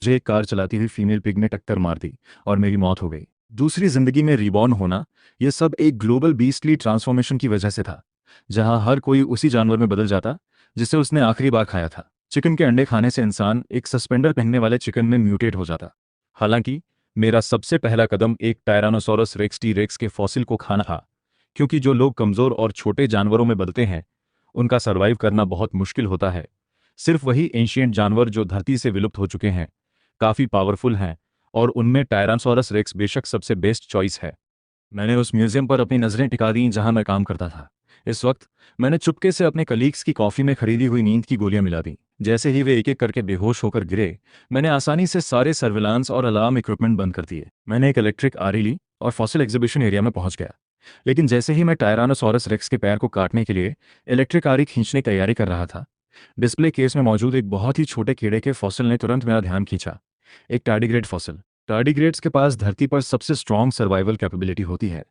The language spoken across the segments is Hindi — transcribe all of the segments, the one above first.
मुझे एक कार चलाती हुई फीमेल पिग ने टक्कर मार दी और मेरी मौत हो गई। दूसरी जिंदगी में रिबॉर्न होना, यह सब एक ग्लोबल बीस्टली ट्रांसफॉर्मेशन की वजह से था, जहां हर कोई उसी जानवर में बदल जाता जिसे उसने आखिरी बार खाया था। चिकन के अंडे खाने से इंसान एक सस्पेंडर पहनने वाले चिकन में म्यूटेट हो जाता। हालांकि मेरा सबसे पहला कदम एक टायरानोसोरस रेक्स टी रेक्स के फॉसिल को खाना था, क्योंकि जो लोग कमज़ोर और छोटे जानवरों में बदलते हैं उनका सर्वाइव करना बहुत मुश्किल होता है। सिर्फ वही एंशिएंट जानवर जो धरती से विलुप्त हो चुके हैं काफ़ी पावरफुल हैं, और उनमें टायरानोसोरस रेक्स बेशक सबसे बेस्ट चॉइस है। मैंने उस म्यूजियम पर अपनी नज़रें टिका दी जहां मैं काम करता था। इस वक्त मैंने चुपके से अपने कलीग्स की कॉफ़ी में खरीदी हुई नींद की गोलियां मिला दी। जैसे ही वे एक एक करके बेहोश होकर गिरे, मैंने आसानी से सारे सर्विलांस और अलार्म इक्विपमेंट बंद कर दिए। मैंने एक इलेक्ट्रिक आरी ली और फॉसिल एग्जीबिशन एरिया में पहुंच गया। लेकिन जैसे ही मैं टायरानोसोरस रेक्स के पैर को काटने के लिए इलेक्ट्रिक आरी खींचने की तैयारी कर रहा था, डिस्प्ले केस में मौजूद एक बहुत ही छोटे कीड़े के फॉसिल ने तुरंत मेरा ध्यान खींचा। एक टार्डिग्रेड फॉसिल। टार्डिग्रेड्स के पास धरती पर सबसे स्ट्रॉन्ग सर्वाइवल कैपेबिलिटी होती है।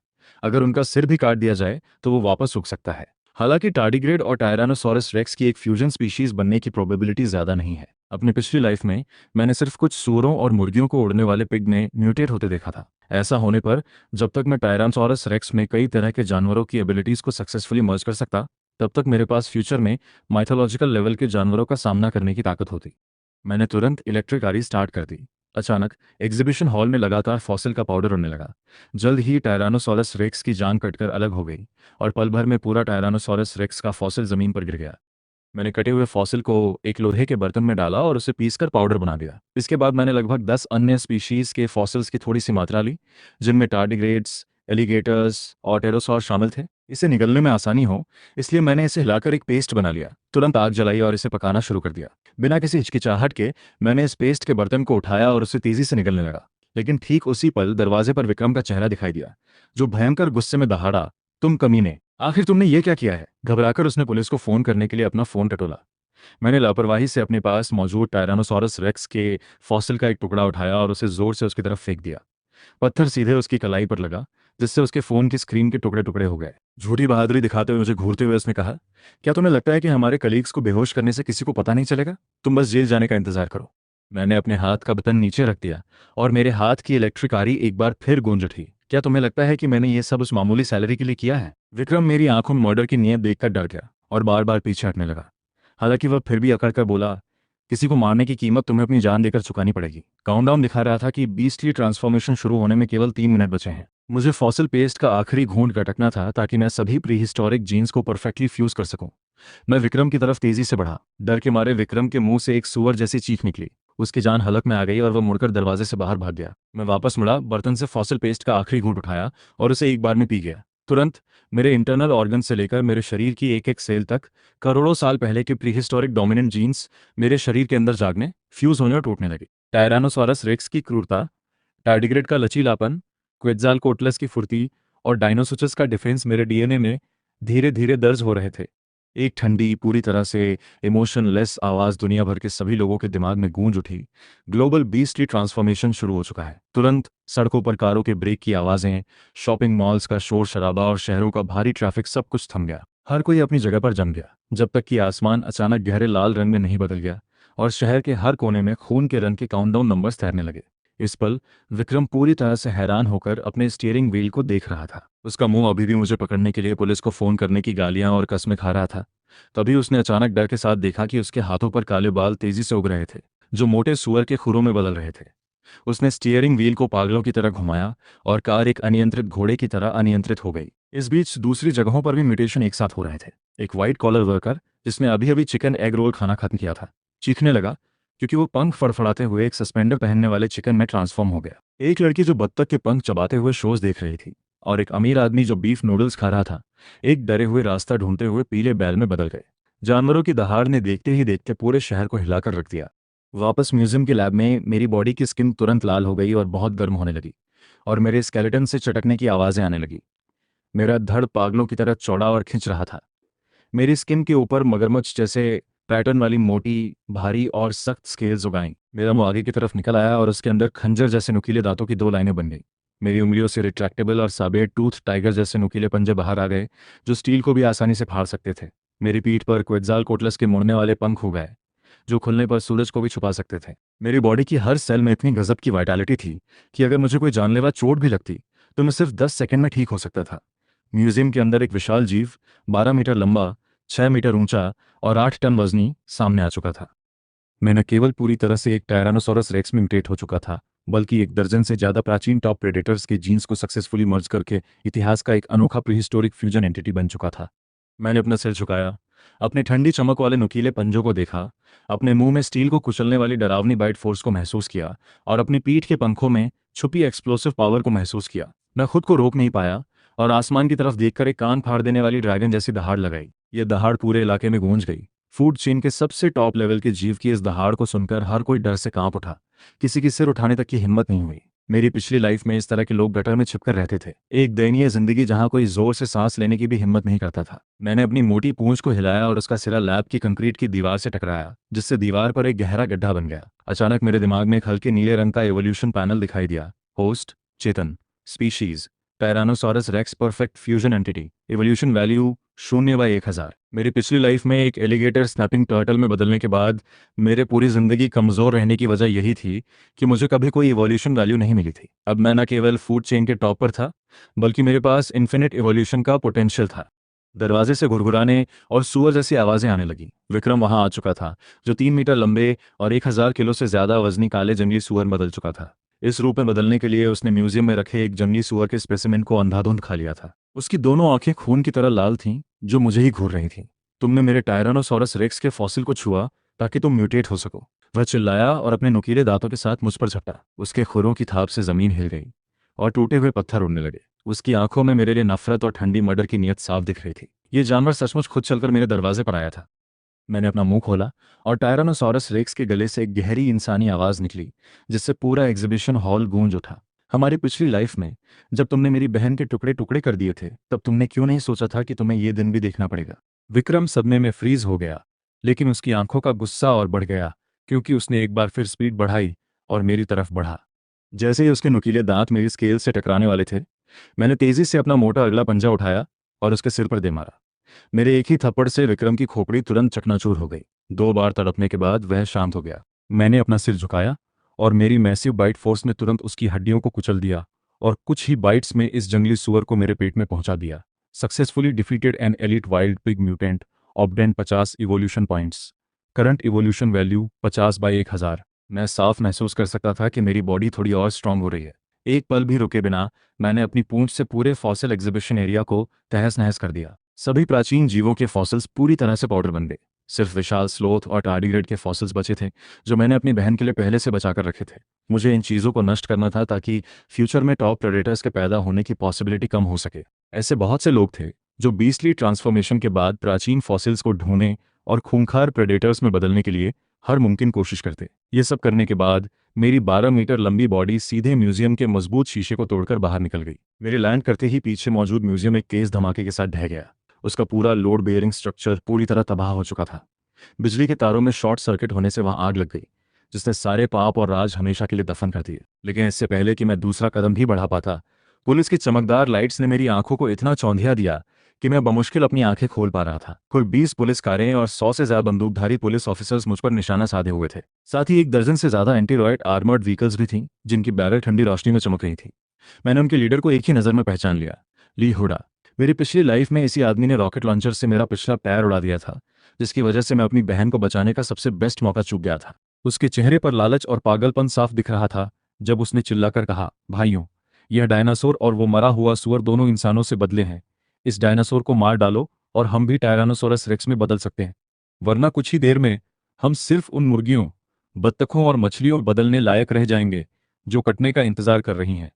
अगर उनका सिर भी काट दिया जाए तो वो वापस उग सकता है। हालांकि टार्डिग्रेड और टायरानोसोरस रेक्स की एक फ्यूजन स्पीशीज बनने की प्रोबेबिलिटी ज़्यादा नहीं है। अपनी पिछली लाइफ में मैंने सिर्फ कुछ सूअरों और मुर्गियों को उड़ने वाले पिग में म्यूटेट होते देखा था। ऐसा होने पर जब तक मैं टायरानोसोरस रेक्स में कई तरह के जानवरों की एबिलिटीज़ को सक्सेसफुली मर्ज कर सकता, तब तक मेरे पास फ्यूचर में माइथोलॉजिकल लेवल के जानवरों का सामना करने की ताकत होती। मैंने तुरंत इलेक्ट्रिक आरी स्टार्ट कर दी। अचानक एग्जीबिशन हॉल में लगातार फॉसिल का पाउडर उड़ने लगा। जल्द ही टायरानोसोरस रेक्स की जान कटकर अलग हो गई और पल भर में पूरा टायरानोसोरस रेक्स का फॉसिल जमीन पर गिर गया। मैंने कटे हुए फॉसिल को एक लोहे के बर्तन में डाला और उसे पीसकर पाउडर बना दिया। इसके बाद मैंने लगभग 10 अन्य स्पीशीज के फॉसिल्स की थोड़ी सी मात्रा ली, जिनमें टार्डिग्रेड्स, एलिगेटर्स और टेरोसॉर शामिल थे। इसे निगलने में आसानी हो इसलिए मैंने इसे हिलाकर एक पेस्ट बना लिया। तुरंत आग जलाई और इसे पकाना शुरू कर दिया। बिना किसी हिचकिचाहट के मैंने इस पेस्ट के बर्तन को उठाया और उसे तेजी से निगलने लगा। लेकिन ठीक उसी पल दरवाजे पर विक्रम का चेहरा दिखाई दिया, जो भयंकर गुस्से में दहाड़ा, तुम कमीने, आखिर तुमने ये क्या किया है? घबराकर उसने पुलिस को फोन करने के लिए अपना फोन टटोला। मैंने लापरवाही से अपने पास मौजूद टायरानोसोरस रेक्स के फॉसिल का एक टुकड़ा उठाया और उसे जोर से उसकी तरफ फेंक दिया। पत्थर सीधे उसकी कलाई पर लगा, जिससे उसके फोन की स्क्रीन के टुकड़े टुकड़े हो गए। झूठी बहादुरी दिखाते हुए मुझे घूरते हुए उसने कहा, क्या तुम्हें लगता है कि हमारे कलीग्स को बेहोश करने से किसी को पता नहीं चलेगा? तुम बस जेल जाने का इंतजार करो। मैंने अपने हाथ का बटन नीचे रख दिया और मेरे हाथ की इलेक्ट्रिक आरी एक बार फिर गूंज उठी। क्या तुम्हें लगता है कि मैंने ये सब उस मामूली सैलरी के लिए किया है? विक्रम मेरी आंखों में मर्डर की नीयत देखकर डर गया और बार बार पीछे हटने लगा। हालांकि वह फिर भी अकड़ कर बोला, किसी को मारने की कीमत तुम्हें अपनी जान देकर चुकानी पड़ेगी। काउंटडाउन दिखा रहा था कि बीस्टली ट्रांसफॉर्मेशन शुरू होने में केवल 3 मिनट बचे हैं। मुझे फॉसिल पेस्ट का आखिरी घूंट गटकना था ताकि मैं सभी प्रीहिस्टोरिक जीन्स को परफेक्टली फ्यूज कर सकूं। मैं विक्रम की तरफ तेजी से बढ़ा। डर के मारे विक्रम के मुंह से एक सुअर जैसी चीख निकली। उसकी जान हलक में आ गई और वह मुड़कर दरवाजे से बाहर भाग गया। मैं वापस मुड़ा, बर्तन से फॉसिल पेस्ट का आखिरी घूंट उठाया और उसे एक बार में पी गया। तुरंत मेरे इंटरनल ऑर्गन से लेकर मेरे शरीर की एक एक सेल तक करोड़ों साल पहले के प्रीहिस्टोरिक डोमिनेंट जीन्स मेरे शरीर के अंदर जागने, फ्यूज होने और टूटने लगे। टायरानोसोरस रेक्स की क्रूरता, टार्डिग्रेड का लचीलापन, क्वेट्ज़ालकोट्लस की फुर्ती और डायनोसोरस का डिफेंस मेरे डीएनए में धीरे धीरे दर्ज हो रहे थे। एक ठंडी, पूरी तरह से इमोशनलेस आवाज़ दुनिया भर के सभी लोगों के दिमाग में गूंज उठी। ग्लोबल बीस्टली ट्रांसफॉर्मेशन शुरू हो चुका है। तुरंत सड़कों पर कारों के ब्रेक की आवाज़ें, शॉपिंग मॉल्स का शोर शराबा और शहरों का भारी ट्रैफिक सब कुछ थम गया। हर कोई अपनी जगह पर जम गया, जब तक कि आसमान अचानक गहरे लाल रंग में नहीं बदल गया और शहर के हर कोने में खून के रंग के काउंटडाउन नंबर्स तैरने लगे। इस पल विक्रम पूरी तरह से हैरान होकर अपने स्टीयरिंग व्हील को देख रहा था। उसका मुंह अभी भी मुझे पकड़ने के लिए पुलिस को फोन करने की गालियां और कस्में खा रहा था। तभी उसने अचानक डर के साथ देखा कि उसके हाथों पर काले बाल तेजी से उग रहे थे, जो मोटे सुअर के खुरों में बदल रहे थे। उसने स्टीयरिंग व्हील को पागलों की तरह घुमाया और कार एक अनियंत्रित घोड़े की तरह अनियंत्रित हो गई। इस बीच दूसरी जगहों पर भी म्यूटेशन एक साथ हो रहे थे। एक व्हाइट कॉलर वर्कर, जिसने अभी अभी चिकन एग रोल खाना खत्म किया था, चीखने लगा क्योंकि वो पंख फड़फड़ाते हुए एक सस्पेंडर पहनने वाले चिकन में ट्रांसफॉर्म हो गया। एक लड़की जो बत्तख के पंख चबाते हुए शोज देख रही थी, और एक अमीर आदमी जो बीफ नूडल्स खा रहा था, एक डरे हुए रास्ता ढूंढते हुए पीले बैल में बदल गए। जानवरों की दहाड़ ने देखते ही देखते पूरे शहर को हिलाकर रख दिया। वापस म्यूजियम के लैब में मेरी बॉडी की स्किन तुरंत लाल हो गई और बहुत गर्म होने लगी, और मेरे स्केलेटन से चटकने की आवाज़ें आने लगी। मेरा धड़ पागलों की तरह चौड़ा और खिंच रहा था। मेरी स्किन के ऊपर मगरमच्छ जैसे पैटर्न वाली मोटी, भारी और सख्त स्केल्स उगाई। मेरा मुंह आगे की तरफ निकल आया और उसके अंदर खंजर जैसे नुकीले दांतों की 2 लाइनें बन गई। मेरी उंगलियों से रिट्रैक्टेबल और साबेर टूथ टाइगर जैसे नुकीले पंजे बाहर आ गए, जो स्टील को भी आसानी से फाड़ सकते थे। मेरी पीठ पर क्वेट्ज़ालकोट्लस के मुड़ने वाले पंख हो गए, जो खुलने पर सूरज को भी छुपा सकते थे। मेरी बॉडी की हर सेल में इतनी गजब की वाइटैलिटी थी कि अगर मुझे कोई जानलेवा चोट भी लगती तो मैं सिर्फ 10 सेकंड में ठीक हो सकता था। म्यूजियम के अंदर एक विशाल जीव, 12 मीटर लंबा, 6 मीटर ऊंचा और 8 टन वजनी सामने आ चुका था। मैं न केवल पूरी तरह से एक टायरानोसोरस रेक्स में म्यूटेट हो चुका था, बल्कि एक दर्जन से ज़्यादा प्राचीन टॉप प्रेडेटर्स के जीन्स को सक्सेसफुली मर्ज करके इतिहास का एक अनोखा प्रीहिस्टोरिक फ्यूजन एंटिटी बन चुका था। मैंने अपना सिर झुकाया, अपने ठंडी चमक वाले नुकीले पंजों को देखा, अपने मुंह में स्टील को कुचलने वाली डरावनी बाइट फोर्स को महसूस किया और अपनी पीठ के पंखों में छुपी एक्सप्लोसिव पावर को महसूस किया। मैं खुद को रोक नहीं पाया और आसमान की तरफ देखकर एक कान फाड़ देने वाली ड्रैगन जैसी दहाड़ लगाई। यह दहाड़ पूरे इलाके में गूंज गई। फूड चेन के सबसे टॉप लेवल के जीव की इस दहाड़ को सुनकर हर कोई डर से कांप उठा। किसी की सिर उठाने तक की हिम्मत नहीं हुई। मेरी पिछली लाइफ में इस तरह के लोग गटर में छिपकर रहते थे, एक दयनीय जिंदगी जहां कोई जोर से सांस लेने की भी हिम्मत नहीं करता था। मैंने अपनी मोटी पूंछ को हिलाया और उसका सिरा लैब की कंक्रीट की दीवार से टकराया, जिससे दीवार पर एक गहरा गड्ढा बन गया। अचानक मेरे दिमाग में एक हल्के नीले रंग का एवोल्यूशन पैनल दिखाई दिया। Host, Chetan, species, tyrannosaurus rex perfect fusion entity, evolution value 0/1000। मेरी पिछली लाइफ में एक एलिगेटर स्नैपिंग टर्टल में बदलने के बाद मेरे पूरी जिंदगी कमजोर रहने की वजह यही थी कि मुझे कभी कोई इवोल्यूशन वैल्यू नहीं मिली थी। अब मैं न केवल फूड चेन के टॉप पर था, बल्कि मेरे पास इन्फिनिट इवोल्यूशन का पोटेंशियल था। दरवाजे से घुरघुराने और सुअर जैसी आवाजें आने लगी। विक्रम वहां आ चुका था, जो 3 मीटर लंबे और 1000 किलो से ज्यादा वजनी काले जंगली सुअर बदल चुका था। इस रूप में बदलने के लिए उसने म्यूजियम में रखे एक जंगली सुअर के स्पेसिमेन को अंधाधुंध खा लिया था। उसकी दोनों आंखें खून की तरह लाल थीं, जो मुझे ही घूर रही थीं। तुमने मेरे टायरानोसॉरस रेक्स के फॉसिल को छुआ ताकि तुम म्यूटेट हो सको, वह चिल्लाया और अपने नुकीले दांतों के साथ मुझ पर झपटा। उसके खुरों की थाप से जमीन हिल गई और टूटे हुए पत्थर उड़ने लगे। उसकी आंखों में मेरे लिए नफरत और ठंडी मर्डर की नीयत साफ दिख रही थी। ये जानवर सचमुच खुद चलकर मेरे दरवाजे पर आया था। मैंने अपना मुंह खोला और टायरानोसॉरस रेक्स के गले से एक गहरी इंसानी आवाज निकली, जिससे पूरा एग्जीबिशन हॉल गूंज उठा। हमारी पिछली लाइफ में जब तुमने मेरी बहन के टुकड़े टुकड़े कर दिए थे, तब तुमने क्यों नहीं सोचा था कि तुम्हें ये दिन भी देखना पड़ेगा? विक्रम सदमे में फ्रीज हो गया, लेकिन उसकी आंखों का गुस्सा और बढ़ गया, क्योंकि उसने एक बार फिर स्पीड बढ़ाई और मेरी तरफ बढ़ा। जैसे ही उसके नुकीले दांत मेरी स्केल से टकराने वाले थे, मैंने तेजी से अपना मोटा अगला पंजा उठाया और उसके सिर पर दे मारा। मेरे एक ही थप्पड़ से विक्रम की खोपड़ी तुरंत चकनाचूर हो गई। 2 बार तड़पने के बाद वह शांत हो गया। मैंने अपना सिर झुकाया और मेरी मैसिव बाइट फोर्स ने तुरंत उसकी हड्डियों को कुचल दिया और कुछ ही बाइट्स में इस जंगली सुअर को मेरे पेट में पहुंचा दिया। Successfully defeated an elite wild pig mutant, obtain 50 evolution points, current evolution value 50/1000। मैं साफ महसूस कर सकता था कि मेरी बॉडी थोड़ी और स्ट्रांग हो रही है। एक पल भी रुके बिना मैंने अपनी पूंछ से पूरे फॉसिल एग्जीबिशन एरिया को तहस नहस कर दिया। सभी प्राचीन जीवों के फॉसिल्स पूरी तरह से पाउडर बन गए। सिर्फ विशाल स्लोथ और टार्डिग्रेड के फॉसिल्स बचे थे, जो मैंने अपनी बहन के लिए पहले से बचा कर रखे थे। मुझे इन चीज़ों को नष्ट करना था ताकि फ्यूचर में टॉप प्रेडेटर्स के पैदा होने की पॉसिबिलिटी कम हो सके। ऐसे बहुत से लोग थे जो बीस्टली ट्रांसफॉर्मेशन के बाद प्राचीन फॉसिल्स को ढूंढने और खूंखार प्रेडेटर्स में बदलने के लिए हर मुमकिन कोशिश करते। ये सब करने के बाद मेरी 12 मीटर लंबी बॉडी सीधे म्यूजियम के मजबूत शीशे को तोड़कर बाहर निकल गई। मेरे लैंड करते ही पीछे मौजूद म्यूजियम एक तेज धमाके के साथ ढह गया। उसका पूरा लोड बेयरिंग स्ट्रक्चर पूरी तरह तबाह हो चुका था। बिजली के तारों में शॉर्ट सर्किट होने से वहां आग लग गई, जिसने सारे पाप और राज हमेशा के लिए दफन कर दिए। लेकिन इससे पहले कि मैं दूसरा कदम भी बढ़ा पाता, पुलिस की चमकदार लाइट्स ने मेरी आंखों को इतना चौंधिया दिया कि मैं बमुश्किल अपनी आंखें खोल पा रहा था। कुल 20 पुलिस कारें और 100 से ज्यादा बंदूकधारी पुलिस ऑफिसर्स मुझ पर निशाना साधे हुए थे। साथ ही 1 दर्जन से ज्यादा एंटी रॉयट आर्मर्ड व्हीकल्स भी थीं, जिनकी बैरल ठंडी रोशनी में चमक रही थी। मैंने उनके लीडर को एक ही नज़र में पहचान लिया, ली हुडा। मेरी पिछली लाइफ में इसी आदमी ने रॉकेट लॉन्चर से मेरा पिछला पैर उड़ा दिया था, जिसकी वजह से मैं अपनी बहन को बचाने का सबसे बेस्ट मौका चूक गया था। उसके चेहरे पर लालच और पागलपन साफ दिख रहा था जब उसने चिल्लाकर कहा, भाइयों, यह डायनासोर और वो मरा हुआ सुअर दोनों इंसानों से बदले हैं। इस डायनासोर को मार डालो और हम भी टायरानोसोरस रेक्स में बदल सकते हैं, वरना कुछ ही देर में हम सिर्फ उन मुर्गियों, बत्तखों और मछलियों बदलने लायक रह जाएंगे जो कटने का इंतजार कर रही हैं।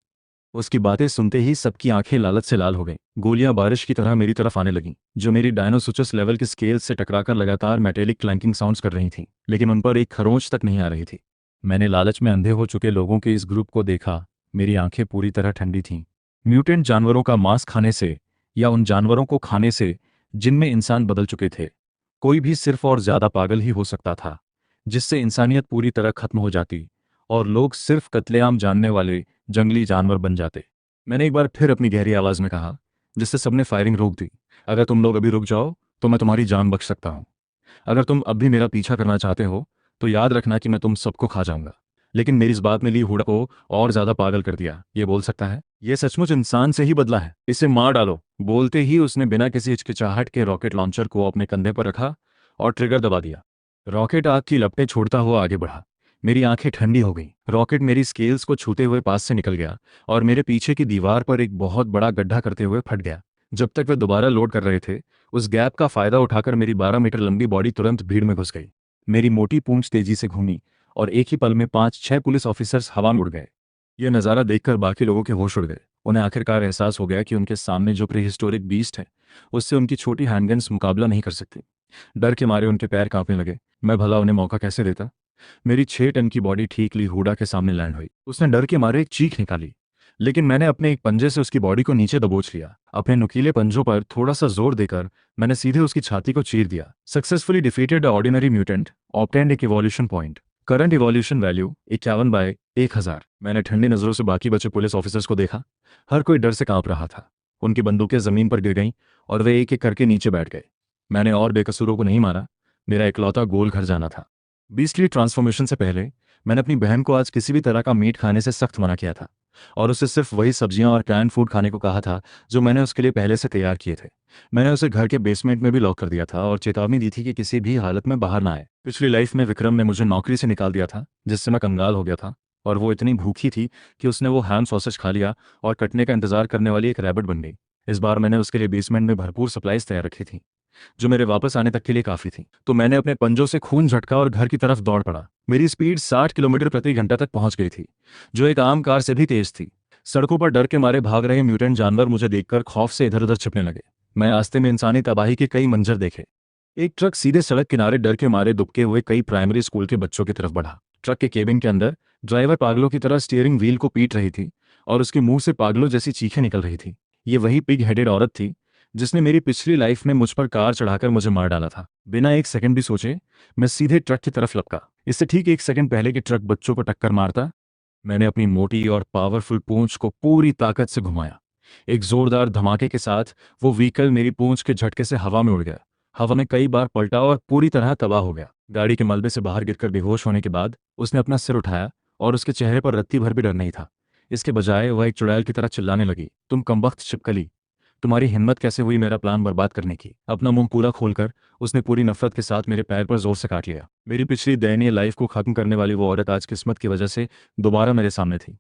उसकी बातें सुनते ही सबकी आंखें लालच से लाल हो गईं। गोलियां बारिश की तरह मेरी तरफ आने लगीं, जो मेरी डायनोसुचस लेवल के स्केल से टकराकर लगातार मेटेलिक क्लैंकिंग साउंड्स कर रही थीं, लेकिन उन पर एक खरोंच तक नहीं आ रही थी। मैंने लालच में अंधे हो चुके लोगों के इस ग्रुप को देखा। मेरी आंखें पूरी तरह ठंडी थीं। म्यूटेंट जानवरों का मांस खाने से या उन जानवरों को खाने से जिनमें इंसान बदल चुके थे, कोई भी सिर्फ और ज्यादा पागल ही हो सकता था, जिससे इंसानियत पूरी तरह खत्म हो जाती और लोग सिर्फ कत्लेआम जानने वाले जंगली जानवर बन जाते। मैंने एक बार फिर अपनी गहरी आवाज में कहा, जिससे सबने फायरिंग रोक दी, अगर तुम लोग अभी रुक जाओ तो मैं तुम्हारी जान बख्श सकता हूं। अगर तुम अब भी मेरा पीछा करना चाहते हो तो याद रखना कि मैं तुम सबको खा जाऊंगा। लेकिन मेरी इस बात ने ली हुडा को और ज्यादा पागल कर दिया। ये बोल सकता है, ये सचमुच इंसान से ही बदला है, इसे मार डालो। बोलते ही उसने बिना किसी हिचकिचाहट के रॉकेट लॉन्चर को अपने कंधे पर रखा और ट्रिगर दबा दिया। रॉकेट आग की लपटें छोड़ता हुआ आगे बढ़ा। मेरी आंखें ठंडी हो गईं। रॉकेट मेरी स्केल्स को छूते हुए पास से निकल गया और मेरे पीछे की दीवार पर एक बहुत बड़ा गड्ढा करते हुए फट गया। जब तक वे दोबारा लोड कर रहे थे, उस गैप का फायदा उठाकर मेरी 12 मीटर लंबी बॉडी तुरंत भीड़ में घुस गई। मेरी मोटी पूंछ तेजी से घूमी और एक ही पल में 5-6 पुलिस ऑफिसर्स हवा में उड़ गए। यह नज़ारा देखकर बाकी लोगों के होश उड़ गए। उन्हें आखिरकार एहसास हो गया कि उनके सामने जो प्रीहिस्टोरिक बीस्ट है, उससे उनकी छोटी हैंडगन्स मुकाबला नहीं कर सकती। डर के मारे उनके पैर कांपने लगे। मैं भला उन्हें मौका कैसे देता। मेरी 6 टन की बॉडी ठीक ली हुडा के सामने लैंड हुई। उसने डर के मारे एक चीख निकाली, लेकिन मैंने अपने एक पंजे से उसकी बॉडी को नीचे दबोच लिया। अपने नुकीले पंजों पर थोड़ा सा जोर देकर मैंने सीधे उसकी छाती को चीर दिया। Successfully defeated the ordinary mutant, obtained एक evolution point. Current evolution value 51/1000। मैंने ठंडी नजरों से बाकी बचे पुलिस ऑफिसर्स को देखा। हर कोई डर से कांप रहा था। उनकी बंदूकें जमीन पर गिर गईं और वे एक एक करके नीचे बैठ गए। मैंने और बेकसूरों को नहीं मारा। मेरा इकलौता गोल घर जाना था। बीस्टली ट्रांसफॉर्मेशन से पहले मैंने अपनी बहन को आज किसी भी तरह का मीट खाने से सख्त मना किया था और उसे सिर्फ वही सब्जियां और कैन फूड खाने को कहा था जो मैंने उसके लिए पहले से तैयार किए थे। मैंने उसे घर के बेसमेंट में भी लॉक कर दिया था और चेतावनी दी थी कि किसी भी हालत में बाहर ना आए। पिछली लाइफ में विक्रम ने मुझे नौकरी से निकाल दिया था, जिससे मैं कंगाल हो गया था, और वो इतनी भूखी थी कि उसने वो हैम सॉसेज खा लिया और कटने का इंतजार करने वाली एक रैबिट बन गई। इस बार मैंने उसके लिए बेसमेंट में भरपूर सप्लाईज तैयार रखी थी, जो मेरे वापस आने तक के लिए काफी थी। तो मैंने अपने पंजों से खून झटका और घर की तरफ दौड़ पड़ा। मेरी स्पीड 60 किलोमीटर प्रति घंटा तक पहुंच गई थी, जो एक आम कार से भी तेज थी। सड़कों पर डर के मारे भाग रहे म्यूटेंट जानवर मुझे देखकर खौफ से इधर उधर छिपने लगे। मैं रास्ते में इंसानी तबाही के कई मंजर देखे। एक ट्रक सीधे सड़क किनारे डर के मारे दुबके हुए कई प्राइमरी स्कूल के बच्चों की तरफ बढ़ा। ट्रक के केबिन के अंदर ड्राइवर पागलों की तरह स्टीयरिंग व्हील को पीट रही थी और उसके मुंह से पागलों जैसी चीखें निकल रही थी। ये वही पिग हेडेड औरत थी जिसने मेरी पिछली लाइफ में मुझ पर कार चढ़ाकर मुझे मार डाला था। बिना एक सेकंड भी सोचे मैं सीधे ट्रक की तरफ लपका। इससे ठीक एक सेकंड पहले कि ट्रक बच्चों को टक्कर मारता, मैंने अपनी मोटी और पावरफुल पूंछ को पूरी ताकत से घुमाया। एक जोरदार धमाके के साथ वो व्हीकल मेरी पूंछ के झटके से हवा में उड़ गया। हवा में कई बार पलटा और पूरी तरह तबाह हो गया। गाड़ी के मलबे से बाहर गिरकर बेहोश होने के बाद उसने अपना सिर उठाया और उसके चेहरे पर रत्ती भर भी डर नहीं था। इसके बजाय वह एक चुड़ैल की तरह चिल्लाने लगी, तुम कमबख्त छिपकली, तुम्हारी हिम्मत कैसे हुई मेरा प्लान बर्बाद करने की। अपना मुंह पूरा खोलकर उसने पूरी नफरत के साथ मेरे पैर पर जोर से काट लिया। मेरी पिछली दयनीय लाइफ को खत्म करने वाली वो औरत आज किस्मत की वजह से दोबारा मेरे सामने थी।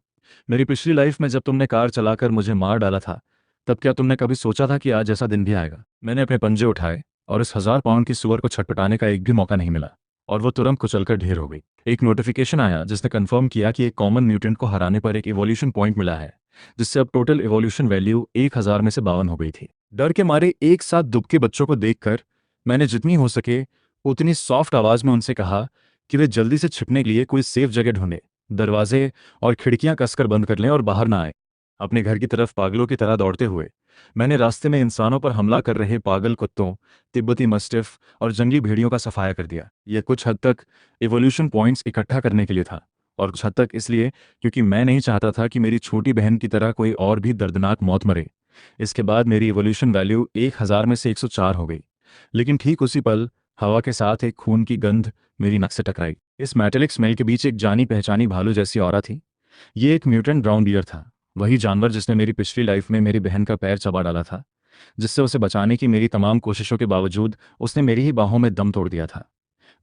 मेरी पिछली लाइफ में जब तुमने कार चलाकर मुझे मार डाला था, तब क्या तुमने कभी सोचा था कि आज ऐसा दिन भी आएगा। मैंने अपने पंजे उठाए और इस 1000 पाउंड की सुअर को छटपटाने का एक भी मौका नहीं मिला और वो तुरंत कुचलकर ढेर हो गई। एक नोटिफिकेशन आया जिसने कंफर्म किया कि एक कॉमन म्यूटेंट को हराने पर एक इवोल्यूशन पॉइंट मिला है, जिससे अब टोटल इवोल्यूशन वैल्यू 1000 में से 52 हो गई थी। डर के मारे एक साथ दुबके बच्चों को देखकर मैंने जितनी हो सके उतनी सॉफ्ट आवाज में उनसे कहा कि वे जल्दी से छिपने के लिए कोई सेफ जगह ढूंढें, दरवाजे और खिड़कियां कसकर बंद कर लें और बाहर ना आए। अपने घर की तरफ पागलों की तरह दौड़ते हुए मैंने रास्ते में इंसानों पर हमला कर रहे पागल कुत्तों, तिब्बती मस्टिफ और जंगली भेड़ियों का सफाया कर दिया। यह कुछ हद तक इवोल्यूशन पॉइंट्स इकट्ठा करने के लिए था और कुछ हद तक इसलिए क्योंकि मैं नहीं चाहता था कि मेरी छोटी बहन की तरह कोई और भी दर्दनाक मौत मरे। इसके बाद मेरी इवोल्यूशन वैल्यू 1000 में से 104 हो गई। लेकिन ठीक उसी पल हवा के साथ एक खून की गंध मेरी नक से टकराई। इस मेटेलिक स्मेल के बीच एक जानी पहचानी भालू जैसी औरा थी। ये एक म्यूटेंट ब्राउन डियर था, वही जानवर जिसने मेरी पिछली लाइफ में मेरी बहन का पैर चबा डाला था, जिससे उसे बचाने की मेरी तमाम कोशिशों के बावजूद उसने मेरी ही बाहों में दम तोड़ दिया था।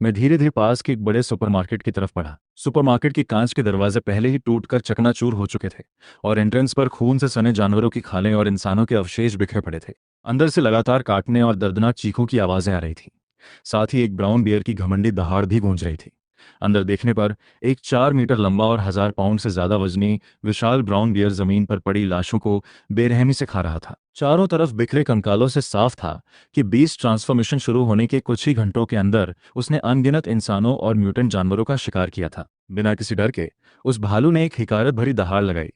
मैं धीरे धीरे पास के एक बड़े सुपरमार्केट की तरफ बढ़ा। सुपरमार्केट की कांच के दरवाजे पहले ही टूटकर चकनाचूर हो चुके थे और एंट्रेंस पर खून से सने जानवरों की खालें और इंसानों के अवशेष बिखरे पड़े थे। अंदर से लगातार काटने और दर्दनाक चीखों की आवाजें आ रही थी। साथ ही एक ब्राउन बियर की घमंडी दहाड़ भी गूंज रही थी। अंदर देखने पर एक 4 मीटर लंबा और 1000 पाउंड से ज्यादा वजनी विशाल ब्राउन बियर जमीन पर पड़ी लाशों को बेरहमी से खा रहा था। चारों तरफ बिखरे कंकालों से साफ था कि बीस्ट ट्रांसफॉर्मेशन शुरू होने के कुछ ही घंटों के अंदर उसने अनगिनत इंसानों और म्यूटेंट जानवरों का शिकार किया था। बिना किसी डर के उस भालू ने एक हिकारत भरी दहाड़ लगाई,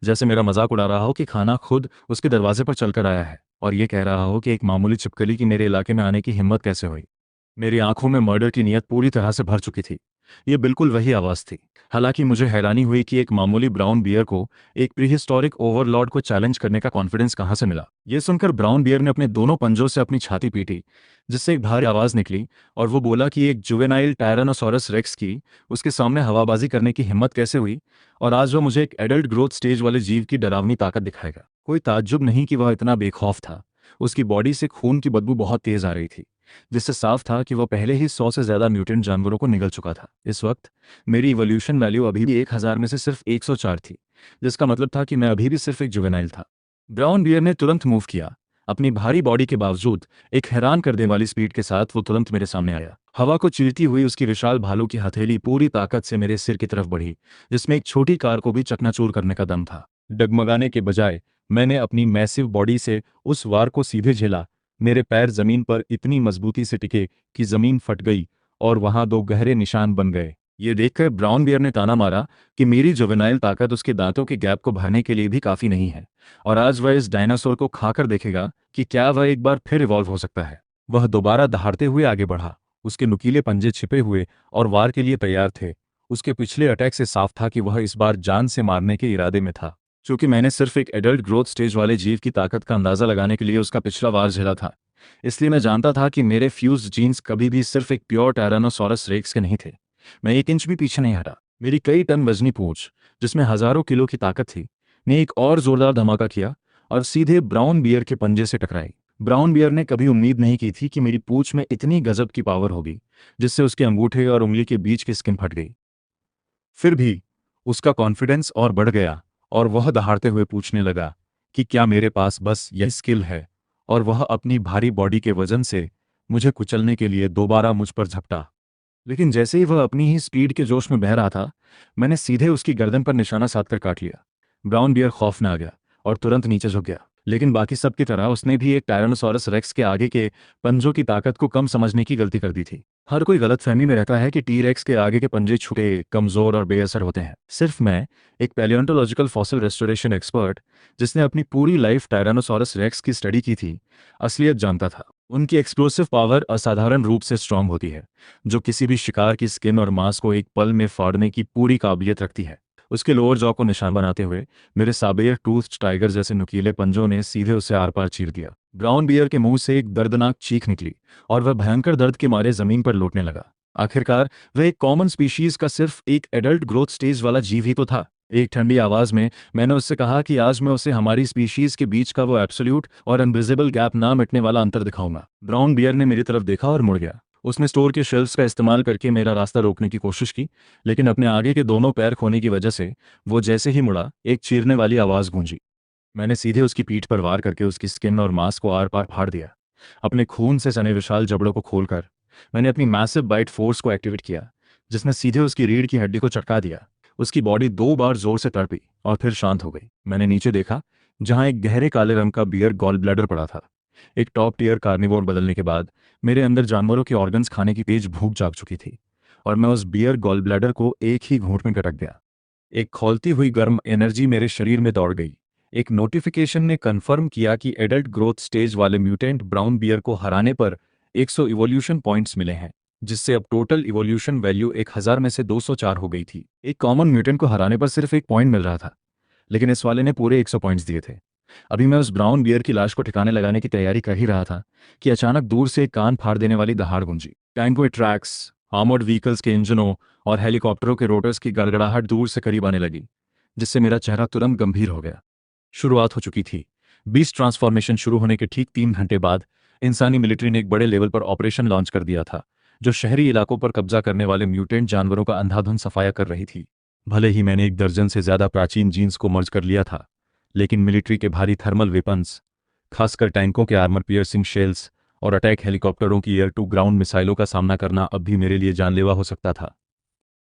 जैसे मेरा मजाक उड़ा रहा हो कि खाना खुद उसके दरवाजे पर चलकर आया है और ये कह रहा हो कि एक मामूली छिपकली की मेरे इलाके में आने की हिम्मत कैसे हुई। मेरी आंखों में मर्डर की नीयत पूरी तरह से भर चुकी थी। ये बिल्कुल वही आवाज़ थी। हालांकि मुझे हैरानी हुई कि एक मामूली ब्राउन बियर को एक प्रीहिस्टोरिक ओवरलॉर्ड को चैलेंज करने का कॉन्फिडेंस कहाँ से मिला। ये सुनकर ब्राउन बियर ने अपने दोनों पंजों से अपनी छाती पीटी, जिससे एक भारी आवाज़ निकली, और वो बोला कि एक जुवेनाइल टायरानोसॉरस रेक्स की उसके सामने हवाबाजी करने की हिम्मत कैसे हुई, और आज वह मुझे एक एडल्ट ग्रोथ स्टेज वाले जीव की डरावनी ताकत दिखाएगा। कोई ताज्जुब नहीं कि वह इतना बेखौफ था। उसकी बॉडी से खून की बदबू बहुत तेज आ रही थी, जिससे साफ था कि वह पहले ही 100 से ज्यादा म्यूटेंट जानवरों को निगल चुका था। इस वक्त मेरी इवोल्यूशन वैल्यू अभी भी 1000 में से सिर्फ 104 थी, जिसका मतलब था कि मैं अभी भी सिर्फ एक जुवेनाइल था। ब्राउन बियर ने तुरंत मूव किया। अपनी भारी बॉडी के बावजूद एक हैरान कर देने वाली स्पीड के साथ वो तुरंत मेरे सामने आया। हवा को चीरती हुई उसकी विशाल भालू की हथेली पूरी ताकत से मेरे सिर की तरफ बढ़ी, जिसमें एक छोटी कार को भी चकनाचूर करने का दम था। डगमगाने के बजाय मैंने अपनी मैसिव बॉडी से उस वार को सीधे झेला। मेरे पैर जमीन पर इतनी मजबूती से टिके कि जमीन फट गई और वहां 2 गहरे निशान बन गए। ये देखकर ब्राउन बियर ने ताना मारा कि मेरी जुवेनाइल ताकत उसके दांतों के गैप को भरने के लिए भी काफी नहीं है, और आज वह इस डायनासोर को खाकर देखेगा कि क्या वह एक बार फिर इवॉल्व हो सकता है। वह दोबारा दहाड़ते हुए आगे बढ़ा। उसके नुकीले पंजे छिपे हुए और वार के लिए तैयार थे। उसके पिछले अटैक से साफ था कि वह इस बार जान से मारने के इरादे में था। चूंकि मैंने सिर्फ एक एडल्ट ग्रोथ स्टेज वाले जीव की ताकत का अंदाजा लगाने के लिए उसका पिछला वार झेला था, इसलिए मैं जानता था कि मेरे फ्यूज्ड जीन्स कभी भी सिर्फ एक प्योर टायरानोसॉरस रेक्स के नहीं थे। मैं 1 इंच भी पीछे नहीं हटा। मेरी कई टन वजनी पूंछ, जिसमें हजारों किलो की ताकत थी, ने एक और जोरदार धमाका किया और सीधे ब्राउन बियर के पंजे से टकराई। ब्राउन बियर ने कभी उम्मीद नहीं की थी कि मेरी पूंछ में इतनी गजब की पावर होगी, जिससे उसके अंगूठे और उंगली के बीच की स्किन फट गई। फिर भी उसका कॉन्फिडेंस और बढ़ गया और वह दहाड़ते हुए पूछने लगा कि क्या मेरे पास बस यह स्किल है, और वह अपनी भारी बॉडी के वजन से मुझे कुचलने के लिए दोबारा मुझ पर झपटा। लेकिन जैसे ही वह अपनी ही स्पीड के जोश में बह रहा था, मैंने सीधे उसकी गर्दन पर निशाना साधकर काट लिया। ब्राउन बियर खौफ में आ गया और तुरंत नीचे झुक गया। लेकिन बाकी सब की तरह उसने भी एक टायरानोसॉरस रेक्स के आगे के पंजों की ताकत को कम समझने की गलती कर दी थी। हर कोई गलतफहमी में रहता है कि टी रेक्स के आगे के पंजे छोटे, कमजोर और बेअसर होते हैं। सिर्फ मैं, एक पैलियोंटोलॉजिकल फॉसिल रेस्टोरेशन एक्सपर्ट जिसने अपनी पूरी लाइफ टायरानोसॉरस रेक्स की स्टडी की थी, असलियत जानता था। उनकी एक्सप्लोसिव पावर असाधारण रूप से स्ट्रांग होती है, जो किसी भी शिकार की स्किन और मांस को एक पल में फाड़ने की पूरी काबिलियत रखती है। उसके लोअर जॉ को निशान बनाते हुए मेरे साबेर टूथ टाइगर जैसे नुकीले पंजों ने सीधे उसे आर पार चीर दिया। ब्राउन बियर के मुंह से एक दर्दनाक चीख निकली और वह भयंकर दर्द के मारे जमीन पर लौटने लगा। आखिरकार वह एक कॉमन स्पीशीज का सिर्फ एक एडल्ट ग्रोथ स्टेज वाला जीव ही तो था। एक ठंडी आवाज में मैंने उससे कहा कि आज मैं उसे हमारी स्पीशीज के बीच का वो एब्सोल्यूट और इनविजिबल गैप ना मिटने वाला अंतर दिखाऊंगा। ब्राउन बियर ने मेरी तरफ देखा और मुड़ गया। उसने स्टोर के शेल्फ्स का इस्तेमाल करके मेरा रास्ता रोकने की कोशिश की, लेकिन अपने आगे के दोनों पैर खोने की वजह से वो जैसे ही मुड़ा, एक चीरने वाली आवाज गूंजी। मैंने सीधे उसकी पीठ पर वार करके उसकी स्किन और मांस को आर पार फाड़ दिया। अपने खून से सने विशाल जबड़ों को खोलकर मैंने अपनी मैसिव बाइट फोर्स को एक्टिवेट किया, जिसने सीधे उसकी रीढ़ की हड्डी को चटका दिया। उसकी बॉडी 2 बार जोर से तड़पी और फिर शांत हो गई। मैंने नीचे देखा, जहां एक गहरे काले रंग का बियर गॉल ब्लैडर पड़ा था। एक टॉप टियर कार्निवोर बदलने के बाद मेरे अंदर जानवरों के ऑर्गन्स खाने की तेज भूख जाग चुकी थी, और मैं उस बियर गॉल ब्लैडर को एक ही घूंट में गटक गया। एक खौलती हुई गर्म एनर्जी मेरे शरीर में दौड़ गई। एक नोटिफिकेशन ने कन्फर्म किया कि एडल्ट ग्रोथ स्टेज वाले म्यूटेंट ब्राउन बियर को हराने पर 100 इवोल्यूशन पॉइंट्स मिले हैं, जिससे अब टोटल इवोल्यूशन वैल्यू 1000 में से 204 हो गई थी। एक कॉमन म्यूटेंट को हराने पर सिर्फ 1 पॉइंट मिल रहा था, लेकिन इस वाले ने पूरे 100 पॉइंट्स दिए थे। अभी मैं उस ब्राउन बियर की लाश को ठिकाने लगाने की तैयारी कर ही रहा था कि अचानक दूर से एक कान फाड़ देने वाली दहाड़ गूंजी। टैंकों ट्रैक्स, आर्मर्ड व्हीकल्स के इंजनों और हेलीकॉप्टरों के रोटर्स की गड़गड़ाहट दूर से करीब आने लगी, जिससे मेरा चेहरा तुरंत गंभीर हो गया। शुरुआत हो चुकी थी। बीस्ट ट्रांसफॉर्मेशन शुरू होने के ठीक 3 घंटे बाद इंसानी मिलिट्री ने एक बड़े लेवल पर ऑपरेशन लॉन्च कर दिया था, जो शहरी इलाकों पर कब्जा करने वाले म्यूटेंट जानवरों का अंधाधुंध सफाया कर रही थी। भले ही मैंने 1 दर्जन से ज्यादा प्राचीन जीन्स को मर्ज कर लिया था, लेकिन मिलिट्री के भारी थर्मल वेपन्स, खासकर टैंकों के आर्मर पियर्सिंग शेल्स और अटैक हेलीकॉप्टरों की एयर टू ग्राउंड मिसाइलों का सामना करना अब भी मेरे लिए जानलेवा हो सकता था।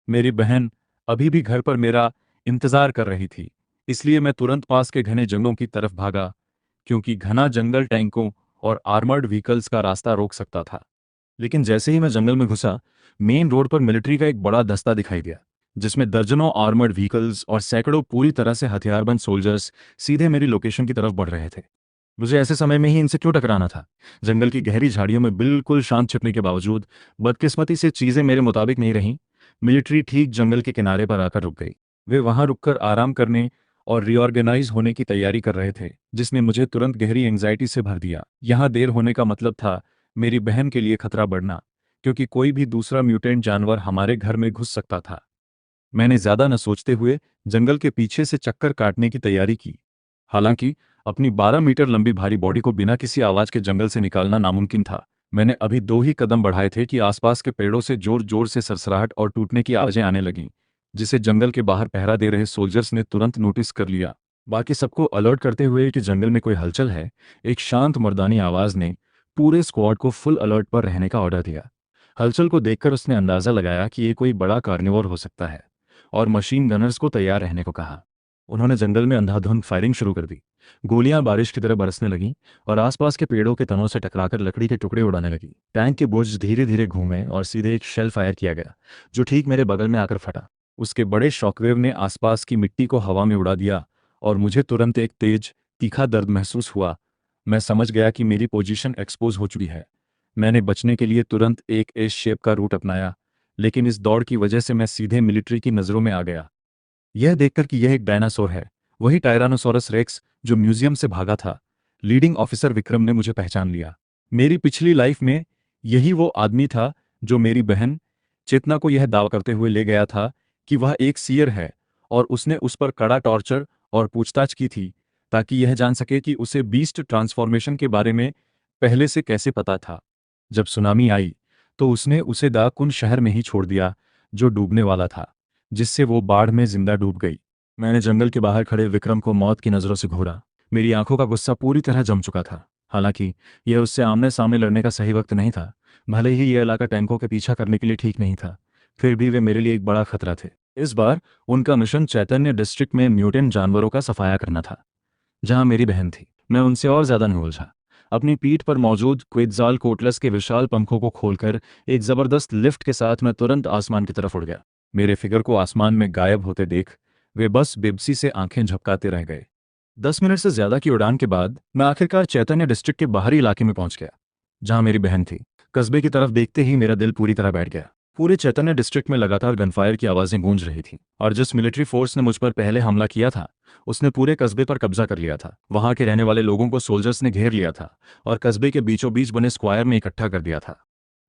मेरी बहन अभी भी घर पर मेरा इंतजार कर रही थी, इसलिए मैं तुरंत पास के घने जंगलों की तरफ भागा, क्योंकि घना जंगल टैंकों और आर्मर्ड व्हीकल्स का रास्ता रोक सकता था। लेकिन जैसे ही मैं जंगल में घुसा, मेन रोड पर मिलिट्री का एक बड़ा दस्ता दिखाई दिया, जिसमें दर्जनों आर्मर्ड व्हीकल्स और सैकड़ों पूरी तरह से हथियारबंद सोल्जर्स सीधे मेरी लोकेशन की तरफ बढ़ रहे थे। मुझे ऐसे समय में ही इनसे क्यों टकराना था? जंगल की गहरी झाड़ियों में बिल्कुल शांत छिपने के बावजूद बदकिस्मती से चीजें मेरे मुताबिक नहीं रहीं। मिलिट्री ठीक जंगल के किनारे पर आकर रुक गई। वे वहां रुककर आराम करने और रीऑर्गेनाइज होने की तैयारी कर रहे थे, जिसने मुझे तुरंत गहरी एंग्जाइटी से भर दिया। यहाँ देर होने का मतलब था मेरी बहन के लिए खतरा बढ़ना, क्योंकि कोई भी दूसरा म्यूटेंट जानवर हमारे घर में घुस सकता था। मैंने ज्यादा न सोचते हुए जंगल के पीछे से चक्कर काटने की तैयारी की। हालांकि अपनी 12 मीटर लंबी भारी बॉडी को बिना किसी आवाज के जंगल से निकालना नामुमकिन था। मैंने अभी 2 ही कदम बढ़ाए थे कि आसपास के पेड़ों से जोर जोर से सरसराहट और टूटने की आवाजें आने लगीं, जिसे जंगल के बाहर पहरा दे रहे सोल्जर्स ने तुरंत नोटिस कर लिया। बाकी सबको अलर्ट करते हुए कि जंगल में कोई हलचल है, एक शांत मर्दानी आवाज ने पूरे स्क्वाड को फुल अलर्ट पर रहने का ऑर्डर दिया। हलचल को देखकर उसने अंदाजा लगाया कि ये कोई बड़ा कार्निवोर हो सकता है, और मशीन गनर्स को तैयार रहने को कहा। उन्होंने जंगल में अंधाधुंध फायरिंग शुरू कर दी। गोलियां बारिश की तरह बरसने लगीं और आसपास के पेड़ों के तनों से टकराकर लकड़ी के टुकड़े उड़ाने लगी। टैंक के बुर्ज धीरे धीरे घूमे और सीधे एक शेल फायर किया गया, जो ठीक मेरे बगल में आकर फटा। उसके बड़े शॉकवेव ने आसपास की मिट्टी को हवा में उड़ा दिया और मुझे तुरंत एक तेज, तीखा दर्द महसूस हुआ। मैं समझ गया कि मेरी पोजीशन एक्सपोज हो चुकी है। मैंने बचने के लिए तुरंत एक एस शेप का रूट अपनाया, लेकिन इस दौड़ की वजह से मैं सीधे मिलिट्री की नज़रों में आ गया। यह देखकर कि यह एक डायनासोर है, वही टायरानोसोरस रेक्स जो म्यूजियम से भागा था। लीडिंग ऑफिसर विक्रम ने मुझे पहचान लिया। मेरी पिछली लाइफ में यही वो आदमी था जो मेरी बहन चेतना को यह दावा करते हुए ले गया था कि वह एक सीयर है, और उसने उस पर कड़ा टॉर्चर और पूछताछ की थी ताकि यह जान सके कि उसे बीस्ट ट्रांसफॉर्मेशन के बारे में पहले से कैसे पता था। जब सुनामी आई तो उसने उसे दा कुन शहर में ही छोड़ दिया, जो डूबने वाला था, जिससे वो बाढ़ में जिंदा डूब गई। मैंने जंगल के बाहर खड़े विक्रम को मौत की नज़रों से घूरा। मेरी आंखों का गुस्सा पूरी तरह जम चुका था। हालांकि यह उससे आमने सामने लड़ने का सही वक्त नहीं था। भले ही यह इलाका टैंकों के पीछा करने के लिए ठीक नहीं था, फिर भी वे मेरे लिए एक बड़ा खतरा थे। इस बार उनका मिशन चैतन्य डिस्ट्रिक्ट में म्यूटेंट जानवरों का सफाया करना था, जहां मेरी बहन थी। मैं उनसे और ज्यादा नहीं उलझा। अपनी पीठ पर मौजूद क्विट्ज़ाल कोटलस के विशाल पंखों को खोलकर एक जबरदस्त लिफ्ट के साथ मैं तुरंत आसमान की तरफ उड़ गया। मेरे फिगर को आसमान में गायब होते देख वे बस बेबसी से आंखें झपकाते रह गए। 10 मिनट से ज्यादा की उड़ान के बाद मैं आखिरकार चैतन्य डिस्ट्रिक्ट के बाहरी इलाके में पहुंच गया, जहां मेरी बहन थी। कस्बे की तरफ देखते ही मेरा दिल पूरी तरह बैठ गया। पूरे चैतन्य डिस्ट्रिक्ट में लगातार गनफायर की आवाजें गूंज रही थीं, और जिस मिलिट्री फोर्स ने मुझ पर पहले हमला किया था उसने पूरे कस्बे पर कब्जा कर लिया था। वहां के रहने वाले लोगों को सोल्जर्स ने घेर लिया था और कस्बे के बीचों बीच बने स्क्वायर में इकट्ठा कर दिया था।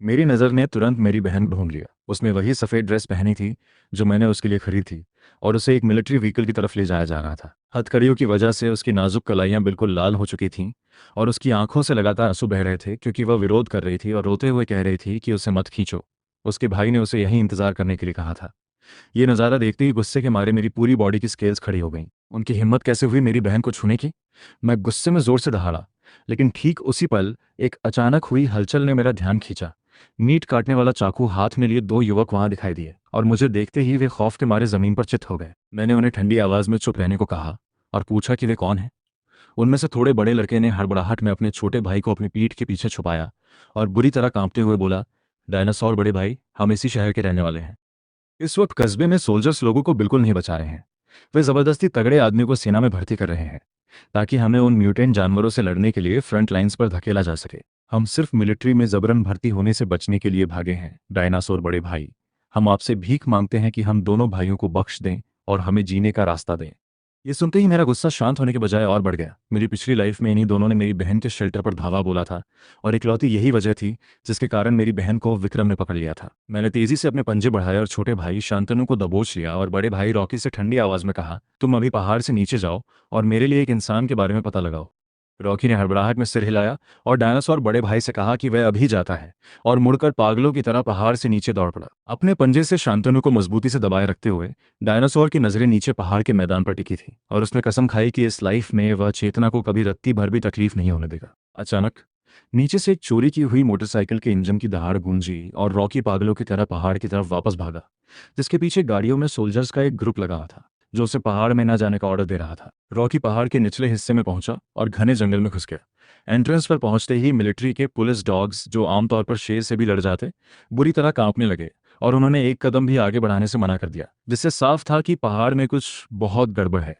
मेरी नज़र ने तुरंत मेरी बहन को ढूंढ लिया। उसने वही सफ़ेद ड्रेस पहनी थी जो मैंने उसके लिए खरीदी थी, और उसे एक मिलिट्री व्हीकल की तरफ ले जाया जा रहा था। हथकड़ियों की वजह से उसकी नाजुक कलाइयाँ बिल्कुल लाल हो चुकी थीं, और उसकी आंखों से लगातार आंसू बह रहे थे, क्योंकि वह विरोध कर रही थी और रोते हुए कह रही थी कि उसे मत खींचो। उसके भाई ने उसे यहीं इंतजार करने के लिए कहा था। ये नज़ारा देखते ही गुस्से के मारे मेरी पूरी बॉडी की स्केल्स खड़ी हो गईं। उनकी हिम्मत कैसे हुई मेरी बहन को छूने की? मैं गुस्से में जोर से दहाड़ा, लेकिन ठीक उसी पल एक अचानक हुई हलचल ने मेरा ध्यान खींचा। मीट काटने वाला चाकू हाथ में लिए 2 युवक वहां दिखाई दिए, और मुझे देखते ही वे खौफ के मारे जमीन पर चित हो गए। मैंने उन्हें ठंडी आवाज में चुप रहने को कहा और पूछा कि वे कौन हैं। उनमें से थोड़े बड़े लड़के ने हड़बड़ाहट में अपने छोटे भाई को अपनी पीठ के पीछे छुपाया और बुरी तरह कांपते हुए बोला, डायनासोर बड़े भाई, हम इसी शहर के रहने वाले हैं। इस वक्त कस्बे में सोल्जर्स लोगों को बिल्कुल नहीं बचा रहे हैं। वे जबरदस्ती तगड़े आदमी को सेना में भर्ती कर रहे हैं, ताकि हमें उन म्यूटेंट जानवरों से लड़ने के लिए फ्रंट लाइंस पर धकेला जा सके। हम सिर्फ मिलिट्री में जबरन भर्ती होने से बचने के लिए भागे हैं। डायनासोर बड़े भाई, हम आपसे भीख मांगते हैं कि हम दोनों भाइयों को बख्श दें और हमें जीने का रास्ता दें। ये सुनते ही मेरा गुस्सा शांत होने के बजाय और बढ़ गया। मेरी पिछली लाइफ में इन्हीं दोनों ने मेरी बहन के शेल्टर पर धावा बोला था, और इकलौती यही वजह थी जिसके कारण मेरी बहन को विक्रम ने पकड़ लिया था। मैंने तेजी से अपने पंजे बढ़ाए और छोटे भाई शांतनु को दबोच लिया और बड़े भाई रॉकी से ठंडी आवाज में कहा, तुम अभी पहाड़ से नीचे जाओ और मेरे लिए एक इंसान के बारे में पता लगाओ। रॉकी ने हड़बड़ाहट में सिर हिलाया और डायनासोर बड़े भाई से कहा कि वह अभी जाता है, और मुड़कर पागलों की तरह पहाड़ से नीचे दौड़ पड़ा। अपने पंजे से शांतनु को मजबूती से दबाए रखते हुए डायनासोर की नजरें नीचे पहाड़ के मैदान पर टिकी थी, और उसने कसम खाई कि इस लाइफ में वह चेतना को कभी रत्ती भर भी तकलीफ नहीं होने देगा। अचानक नीचे से एक चोरी की हुई मोटरसाइकिल के इंजन की दहाड़ गूंजी और रॉकी पागलों की तरह पहाड़ की तरफ वापस भागा, जिसके पीछे गाड़ियों में सोल्जर्स का एक ग्रुप लगा था जो उसे पहाड़ में न जाने का ऑर्डर दे रहा था। रॉकी पहाड़ के निचले हिस्से में पहुंचा और घने जंगल में घुस गया। एंट्रेंस पर पहुंचते ही मिलिट्री के पुलिस डॉग्स, जो आमतौर पर शेर से भी लड़ जाते, बुरी तरह कांपने लगे, और उन्होंने एक कदम भी आगे बढ़ाने से मना कर दिया, जिससे साफ था कि पहाड़ में कुछ बहुत गड़बड़ है।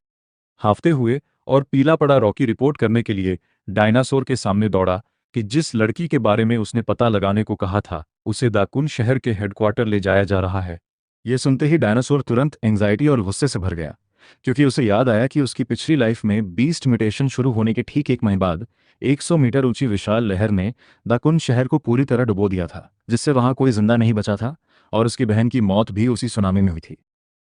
हाफते हुए और पीला पड़ा रॉकी रिपोर्ट करने के लिए डायनासोर के सामने दौड़ा कि जिस लड़की के बारे में उसने पता लगाने को कहा था उसे दाकुन शहर के हेडक्वार्टर ले जाया जा रहा है। ये सुनते ही डायनासोर तुरंत एंजाइटी और गुस्से से भर गया, क्योंकि उसे याद आया कि उसकी पिछली लाइफ में बीस्ट म्यूटेशन शुरू होने के ठीक 1 महीने बाद 100 मीटर ऊंची विशाल लहर ने दाकुन शहर को पूरी तरह डुबो दिया था, जिससे वहां कोई जिंदा नहीं बचा था और उसकी बहन की मौत भी उसी सुनामी में हुई थी।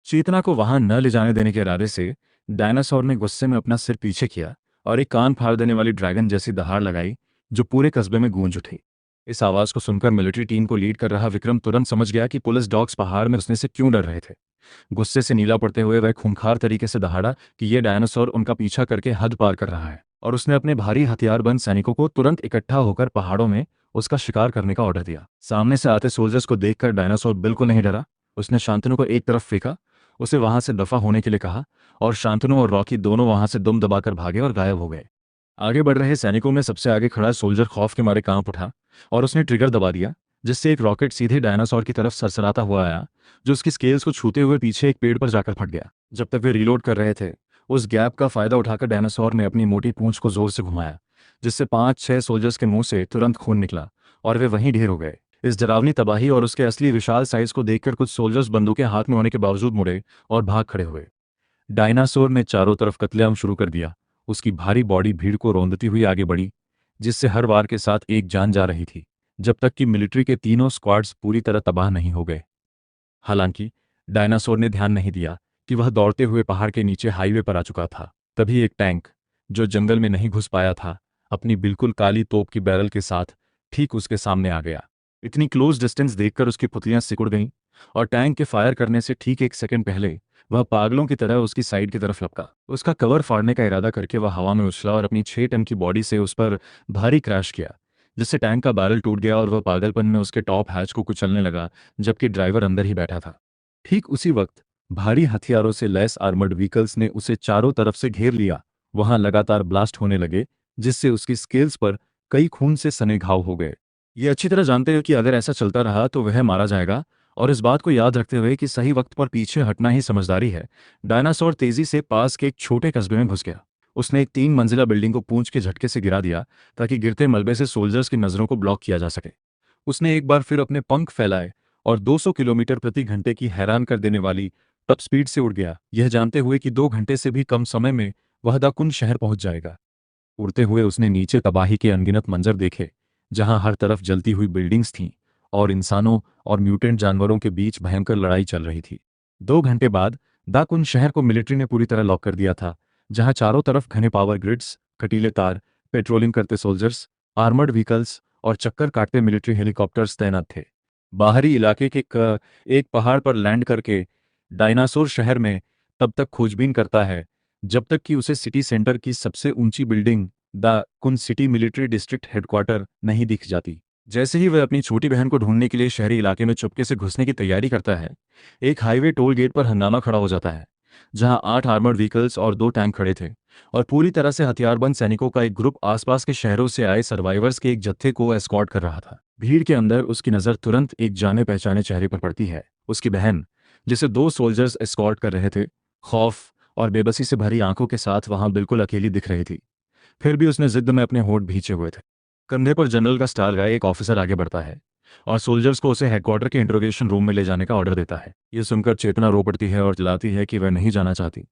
चेतना को वहां न ले जाने देने के इरादे से डायनासोर ने गुस्से में अपना सिर पीछे किया और एक कान फाड़ देने वाली ड्रैगन जैसी दहाड़ लगाई, जो पूरे कस्बे में गूंज उठी। इस आवाज को सुनकर मिलिट्री टीम को लीड कर रहा विक्रम तुरंत समझ गया कि पुलिस डॉग्स पहाड़ में घुसने से क्यों डर रहे थे। गुस्से से नीला पड़ते हुए वह खूंखार तरीके से दहाड़ा कि यह डायनासोर उनका पीछा करके हद पार कर रहा है, और उसने अपने भारी हथियारबंद सैनिकों को तुरंत इकट्ठा होकर पहाड़ों में उसका शिकार करने का ऑर्डर दिया। सामने से आते सोल्जर्स को देखकर डायनासोर बिल्कुल नहीं डरा। उसने शांतनु को एक तरफ फेंका, उसे वहां से दफा होने के लिए कहा, और शांतनु और रॉकी दोनों वहां से दुम दबाकर भागे और गायब हो गए। आगे बढ़ रहे सैनिकों में सबसे आगे खड़ा सोल्जर खौफ के मारे कांप उठा और उसने ट्रिगर दबा दिया, जिससे एक रॉकेट सीधे डायनासोर की तरफ सरसराता हुआ आया, जो उसकी स्केल्स को छूते हुए पीछे एक पेड़ पर जाकर फट गया। जब तक वे रीलोड कर रहे थे, उस गैप का फायदा उठाकर डायनासोर ने अपनी मोटी पूंछ को जोर से घुमाया, जिससे 5-6 सोल्जर्स के मुंह से तुरंत खून निकला और वे वहीं ढेर हो गए। इस डरावनी तबाही और उसके असली विशाल साइज को देखकर कुछ सोल्जर्स बंदूकें हाथ में होने के बावजूद मुड़े और भाग खड़े हुए। डायनासोर ने चारों तरफ कत्लेआम शुरू कर दिया। उसकी भारी बॉडी भीड़ को रौंदती हुई आगे बढ़ी, जिससे हर वार के साथ एक जान जा रही थी, जब तक कि मिलिट्री के तीनों स्क्वाड्स पूरी तरह तबाह नहीं हो गए। हालांकि डायनासोर ने ध्यान नहीं दिया कि वह दौड़ते हुए पहाड़ के नीचे हाईवे पर आ चुका था। तभी एक टैंक, जो जंगल में नहीं घुस पाया था, अपनी बिल्कुल काली तोप की बैरल के साथ ठीक उसके सामने आ गया। इतनी क्लोज डिस्टेंस देखकर उसकी पुतलियां सिकुड़ गईं, और टैंक के फायर करने से ठीक 1 सेकंड पहले वह पागलों की तरह उसकी साइड की तरफ लपका। उसका कवर फाड़ने का इरादा करके वह हवा में उछला और अपनी 6 टन की बॉडी से उस पर भारी क्रैश किया, जिससे टैंक का बैरल टूट गया और वह पागलपन में उसके टॉप हैच को कुचलने लगा, जबकि ड्राइवर अंदर ही बैठा था। ठीक उसी वक्त भारी हथियारों से लैस आर्मर्ड व्हीकल्स ने उसे चारों तरफ से घेर लिया। वहां लगातार ब्लास्ट होने लगे, जिससे उसकी स्केल्स पर कई खून से सने घाव हो गए। ये अच्छी तरह जानते हो कि अगर ऐसा चलता रहा तो वह मारा जाएगा, और इस बात को याद रखते हुए कि सही वक्त पर पीछे हटना ही समझदारी है, डायनासोर तेजी से पास के एक छोटे कस्बे में घुस गया। उसने एक 3 मंजिला बिल्डिंग को पूंछ के झटके से गिरा दिया, ताकि गिरते मलबे से सोल्जर्स की नजरों को ब्लॉक किया जा सके। उसने एक बार फिर अपने पंख फैलाए और 200 किलोमीटर प्रति घंटे की हैरान कर देने वाली टॉप स्पीड से उड़ गया, यह जानते हुए कि 2 घंटे से भी कम समय में वह दाकुन शहर पहुंच जाएगा। उड़ते हुए उसने नीचे तबाही के अनगिनत मंजर देखे, जहां हर तरफ जलती हुई बिल्डिंग्स थीं और इंसानों और म्यूटेंट जानवरों के बीच भयंकर लड़ाई चल रही थी। 2 घंटे बाद दाकुन शहर को मिलिट्री ने पूरी तरह लॉक कर दिया था, जहां चारों तरफ घने पावर ग्रिड्स, कटीले तार, पेट्रोलिंग करते सोल्जर्स, आर्मर्ड व्हीकल्स और चक्कर काटते मिलिट्री हेलीकॉप्टर्स तैनात थे। बाहरी इलाके के एक पहाड़ पर लैंड करके डायनासोर शहर में तब तक खोजबीन करता है जब तक कि उसे सिटी सेंटर की सबसे ऊंची बिल्डिंग द कुन सिटी मिलिट्री डिस्ट्रिक्ट हेडक्वार्टर नहीं दिख जाती। जैसे ही वह अपनी छोटी बहन को ढूंढने के लिए शहरी इलाके में चुपके से घुसने की तैयारी करता है, एक हाईवे टोल गेट पर हंगामा खड़ा हो जाता है, जहां 8 आर्मर्ड व्हीकल्स और 2 टैंक खड़े थे, और पूरी तरह से हथियारबंद सैनिकों का एक ग्रुप आसपास के शहरों से आए सर्वाइवर्स के एक जत्थे को एस्कॉर्ट कर रहा था। भीड़ के अंदर उसकी नज़र तुरंत एक जाने पहचाने चेहरे पर पड़ती है, उसकी बहन, जिसे 2 सोल्जर्स एस्कॉर्ट कर रहे थे। खौफ और बेबसी से भरी आंखों के साथ वहां बिल्कुल अकेली दिख रही थी। फिर भी उसने जिद में अपने होंठ भींचे हुए थे। कंधे पर जनरल का स्टार गाय एक ऑफिसर आगे बढ़ता है और सोल्जर्स को उसे हेडक्वार्टर के इंट्रोगेशन रूम में ले जाने का ऑर्डर देता है। ये सुनकर चेतना रो पड़ती है और चिल्लाती है कि वह नहीं जाना चाहती,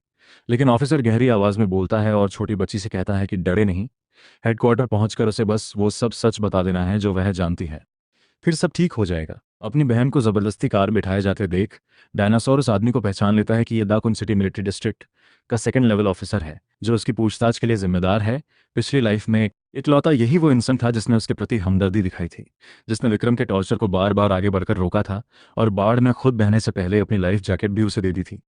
लेकिन ऑफिसर गहरी आवाज में बोलता है और छोटी बच्ची से कहता है कि डरे नहीं, हेडक्वार्टर पहुंचकर उसे बस वो सब सच बता देना है जो वह जानती है, फिर सब ठीक हो जाएगा। अपनी बहन को जबरदस्ती कार बिठाए जाते देख डायनासोर उस आदमी को पहचान लेता है कि यह दाकुन सिटी मिलिट्री डिस्ट्रिक्ट का 2nd लेवल ऑफिसर है, जो उसकी पूछताछ के लिए जिम्मेदार है। पिछली लाइफ में इकलौता यही वो इंसान था जिसने उसके प्रति हमदर्दी दिखाई थी, जिसने विक्रम के टॉर्चर को बार बार आगे बढ़कर रोका था और बाढ़ में खुद बहने से पहले अपनी लाइफ जैकेट भी उसे दे दी थी।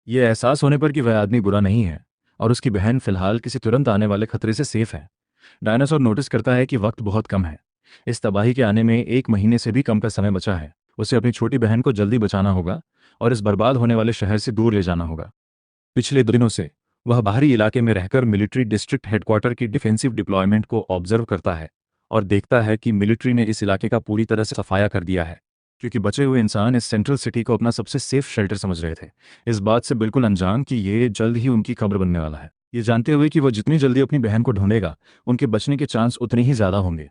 ये एहसास होने पर कि वह आदमी बुरा नहीं है और उसकी बहन फिलहाल किसी तुरंत आने वाले खतरे से सेफ है, डायनासोर नोटिस करता है कि वक्त बहुत कम है। इस तबाही के आने में 1 महीने से भी कम का समय बचा है। उसे अपनी छोटी बहन को जल्दी बचाना होगा और इस बर्बाद होने वाले शहर से दूर ले जाना होगा। पिछले दिनों से वह बाहरी इलाके में रहकर मिलिट्री डिस्ट्रिक्ट हेडक्वार्टर की डिफेंसिव डिप्लॉयमेंट को ऑब्जर्व करता है और देखता है कि मिलिट्री ने इस इलाके का पूरी तरह से सफाया कर दिया है, क्योंकि बचे हुए इंसान इस सेंट्रल सिटी को अपना सबसे सेफ शेल्टर समझ रहे थे, इस बात से बिल्कुल अनजान कि ये जल्द ही उनकी खबर बनने वाला है। ये जानते हुए कि वह जितनी जल्दी अपनी बहन को ढूंढेगा, उनके बचने के चांस उतने ही ज़्यादा होंगे।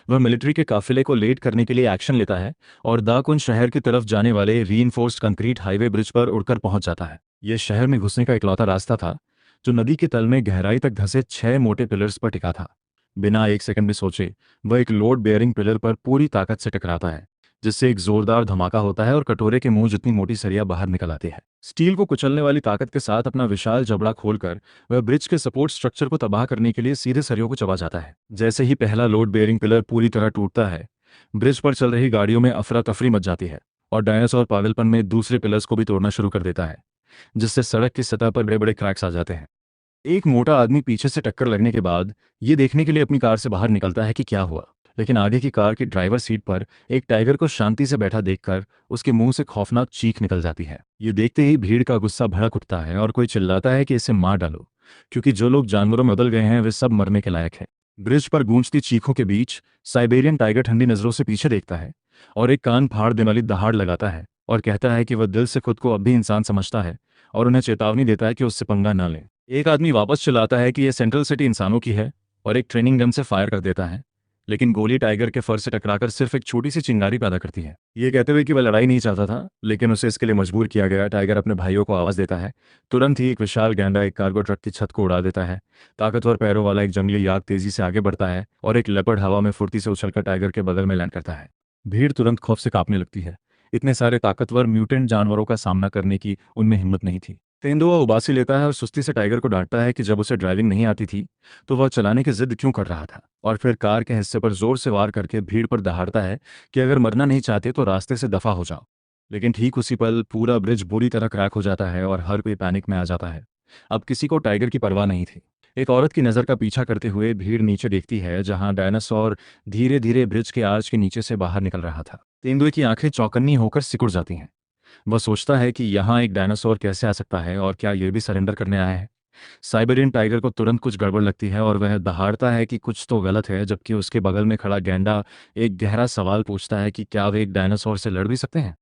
वह मिलिट्री के काफिले को लेट करने के लिए एक्शन लेता है और दाकुन शहर की तरफ जाने वाले रीइंफोर्स्ड कंक्रीट हाईवे ब्रिज पर उड़कर पहुंच जाता है। यह शहर में घुसने का इकलौता रास्ता था जो नदी के तल में गहराई तक धंसे 6 मोटे पिलर्स पर टिका था। बिना एक सेकंड में सोचे वह एक लोड बेयरिंग पिलर पर पूरी ताकत से टकराता है, जिससे एक जोरदार धमाका होता है और कटोरे के मुंह जितनी मोटी सरिया बाहर निकल आती है। स्टील को कुचलने वाली ताकत के साथ अपना विशाल जबड़ा खोलकर वह ब्रिज के सपोर्ट स्ट्रक्चर को तबाह करने के लिए सीधे सरियों को चबा जाता है। जैसे ही पहला लोड बेयरिंग पिलर पूरी तरह टूटता है, ब्रिज पर चल रही गाड़ियों में अफरा तफरी मच जाती है और डायनासोर पागलपन में दूसरे पिलर्स को भी तोड़ना शुरू कर देता है, जिससे सड़क की सतह पर बड़े बड़े क्रैक्स आ जाते हैं। एक मोटा आदमी पीछे से टक्कर लगने के बाद ये देखने के लिए अपनी कार से बाहर निकलता है कि क्या हुआ, लेकिन आगे की कार की ड्राइवर सीट पर एक टाइगर को शांति से बैठा देखकर उसके मुंह से खौफनाक चीख निकल जाती है। ये देखते ही भीड़ का गुस्सा भड़क उठता है और कोई चिल्लाता है कि इसे मार डालो, क्योंकि जो लोग जानवरों में बदल गए हैं वे सब मरने के लायक हैं। ब्रिज पर गूंजती चीखों के बीच साइबेरियन टाइगर ठंडी नजरों से पीछे देखता है और एक कान फाड़ देने वाली दहाड़ लगाता है और कहता है कि वह दिल से खुद को अब भी इंसान समझता है और उन्हें चेतावनी देता है कि उससे पंगा न लें। एक आदमी वापस चिल्लाता है कि यह सेंट्रल सिटी इंसानों की है और एक ट्रेनिंग गन से फायर कर देता है, लेकिन गोली टाइगर के फर से टकराकर सिर्फ एक छोटी सी चिंगारी पैदा करती है। ये कहते हुए कि वह लड़ाई नहीं चाहता था, लेकिन उसे इसके लिए मजबूर किया गया। टाइगर अपने भाइयों को आवाज देता है। तुरंत ही एक विशाल गैंडा एक कार्गो ट्रक की छत को उड़ा देता है। ताकतवर पैरों वाला एक जंगली याक तेजी से आगे बढ़ता है और एक लेपर्ड हवा में फुर्ती से उछलकर टाइगर के बगल में लैंड करता है। भीड़ तुरंत खौफ से कांपने लगती है। इतने सारे ताकतवर म्यूटेंट जानवरों का सामना करने की उनमें हिम्मत नहीं थी। तेंदुआ उबासी लेता है और सुस्ती से टाइगर को डांटता है कि जब उसे ड्राइविंग नहीं आती थी तो वह चलाने की जिद क्यों कर रहा था, और फिर कार के हिस्से पर जोर से वार करके भीड़ पर दहाड़ता है कि अगर मरना नहीं चाहते तो रास्ते से दफा हो जाओ। लेकिन ठीक उसी पल पूरा ब्रिज बुरी तरह क्रैक हो जाता है और हर कोई पैनिक में आ जाता है। अब किसी को टाइगर की परवाह नहीं थी। एक औरत की नज़र का पीछा करते हुए भीड़ नीचे देखती है, जहां डायनासोर धीरे धीरे ब्रिज के आर्च के नीचे से बाहर निकल रहा था। तेंदुए की आंखें चौकन्नी होकर सिकुड़ जाती हैं। वह सोचता है कि यहाँ एक डायनासोर कैसे आ सकता है और क्या यह भी सरेंडर करने आया है। साइबेरियन टाइगर को तुरंत कुछ गड़बड़ लगती है और वह दहाड़ता है कि कुछ तो गलत है, जबकि उसके बगल में खड़ा गैंडा एक गहरा सवाल पूछता है कि क्या वे एक डायनासोर से लड़ भी सकते हैं।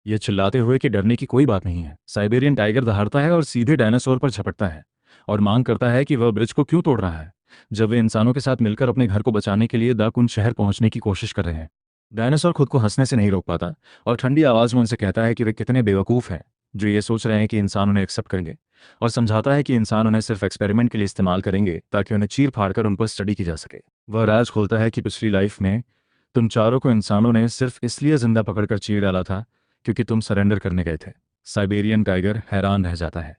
यह चिल्लाते हुए कि डरने की कोई बात नहीं है। साइबेरियन टाइगर दहाड़ता है और सीधे डायनासोर पर झपटता है और मांग करता है कि वह ब्रिज को क्यों तोड़ रहा है, जब वे इंसानों के साथ मिलकर अपने घर को बचाने के लिए दाकुन शहर पहुंचने की कोशिश कर रहे हैं। डायनासोर खुद को हंसने से नहीं रोक पाता और ठंडी आवाज में उनसे कहता है कि वे कितने बेवकूफ़ हैं जो ये सोच रहे हैं कि इंसान उन्हें एक्सेप्ट करेंगे, और समझाता है कि इंसान उन्हें सिर्फ एक्सपेरिमेंट के लिए इस्तेमाल करेंगे ताकि उन्हें चीर फाड़ कर उन पर स्टडी की जा सके। वह राज खोलता है कि पिछली लाइफ में तुम चारों को इंसानों ने सिर्फ इसलिए जिंदा पकड़कर चीर डाला था क्योंकि तुम सरेंडर करने गए थे। साइबेरियन टाइगर हैरान रह जाता है।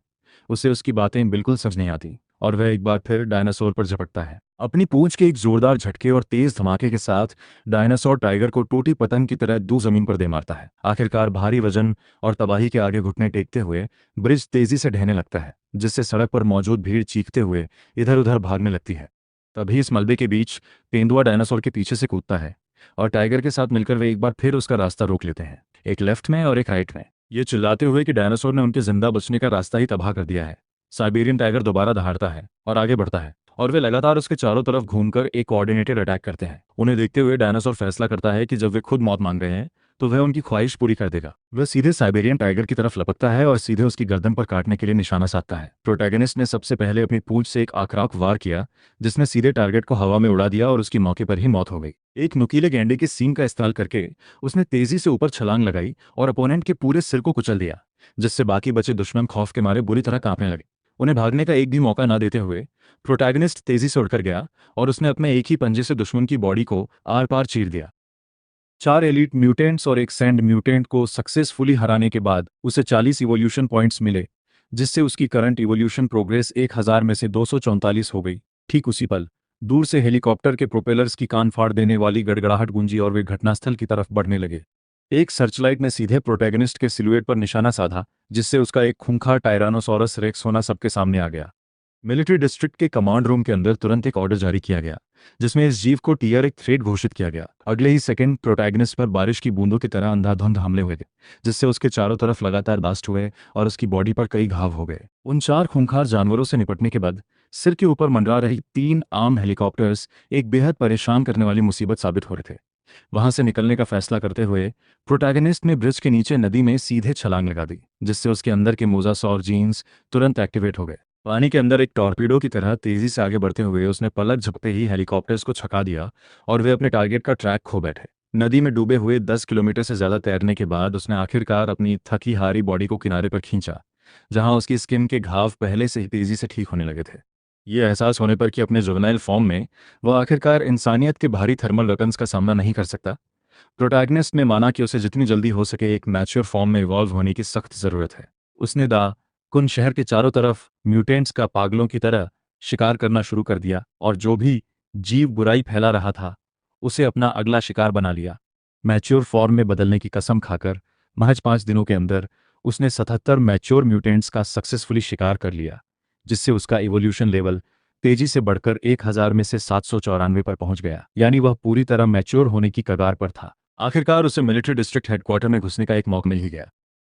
उसे उसकी बातें बिल्कुल समझ नहीं आती और वह एक बार फिर डायनासोर पर झपटता है। अपनी पूंछ के एक जोरदार झटके और तेज धमाके के साथ डायनासोर टाइगर को टूटी पतंग की तरह दो जमीन पर दे मारता है। आखिरकार भारी वजन और तबाही के आगे घुटने टेकते हुए ब्रिज तेजी से ढहने लगता है, जिससे सड़क पर मौजूद भीड़ चीखते हुए इधर उधर भागने लगती है। तभी इस मलबे के बीच तेंदुआ डायनासोर के पीछे से कूदता है और टाइगर के साथ मिलकर वे एक बार फिर उसका रास्ता रोक लेते हैं, एक लेफ्ट में और एक राइट में, ये चिल्लाते हुए कि डायनासोर ने उनके जिंदा बचने का रास्ता ही तबाह कर दिया है। साइबेरियन टाइगर दोबारा दहाड़ता है और आगे बढ़ता है और वे लगातार उसके चारों तरफ घूमकर एक कोऑर्डिनेटेड अटैक करते हैं। उन्हें देखते हुए डायनासोर फैसला करता है कि जब वे खुद मौत मांग रहे हैं तो वह उनकी ख्वाहिश पूरी कर देगा। वह सीधे साइबेरियन टाइगर की तरफ लपकता है और सीधे उसकी गर्दन पर काटने के लिए निशाना साधता है। प्रोटैगनिस्ट ने सबसे पहले अपनी पूंछ से एक आक्रामक वार किया, जिसने सीधे टारगेट को हवा में उड़ा दिया और उसकी मौके पर ही मौत हो गई। एक नुकीले गेंडे के सींग का इस्तेमाल करके उसने तेजी से ऊपर छलांग लगाई और अपोनेंट के पूरे सिर को कुचल दिया, जिससे बाकी बचे दुश्मन खौफ के मारे बुरी तरह कांपने लगे। उन्हें भागने का एक भी मौका न देते हुए प्रोटैगनिस्ट तेजी से उड़कर गया और उसने अपने एक ही पंजे से दुश्मन की बॉडी को आर पार चीर दिया। 4 एलीट म्यूटेंट्स और एक सैंड म्यूटेंट को सक्सेसफुली हराने के बाद उसे 40 इवोल्यूशन पॉइंट्स मिले, जिससे उसकी करंट इवोल्यूशन प्रोग्रेस 1000 में से 244 हो गई। ठीक उसी पल दूर से हेलीकॉप्टर के प्रोपेलर्स की कान फाड़ देने वाली गड़गड़ाहट गूंजी और वे घटनास्थल की तरफ बढ़ने लगे। एक सर्चलाइट ने सीधे प्रोटैगनिस्ट के सिलुएट पर निशाना साधा, जिससे उसका एक खूंखार टायरानोसॉरस रेक्स होना सबके सामने आ गया। मिलिट्री डिस्ट्रिक्ट के कमांड रूम के अंदर तुरंत एक ऑर्डर जारी किया गया, जिसमें इस जीव को टीयर एक थ्रेट घोषित किया गया। अगले ही सेकंड प्रोटैगनिस्ट पर बारिश की बूंदों की तरह अंधाधुंध हमले हुए थे, जिससे उसके चारों तरफ लगातार ब्लास्ट हुए और उसकी बॉडी पर कई घाव हो गए। उन 4 खूंखार जानवरों से निपटने के बाद सिर के ऊपर मंडरा रही 3 आर्म हेलीकॉप्टर्स एक बेहद परेशान करने वाली मुसीबत साबित हो रहे थे। वहां से निकलने का फैसला करते हुए प्रोटैगनिस्ट ने ब्रिज के नीचे नदी में सीधे छलांग लगा दी, जिससे उसके अंदर के मोजासौर जीन्स तुरंत एक्टिवेट हो गए। पानी के अंदर एक टॉर्पीडो की तरह तेजी से आगे बढ़ते हुए उसने पलक झपकते ही हेलीकॉप्टर्स को छका दिया और वे अपने टारगेट का ट्रैक खो बैठे। नदी में डूबे हुए 10 किलोमीटर से ज़्यादा तैरने के बाद उसने आखिरकार अपनी थकी हारी बॉडी को किनारे पर खींचा, जहां उसकी स्किन के घाव पहले से ही तेजी से ठीक होने लगे थे। ये एहसास होने पर कि अपने जुवेनाइल फॉर्म में वह आखिरकार इंसानियत के भारी थर्मल वेपन्स का सामना नहीं कर सकता, प्रोटैगनिस्ट ने माना कि उसे जितनी जल्दी हो सके एक मैच्योर फॉर्म में इवॉल्व होने की सख्त ज़रूरत है। उसने दा कुन शहर के चारों तरफ म्यूटेंट्स का पागलों की तरह शिकार करना शुरू कर दिया और जो भी जीव बुराई फैला रहा था उसे अपना अगला शिकार बना लिया। मैच्योर फॉर्म में बदलने की कसम खाकर महज 5 दिनों के अंदर उसने 77 मैच्योर म्यूटेंट्स का सक्सेसफुली शिकार कर लिया, जिससे उसका इवोल्यूशन लेवल तेजी से बढ़कर 1000 में से 794 पर पहुंच गया, यानी वह पूरी तरह मैच्योर होने की कगार पर था। आखिरकार उसे मिलिट्री डिस्ट्रिक्ट हेडक्वार्टर में घुसने का एक मौका मिल ही गया।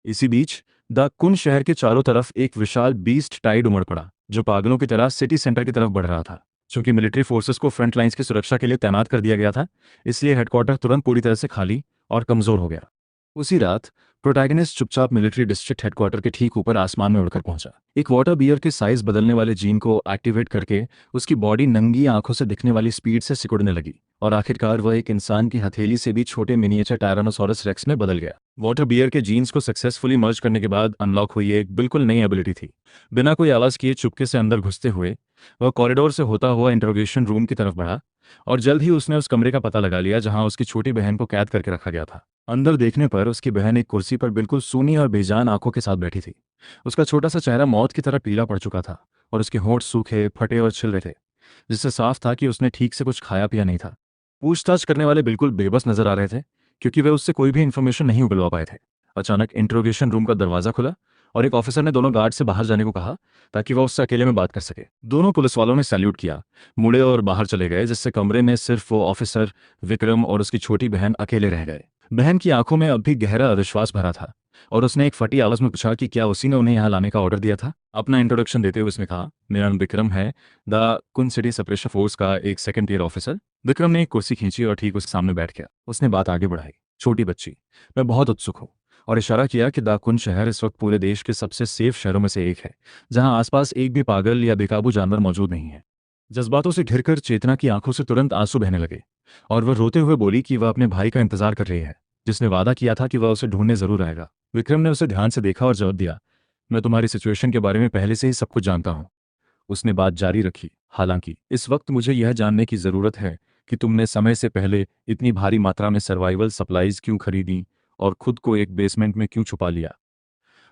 इसी बीच द कुन शहर के चारों तरफ एक विशाल बीस्ट टाइड उमड़ पड़ा, जो पागलों की तरह सिटी सेंटर की तरफ बढ़ रहा था। चूंकि मिलिट्री फोर्सेस को फ्रंट लाइंस की सुरक्षा के लिए तैनात कर दिया गया था, इसलिए हेडक्वार्टर तुरंत पूरी तरह से खाली और कमजोर हो गया। उसी रात प्रोटैगनिस्ट चुपचाप मिलिट्री डिस्ट्रिक्ट हेडक्वार्टर के ठीक ऊपर आसमान में उड़कर पहुंचा। एक वाटर बियर के साइज बदलने वाले जीन को एक्टिवेट करके उसकी बॉडी नंगी आंखों से दिखने वाली स्पीड से सिकुड़ने लगी और आखिरकार वह एक इंसान की हथेली से भी छोटे मिनिएचर टायरानोसॉरस रेक्स में बदल गया। वाटर बियर के जीन्स को सक्सेसफुली मर्ज करने के बाद अनलॉक हुई एक बिल्कुल नई एबिलिटी थी। बिना कोई आवाज किए चुपके से अंदर घुसते हुए वह कॉरिडोर से होता हुआ इंटरोगेशन रूम की तरफ बढ़ा और जल्द ही उसने उस कमरे का पता लगा लिया जहां उसकी छोटी बहन को कैद करके रखा गया था। अंदर देखने पर उसकी बहन एक कुर्सी पर बिल्कुल सूनी और बेजान आंखों के साथ बैठी थी। उसका छोटा सा चेहरा मौत की तरह पीला पड़ चुका था और उसके होंठ सूखे, फटे और छिल रहे थे, जिससे साफ था कि उसने ठीक से कुछ खाया पिया नहीं था। पूछताछ करने वाले बिल्कुल बेबस नजर आ रहे थे, क्योंकि वे उससे कोई भी इंफॉर्मेशन नहीं उगलवा पाए थे। अचानक इंट्रोगेशन रूम का दरवाजा खुला और एक ऑफिसर ने दोनों गार्ड से बाहर जाने को कहा ताकि वह उससे अकेले में बात कर सके। दोनों पुलिस वालों ने सैल्यूट किया, मुड़े और बाहर चले गए, जिससे कमरे में सिर्फ वो ऑफिसर, विक्रम और उसकी छोटी बहन अकेले रह गए। बहन की आंखों में अब भी गहरा अविश्वास भरा था और उसने एक फटी आवाज में पूछा कि क्या उसी ने उन्हें यहाँ लाने का ऑर्डर दिया था। अपना इंट्रोडक्शन देते हुए उसने कहा, मेरा नाम विक्रम है, द कुन सिटी सेपरेशन फोर्स का एक सेकंड ईयर ऑफिसर। विक्रम ने एक कुर्सी खींची और ठीक उसके सामने बैठ गया। उसने बात आगे बढ़ाई, छोटी बच्ची, मैं बहुत उत्सुक हूँ, और इशारा किया कि दाकुन शहर इस वक्त पूरे देश के सबसे सेफ शहरों में से एक है, जहां आसपास एक भी पागल या बेकाबू जानवर मौजूद नहीं है। जज्बातों से घिरकर चेतना की आंखों से तुरंत आंसू बहने लगे और वह रोते हुए बोली कि वह अपने भाई का इंतजार कर रही है, जिसने वादा किया था कि वह उसे ढूंढने जरूर आएगा। विक्रम ने उसे ध्यान से देखा और जवाब दिया, मैं तुम्हारी सिचुएशन के बारे में पहले से ही सब कुछ जानता हूँ। उसने बात जारी रखी, हालांकि इस वक्त मुझे यह जानने की जरूरत है कि तुमने समय से पहले इतनी भारी मात्रा में सर्वाइवल सप्लाईज क्यों खरीदी और खुद को एक बेसमेंट में क्यों छुपा लिया।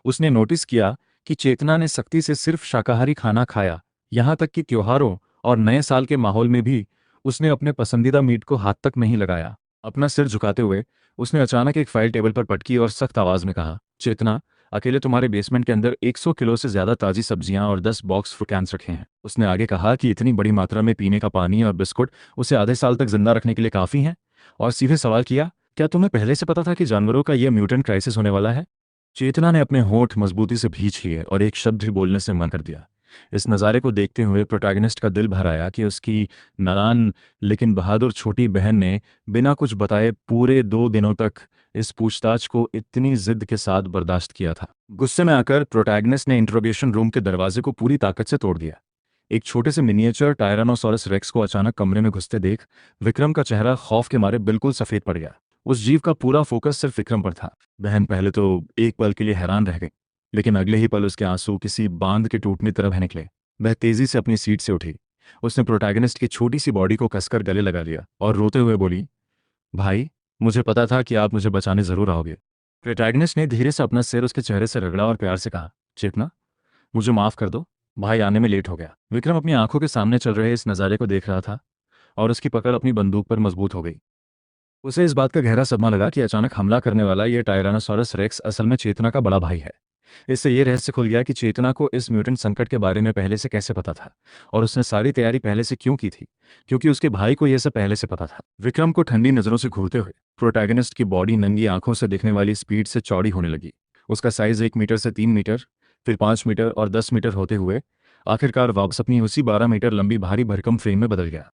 उसने नोटिस किया कि चेतना ने सख्ती से सिर्फ शाकाहारी खाना खाया, यहाँ तक कि त्योहारों और नए साल के माहौल में भी उसने अपने पसंदीदा मीट को हाथ तक नहीं लगाया। अपना सिर झुकाते हुए उसने अचानक एक फाइल टेबल पर पटकी और सख्त आवाज में कहा, चेतना, अकेले तुम्हारे बेसमेंट के अंदर 100 किलो से ज्यादा ताजी सब्जियां और 10 बॉक्स फ्रूट कैंस रखे हैं। उसने आगे कहा कि इतनी बड़ी मात्रा में पीने का पानी और बिस्कुट उसे आधे साल तक जिंदा रखने के लिए काफी हैं, और सीधे सवाल किया, क्या तुम्हें पहले से पता था कि जानवरों का यह म्यूटेंट क्राइसिस होने वाला है। चेतना ने अपने होंठ मजबूती से भींच लिए और एक शब्द भी बोलने से मना कर दिया। इस नज़ारे को देखते हुए प्रोटैगनिस्ट का दिल भर आया कि उसकी नादान लेकिन बहादुर छोटी बहन ने बिना कुछ बताए पूरे 2 दिनों तक इस पूछताछ को इतनी जिद के साथ बर्दाश्त किया था। गुस्से में आकर प्रोटैगनिस्ट ने इंट्रोगेशन रूम के दरवाजे को पूरी ताकत से तोड़ दिया। एक छोटे से मिनिएचर टायरानोसॉरस रेक्स को अचानक कमरे में घुसते देख विक्रम का चेहरा खौफ के मारे बिल्कुल सफेद पड़ गया। उस जीव का पूरा फोकस सिर्फ विक्रम पर था। बहन पहले तो एक पल के लिए हैरान रह गई, लेकिन अगले ही पल उसके आंसू किसी बांध के टूटने तरफ बह निकले। वह तेजी से अपनी सीट से उठी। उसने प्रोटैगनिस्ट की छोटी सी बॉडी को कसकर गले लगा लिया और रोते हुए बोली, भाई, मुझे पता था कि आप मुझे बचाने जरूर आओगे। प्रोटैगनिस्ट ने धीरे से अपना सिर उसके चेहरे से रगड़ा और प्यार से कहा, चेतना, मुझे माफ कर दो, भाई आने में लेट हो गया। विक्रम अपनी आंखों के सामने चल रहे इस नज़ारे को देख रहा था और उसकी पकड़ अपनी बंदूक पर मजबूत हो गई। उसे इस बात का गहरा सदमा लगा कि अचानक हमला करने वाला यह टायरानोसॉरस रेक्स असल में चेतना का बड़ा भाई है। इससे यह रहस्य खुल गया कि चेतना को इस म्यूटेंट संकट के बारे में पहले से कैसे पता था और उसने सारी तैयारी पहले से क्यों की थी, क्योंकि उसके भाई को यह सब पहले से पता था। विक्रम को ठंडी नजरों से घूरते हुए प्रोटैगनिस्ट की बॉडी नंगी आंखों से दिखने वाली स्पीड से चौड़ी होने लगी। उसका साइज 1 मीटर से 3 मीटर, फिर 5 मीटर और 10 मीटर होते हुए आखिरकार वापस अपनी उसी 12 मीटर लंबी भारी भरकम फ्रेम में बदल गया।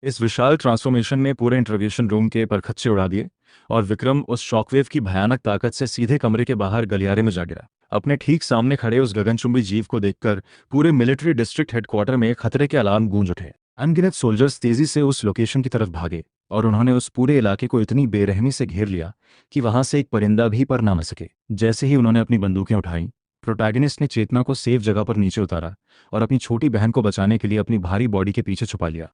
इस विशाल ट्रांसफॉर्मेशन ने पूरे इंटरोगेशन रूम के परखच्चे उड़ा दिए और विक्रम उस शॉकवेव की भयानक ताकत से सीधे कमरे के बाहर गलियारे में जा गिरा। अपने ठीक सामने खड़े उस गगनचुंबी जीव को देखकर पूरे मिलिट्री डिस्ट्रिक्ट हेडक्वार्टर में खतरे के अलार्म गूंज उठे। अनगिनत सोल्जर्स तेजी से उस लोकेशन की तरफ भागे और उन्होंने उस पूरे इलाके को इतनी बेरहमी से घेर लिया कि वहां से एक परिंदा भी पर ना सके। जैसे ही उन्होंने अपनी बंदूकें उठाई, प्रोटैगनिस्ट ने चेतना को सेफ जगह पर नीचे उतारा और अपनी छोटी बहन को बचाने के लिए अपनी भारी बॉडी के पीछे छुपा लिया।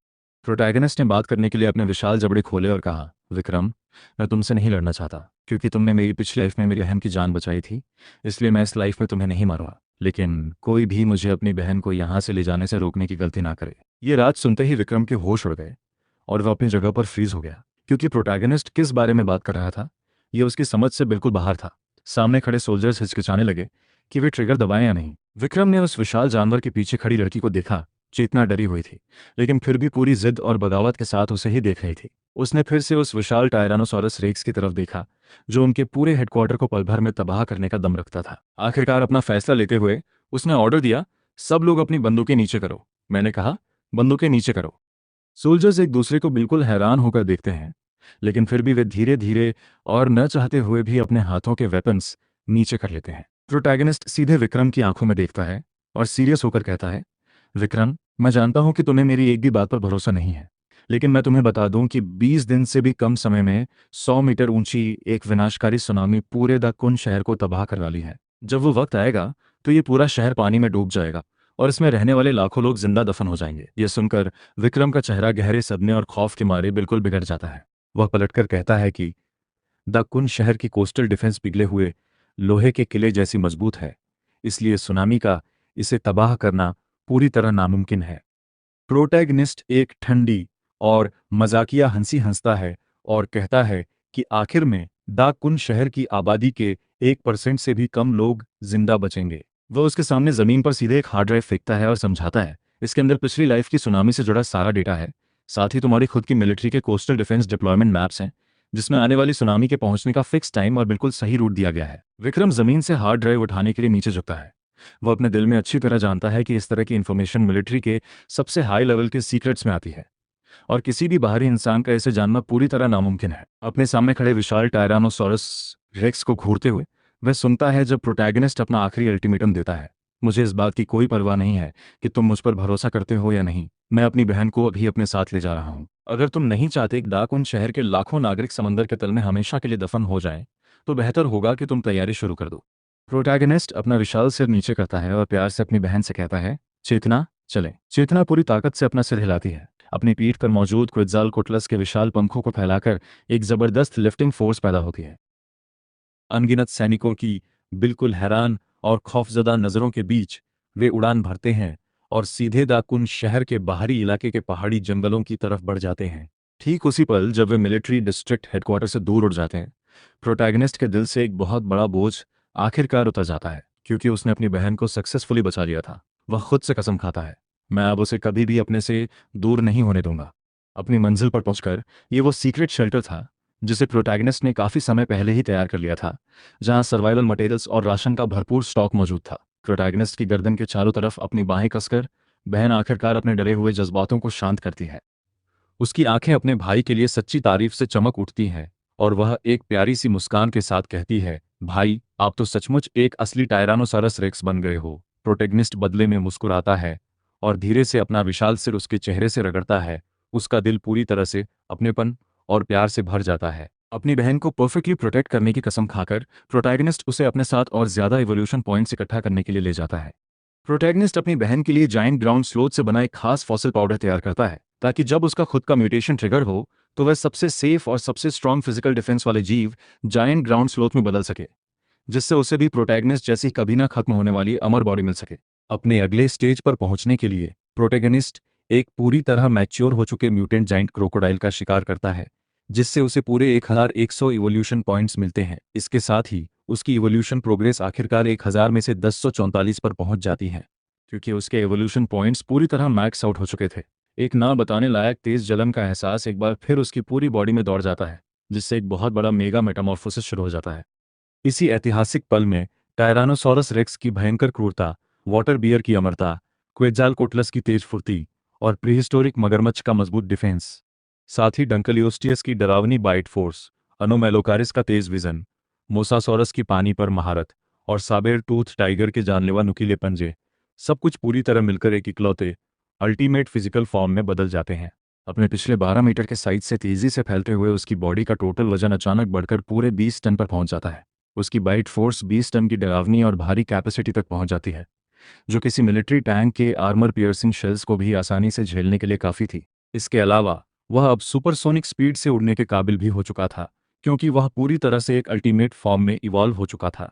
प्रोटैगनिस्ट ने बात करने के लिए अपने विशाल जबड़े खोले और कहा, विक्रम, मैं तुमसे नहीं लड़ना चाहता क्योंकि तुमने मेरी पिछली लाइफ में मेरी अहम की जान बचाई थी, इसलिए मैं इस लाइफ में तुम्हें नहीं मारूंगा। लेकिन कोई भी मुझे अपनी बहन को यहाँ से ले जाने से रोकने की गलती ना करे। ये रात सुनते ही विक्रम के होश उड़ गए और वह अपनी जगह पर फ्रीज हो गया, क्योंकि प्रोटैगनिस्ट किस बारे में बात कर रहा था ये उसकी समझ से बिल्कुल बाहर था। सामने खड़े सोल्जर्स हिचकिचाने लगे कि वे ट्रिगर दबाएं या नहीं। विक्रम ने उस विशाल जानवर के पीछे खड़ी लड़की को देखा। चेतना डरी हुई थी, लेकिन फिर भी पूरी जिद और बगावत के साथ उसे ही देख रही थी। उसने फिर से उस विशाल टायरानोसॉरस रेक्स की तरफ देखा जो उनके पूरे हेडक्वार्टर को पल भर में तबाह करने का दम रखता था। आखिरकार अपना फैसला लेते हुए उसने ऑर्डर दिया, सब लोग अपनी बंदूकें नीचे करो। मैंने कहा, बंदूकें नीचे करो। सोल्जर्स एक दूसरे को बिल्कुल हैरान होकर देखते हैं, लेकिन फिर भी वे धीरे धीरे और न चाहते हुए भी अपने हाथों के वेपन्स नीचे कर लेते हैं। प्रोटैगनिस्ट सीधे विक्रम की आंखों में देखता है और सीरियस होकर कहता है, विक्रम, मैं जानता हूं कि तुम्हें मेरी एक भी बात पर भरोसा नहीं है, लेकिन मैं तुम्हें बता दूं कि 20 दिन से भी कम समय में 100 मीटर ऊंची एक विनाशकारी सुनामी पूरे द कुन शहर को तबाह कर डाली है। जब वो वक्त आएगा तो ये पूरा शहर पानी में डूब जाएगा और इसमें रहने वाले लाखों लोग जिंदा दफन हो जाएंगे। ये सुनकर विक्रम का चेहरा गहरे सदमे और खौफ के मारे बिल्कुल बिगड़ जाता है। वह पलटकर कहता है कि द कुन शहर की कोस्टल डिफेंस पिघले हुए लोहे के किले जैसी मजबूत है, इसलिए सुनामी का इसे तबाह करना पूरी तरह नामुमकिन है। प्रोटैगनिस्ट एक ठंडी और मजाकिया हंसी हंसता है और कहता है कि आखिर में द कुन शहर की आबादी के 1% से भी कम लोग जिंदा बचेंगे। वह उसके सामने जमीन पर सीधे एक हार्ड ड्राइव फेंकता है और समझाता है, इसके अंदर पिछली लाइफ की सुनामी से जुड़ा सारा डेटा है, साथ ही तुम्हारी खुद की मिलिट्री के कोस्टल डिफेंस डिप्लॉयमेंट मैप्स हैं जिसमें आने वाली सुनामी के पहुंचने का फिक्स टाइम और बिल्कुल सही रूट दिया गया है। विक्रम जमीन से हार्ड ड्राइव उठाने के लिए नीचे झुकता है। वह अपने दिल में अच्छी तरह जानता है कि इस तरह की इन्फॉर्मेशन मिलिट्री के सबसे हाई लेवल के सीक्रेट्स में आती है और किसी भी बाहरी इंसान का इसे जानना पूरी तरह नामुमकिन है। अपने सामने खड़े विशाल टायरानोसॉरस रेक्स को घूरते हुए वह सुनता है जब प्रोटैगनिस्ट अपना आखिरी अल्टीमेटम देता है, मुझे इस बात की कोई परवाह नहीं है कि तुम मुझ पर भरोसा करते हो या नहीं, मैं अपनी बहन को अभी अपने साथ ले जा रहा हूं। अगर तुम नहीं चाहते कि डाकुन शहर के लाखों नागरिक समंदर के तल में हमेशा के लिए दफन हो जाएं, तो बेहतर होगा कि तुम तैयारी शुरू कर दो। प्रोटैगनिस्ट अपना विशाल सिर नीचे करता है और प्यार से अपनी बहन से कहता है, चेतना, चले। चेतना पूरी ताकत से अपना सिर हिलाती है। अपनी पीठ पर मौजूद क्विट्ज़ालकोट्लस के विशाल पंखों को फैलाकर एक जबरदस्त लिफ्टिंग फोर्स पैदा होती है। अनगिनत सैनिकों की बिल्कुल हैरान और खौफजदा नजरों के बीच वे उड़ान भरते हैं और सीधे दाकुन शहर के बाहरी इलाके के पहाड़ी जंगलों की तरफ बढ़ जाते हैं। ठीक उसी पल जब वे मिलिट्री डिस्ट्रिक्ट हेडक्वार्टर से दूर उड़ जाते हैं, प्रोटैगनिस्ट के दिल से एक बहुत बड़ा बोझ आखिरकार उतर जाता है, क्योंकि उसने अपनी बहन को सक्सेसफुली बचा लिया था। वह खुद से कसम खाता है, मैं अब उसे कभी भी अपने से दूर नहीं होने दूंगा। अपनी मंजिल पर पहुंचकर ये वो सीक्रेट शेल्टर था जिसे प्रोटैगनिस्ट ने काफी समय पहले ही तैयार कर लिया था, जहां सर्वाइवल मटेरियल्स और राशन का भरपूर स्टॉक मौजूद था। प्रोटैगनिस्ट की गर्दन के चारों तरफ अपनी बाहें कसकर बहन आखिरकार अपने डरे हुए जज्बातों को शांत करती है। उसकी आंखें अपने भाई के लिए सच्ची तारीफ से चमक उठती हैं और वह एक प्यारी सी मुस्कान के साथ कहती है, भाई, आप तो सचमुच एक असली टायरानोसारस रेक्स बन गए हो। प्रोटैगनिस्ट बदले में मुस्कुराता है और धीरे से अपना विशाल सिर उसके चेहरे से रगड़ता है। उसका दिल पूरी तरह से अपनेपन और प्यार से भर जाता है। अपनी बहन को परफेक्टली प्रोटेक्ट करने की कसम खाकर प्रोटैगनिस्ट उसे अपने साथ और ज्यादा इवोल्यूशन पॉइंट्स इकट्ठा करने के लिए ले जाता है। प्रोटैगनिस्ट अपनी बहन के लिए जाइंट ग्राउंड स्लोथ से बना एक खास फॉसिल पाउडर तैयार करता है, ताकि जब उसका खुद का म्यूटेशन ट्रिगर हो तो वह सबसे सेफ और सबसे स्ट्रॉन्ग फिजिकल डिफेंस वाले जीव जाइंट ग्राउंड स्लोथ में बदल सके, जिससे उसे भी प्रोटैगनिस्ट जैसी कभी ना खत्म होने वाली अमर बॉडी मिल सके। अपने अगले स्टेज पर पहुंचने के लिए प्रोटैगनिस्ट एक पूरी तरह मैच्योर हो चुके म्यूटेंट जाइंट क्रोकोडाइल का शिकार करता है, जिससे उसे पूरे 1100 इवोल्यूशन पॉइंट्स मिलते हैं। इसके साथ ही उसकी इवोल्यूशन प्रोग्रेस आखिरकार 1000 में से 1044 पर पहुंच जाती है, क्योंकि उसके इवोल्यूशन पॉइंट्स पूरी तरह मैक्स आउट हो चुके थे। एक ना बताने लायक तेज जलन का एहसास एक बार फिर उसकी पूरी बॉडी में दौड़ जाता है, जिससे एक बहुत बड़ा मेगा मेटामॉर्फोसिस शुरू हो जाता है। इसी ऐतिहासिक पल में टायरानोसॉरस रेक्स की भयंकर क्रूरता, वाटर बियर की अमरता, क्वेट्ज़ालकोट्लस की तेज फुर्ती और प्रीहिस्टोरिक मगरमच्छ का मजबूत डिफेंस, साथ ही डंकलियोस्टियस की डरावनी बाइट फोर्स, अनोमेलोकारिस का तेज विजन, मोसासॉरस की पानी पर महारत और साबेर टूथ टाइगर के जानलेवा नुकीले पंजे, सब कुछ पूरी तरह मिलकर एक इकलौते अल्टीमेट फिजिकल फॉर्म में बदल जाते हैं। अपने पिछले 12 मीटर के साइज से तेजी से फैलते हुए उसकी बॉडी का टोटल वजन अचानक बढ़कर पूरे 20 टन पर पहुंच जाता है। उसकी बाइट फोर्स 20 टन की डरावनी और भारी कैपेसिटी तक पहुंच जाती है, जो किसी मिलिट्री टैंक के आर्मर पियर्सिंग शेल्स को भी आसानी से झेलने के लिए काफ़ी थी। इसके अलावा वह अब सुपरसोनिक स्पीड से उड़ने के काबिल भी हो चुका था, क्योंकि वह पूरी तरह से एक अल्टीमेट फॉर्म में इवॉल्व हो चुका था।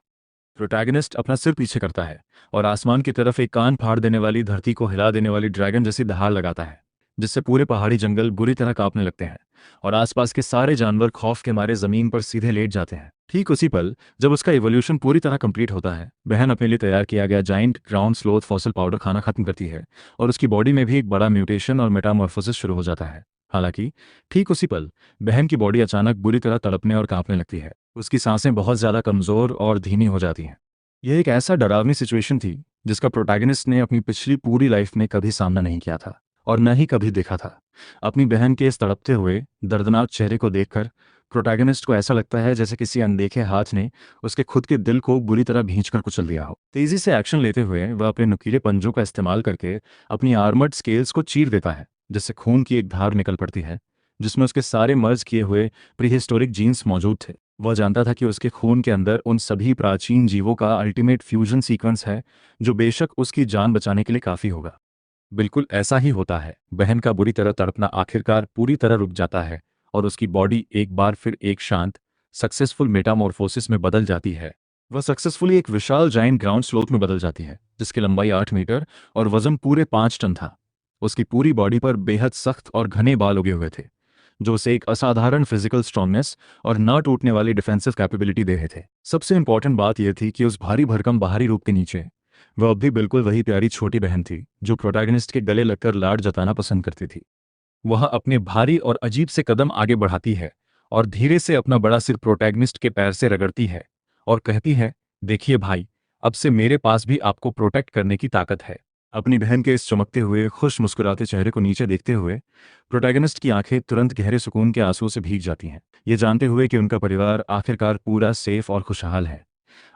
प्रोटैगनिस्ट अपना सिर पीछे करता है और आसमान की तरफ एक कान फाड़ देने वाली, धरती को हिला देने वाली ड्रैगन जैसी दहाड़ लगाता है, जिससे पूरे पहाड़ी जंगल बुरी तरह कांपने लगते हैं और आसपास के सारे जानवर खौफ के मारे जमीन पर सीधे लेट जाते हैं। ठीक उसी पल जब उसका इवोल्यूशन पूरी तरह कंप्लीट होता है, बहन अपने लिए तैयार किया गया giant ground sloth fossil powder खाना खत्म करती है और उसकी बॉडी में भी एक बड़ा म्यूटेशन और मेटामॉर्फोसिस शुरू हो जाता है। हालांकि ठीक उसी पल बहन की बॉडी अचानक बुरी तरह तड़पने और कांपने लगती है। उसकी सांसें बहुत ज़्यादा कमज़ोर और धीमी हो जाती हैं। यह एक ऐसा डरावनी सिचुएशन थी जिसका प्रोटैगनिस्ट ने अपनी पिछली पूरी लाइफ में कभी सामना नहीं किया था और न ही कभी देखा था। अपनी बहन के इस तड़पते हुए दर्दनाक चेहरे को देखकर प्रोटैगनिस्ट को ऐसा लगता है जैसे किसी अनदेखे हाथ ने उसके खुद के दिल को बुरी तरह भींचकर कुचल दिया हो। तेजी से एक्शन लेते हुए वह अपने नुकीले पंजों का इस्तेमाल करके अपनी आर्मर्ड स्केल्स को चीर देता है, जिससे खून की एक धार निकल पड़ती है जिसमें उसके सारे मर्ज किए हुए प्रीहिस्टोरिक जीन्स मौजूद थे। वह जानता था कि उसके खून के अंदर उन सभी प्राचीन जीवों का अल्टीमेट फ्यूजन सीक्वेंस है, जो बेशक उसकी जान बचाने के लिए काफ़ी होगा। बिल्कुल ऐसा ही होता है। बहन का बुरी तरह तड़पना आखिरकार पूरी तरह रुक जाता है और उसकी बॉडी एक बार फिर एक शांत, सक्सेसफुल मेटामॉर्फोसिस में बदल जाती है। वह सक्सेसफुली एक विशाल जाइंट ग्राउंड स्लोथ में बदल जाती है, जिसकी लंबाई 8 मीटर और वजन पूरे 5 टन था। उसकी पूरी बॉडी पर बेहद सख्त और घने बाल उगे हुए थे, जो उसे एक असाधारण फिजिकल स्ट्रांगनेस और न टूटने वाली डिफेंसिव कैपेबिलिटी दे रहे थे। सबसे इंपॉर्टेंट बात यह थी कि उस भारी भरकम बाहरी रूप के नीचे वह अब भी बिल्कुल वही प्यारी छोटी बहन थी जो प्रोटैगनिस्ट के गले लगकर लाड जताना पसंद करती थी। वह अपने भारी और अजीब से कदम आगे बढ़ाती है और धीरे से अपना बड़ा सिर प्रोटैगनिस्ट के पैर से रगड़ती है और कहती है, देखिए भाई, अब से मेरे पास भी आपको प्रोटेक्ट करने की ताकत है। अपनी बहन के इस चमकते हुए खुश मुस्कुराते चेहरे को नीचे देखते हुए प्रोटैगनिस्ट की आंखें तुरंत गहरे सुकून के आंसुओं से भीग जाती हैं, ये जानते हुए कि उनका परिवार आखिरकार पूरा सेफ और खुशहाल है।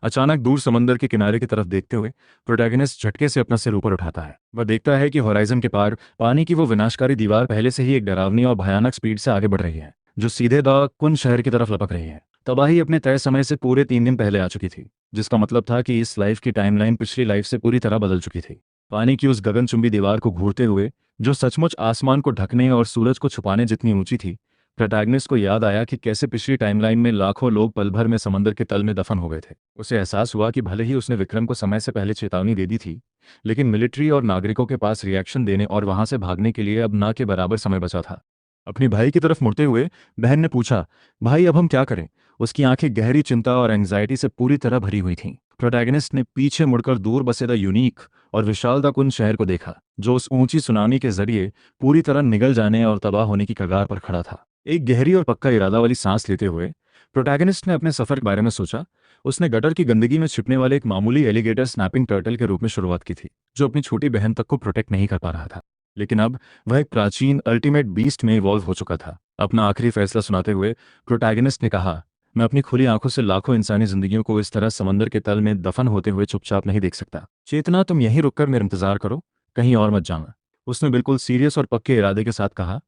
अचानक दूर समंदर के किनारे की तरफ देखते हुए प्रोटैगनिस्ट झटके से अपना सिर ऊपर उठाता है। वह देखता है कि होराइजन के पार पानी की वो विनाशकारी दीवार पहले से ही एक डरावनी और भयानक स्पीड से आगे बढ़ रही है, जो सीधे द कुन शहर की तरफ लपक रही है। तबाही अपने तय समय से पूरे 3 दिन पहले आ चुकी थी, जिसका मतलब था कि इस लाइफ की टाइमलाइन पिछली लाइफ से पूरी तरह बदल चुकी थी। पानी की उस गगनचुंबी दीवार को घूरते हुए, जो सचमुच आसमान को ढकने और सूरज को छुपाने जितनी ऊंची थी, प्रोटैगनिस्ट को याद आया कि कैसे पिछली टाइमलाइन में लाखों लोग पल भर में समंदर के तल में दफन हो गए थे। उसे एहसास हुआ कि भले ही उसने विक्रम को समय से पहले चेतावनी दे दी थी, लेकिन मिलिट्री और नागरिकों के पास रिएक्शन देने और वहां से भागने के लिए अब ना के बराबर समय बचा था। अपने भाई की तरफ मुड़ते हुए बहन ने पूछा, भाई अब हम क्या करें? उसकी आंखें गहरी चिंता और एंग्जाइटी से पूरी तरह भरी हुई थीं। प्रोटैगनिस्ट ने पीछे मुड़कर दूर बसे द यूनिक और विशाल द कुन शहर को देखा, जो उस ऊंची सुनामी के जरिए पूरी तरह निगल जाने और तबाह होने की कगार पर खड़ा था। एक गहरी और पक्का इरादा वाली सांस लेते हुए प्रोटैगनिस्ट ने अपने सफर के बारे में सोचा। उसने गटर की गंदगी में छिपने वाले एक मामूली एलिगेटर स्नैपिंग टर्टल के रूप में शुरुआत की थी, जो अपनी छोटी बहन तक को प्रोटेक्ट नहीं कर पा रहा था, लेकिन अब वह एक प्राचीन अल्टीमेट बीस्ट में इवॉल्व हो चुका था। अपना आखिरी फैसला सुनाते हुए प्रोटैगनिस्ट ने कहा, मैं अपनी खुली आंखों से लाखों इंसानी जिंदगियों को इस तरह समंदर के तल में दफन होते हुए चुपचाप नहीं देख सकता। चेतना, तुम यहीं रुककर मेरा इंतजार करो, कहीं और मत जाना। उसने बिल्कुल सीरियस और पक्के इरादे के साथ कहा।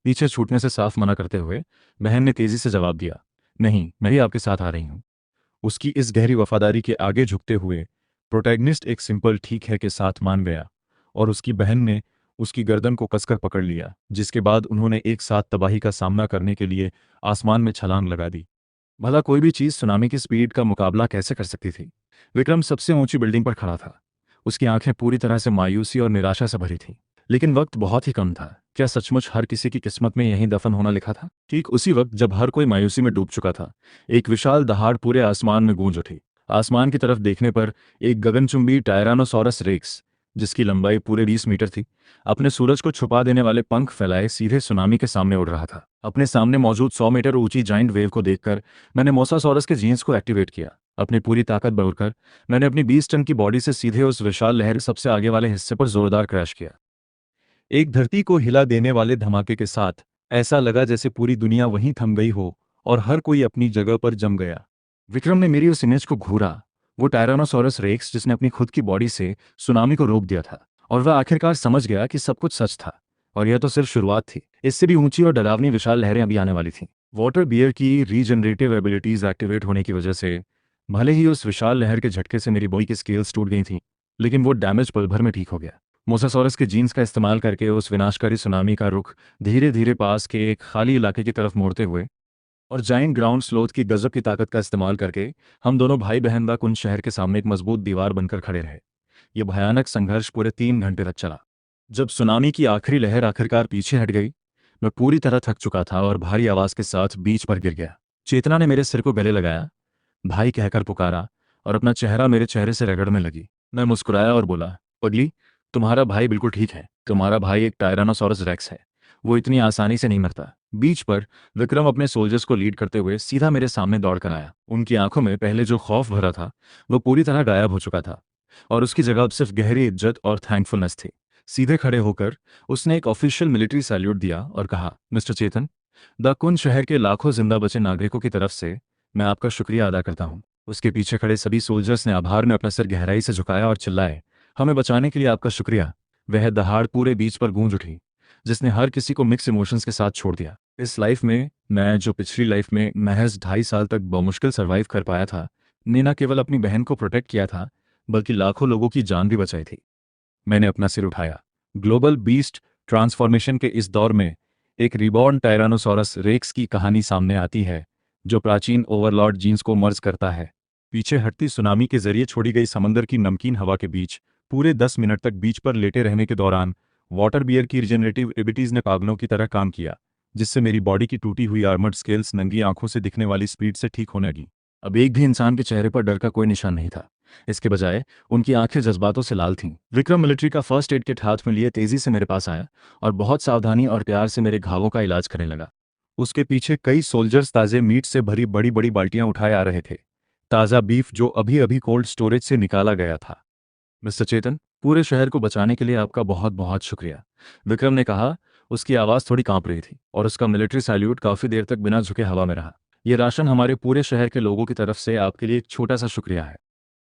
पीछे छूटने से साफ मना करते हुए बहन ने तेजी से जवाब दिया, नहीं, मैं ही आपके साथ आ रही हूं। उसकी इस गहरी वफादारी के आगे झुकते हुए प्रोटैगनिस्ट एक सिंपल ठीक है के साथ मान गया और उसकी बहन ने उसकी गर्दन को कसकर पकड़ लिया, जिसके बाद उन्होंने एक साथ तबाही का सामना करने के लिए आसमान में छलांग लगा दी। भला कोई भी चीज़ सुनामी की स्पीड का मुकाबला कैसे कर सकती थी? विक्रम सबसे ऊंची बिल्डिंग पर खड़ा था। उसकी आंखें पूरी तरह से मायूसी और निराशा से भरी थीं, लेकिन वक्त बहुत ही कम था। क्या सचमुच हर किसी की किस्मत में यहीं दफन होना लिखा था? ठीक उसी वक्त जब हर कोई मायूसी में डूब चुका था, एक विशाल दहाड़ पूरे आसमान में गूंज उठी। आसमान की तरफ देखने पर एक गगनचुंबी टायरानोसॉरस रेक्स, जिसकी लंबाई पूरे 20 मीटर थी, अपने सूरज को छुपा देने वाले पंख फैलाए सीधे सुनामी के सामने उड़ रहा था। अपने सामने मौजूद 100 मीटर ऊंची जाइंट वेव को देखकर मैंने मोसासॉरस के जीन्स को एक्टिवेट किया। अपनी पूरी ताकत बरकर मैंने अपनी 20 टन की बॉडी से सीधे उस विशाल लहर सबसे आगे वाले हिस्से पर जोरदार क्रैश किया। एक धरती को हिला देने वाले धमाके के साथ ऐसा लगा जैसे पूरी दुनिया वहीं थम गई हो और हर कोई अपनी जगह पर जम गया। विक्रम ने मेरी उस इमेज को घूरा वो टायरानोसॉरस रेक्स जिसने अपनी खुद की बॉडी से सुनामी को रोक दिया था, और वह आखिरकार समझ गया कि सब कुछ सच था। और यह तो सिर्फ शुरुआत थी, इससे भी ऊंची और डरावनी विशाल लहरें अभी आने वाली थीं। वाटर बियर की रीजनरेटिव एबिलिटीज एक्टिवेट होने की वजह से भले ही उस विशाल लहर के झटके से मेरी बॉडी की स्केल्स टूट गई थीं, लेकिन वो डैमेज पल भर में ठीक हो गया। मोसासॉरस के जीन्स का इस्तेमाल करके उस विनाशकारी सुनामी का रुख धीरे धीरे पास के एक खाली इलाके की तरफ मोड़ते हुए, और जाइंट ग्राउंड स्लोथ की गजब की ताकत का इस्तेमाल करके हम दोनों भाई बहन व कुंज शहर के सामने एक मजबूत दीवार बनकर खड़े रहे। यह भयानक संघर्ष पूरे 3 घंटे तक चला। जब सुनामी की आखिरी लहर आखिरकार पीछे हट गई, मैं पूरी तरह थक चुका था और भारी आवाज के साथ बीच पर गिर गया। चेतना ने मेरे सिर को गले लगाया, भाई कहकर पुकारा, और अपना चेहरा मेरे चेहरे से रगड़ने लगी। मैं मुस्कुराया और बोला, पगली, तुम्हारा भाई बिल्कुल ठीक है। तुम्हारा भाई एक टायरानोसॉरस रेक्स है, वो इतनी आसानी से नहीं मरता। बीच पर विक्रम अपने सोल्जर्स को लीड करते हुए सीधा मेरे सामने दौड़ कर आया। उनकी आंखों में पहले जो खौफ भरा था वो पूरी तरह गायब हो चुका था, और उसकी जगह अब सिर्फ गहरी इज्जत और थैंकफुलनेस थी। सीधे खड़े होकर उसने एक ऑफिशियल मिलिट्री सैल्यूट दिया और कहा, मिस्टर चेतन, द कुंज शहर के लाखों जिंदा बचे नागरिकों की तरफ से मैं आपका शुक्रिया अदा करता हूँ। उसके पीछे खड़े सभी सोल्जर्स ने आभार में अपना सिर गहराई से झुकाया और चिल्लाए, हमें बचाने के लिए आपका शुक्रिया। वह दहाड़ पूरे बीच पर गूंज उठी, जिसने हर किसी को मिक्स इमोशंस के साथ छोड़ दिया। इस लाइफ में मैं जो पिछली लाइफ में महज 2.5 साल तक बमुश्किल सर्वाइव कर पाया था, ने न केवल अपनी बहन को प्रोटेक्ट किया था, बल्कि लाखों लोगों की जान भी बचाई थी। मैंने अपना सिर उठाया। ग्लोबल बीस्ट ट्रांसफॉर्मेशन के इस दौर में एक रिबॉर्न टायरानोसॉरस रेक्स की कहानी सामने आती है, जो प्राचीन ओवरलॉर्ड जीन्स को मर्ज करता है। पीछे हटती सुनामी के जरिए छोड़ी गई समंदर की नमकीन हवा के बीच पूरे 10 मिनट तक बीच पर लेटे रहने के दौरान वाटर बियर की रिजनरेटिव एबिलिटीज ने पागलों की तरह काम किया, जिससे मेरी बॉडी की टूटी हुई आर्मर्ड स्केल्स नंगी आंखों से दिखने वाली स्पीड से ठीक होने लगी। अब एक भी इंसान के चेहरे पर डर का कोई निशान नहीं था। इसके बजाय उनकी आंखें जज्बातों से लाल थीं। विक्रम मिलिट्री का फर्स्ट एड किट हाथ में लिए तेजी से मेरे पास आया और बहुत सावधानी और प्यार से मेरे घावों का इलाज करने लगा। उसके पीछे कई सोल्जर्स ताज़े मीट से भरी बड़ी बड़ी बाल्टियां उठाए आ रहे थे, ताज़ा बीफ जो अभी अभी कोल्ड स्टोरेज से निकाला गया था। मिस्टर चेतन, पूरे शहर को बचाने के लिए आपका बहुत बहुत शुक्रिया, विक्रम ने कहा। उसकी आवाज़ थोड़ी कांप रही थी और उसका मिलिट्री सैल्यूट काफ़ी देर तक बिना झुके हवा में रहा। यह राशन हमारे पूरे शहर के लोगों की तरफ से आपके लिए एक छोटा सा शुक्रिया है।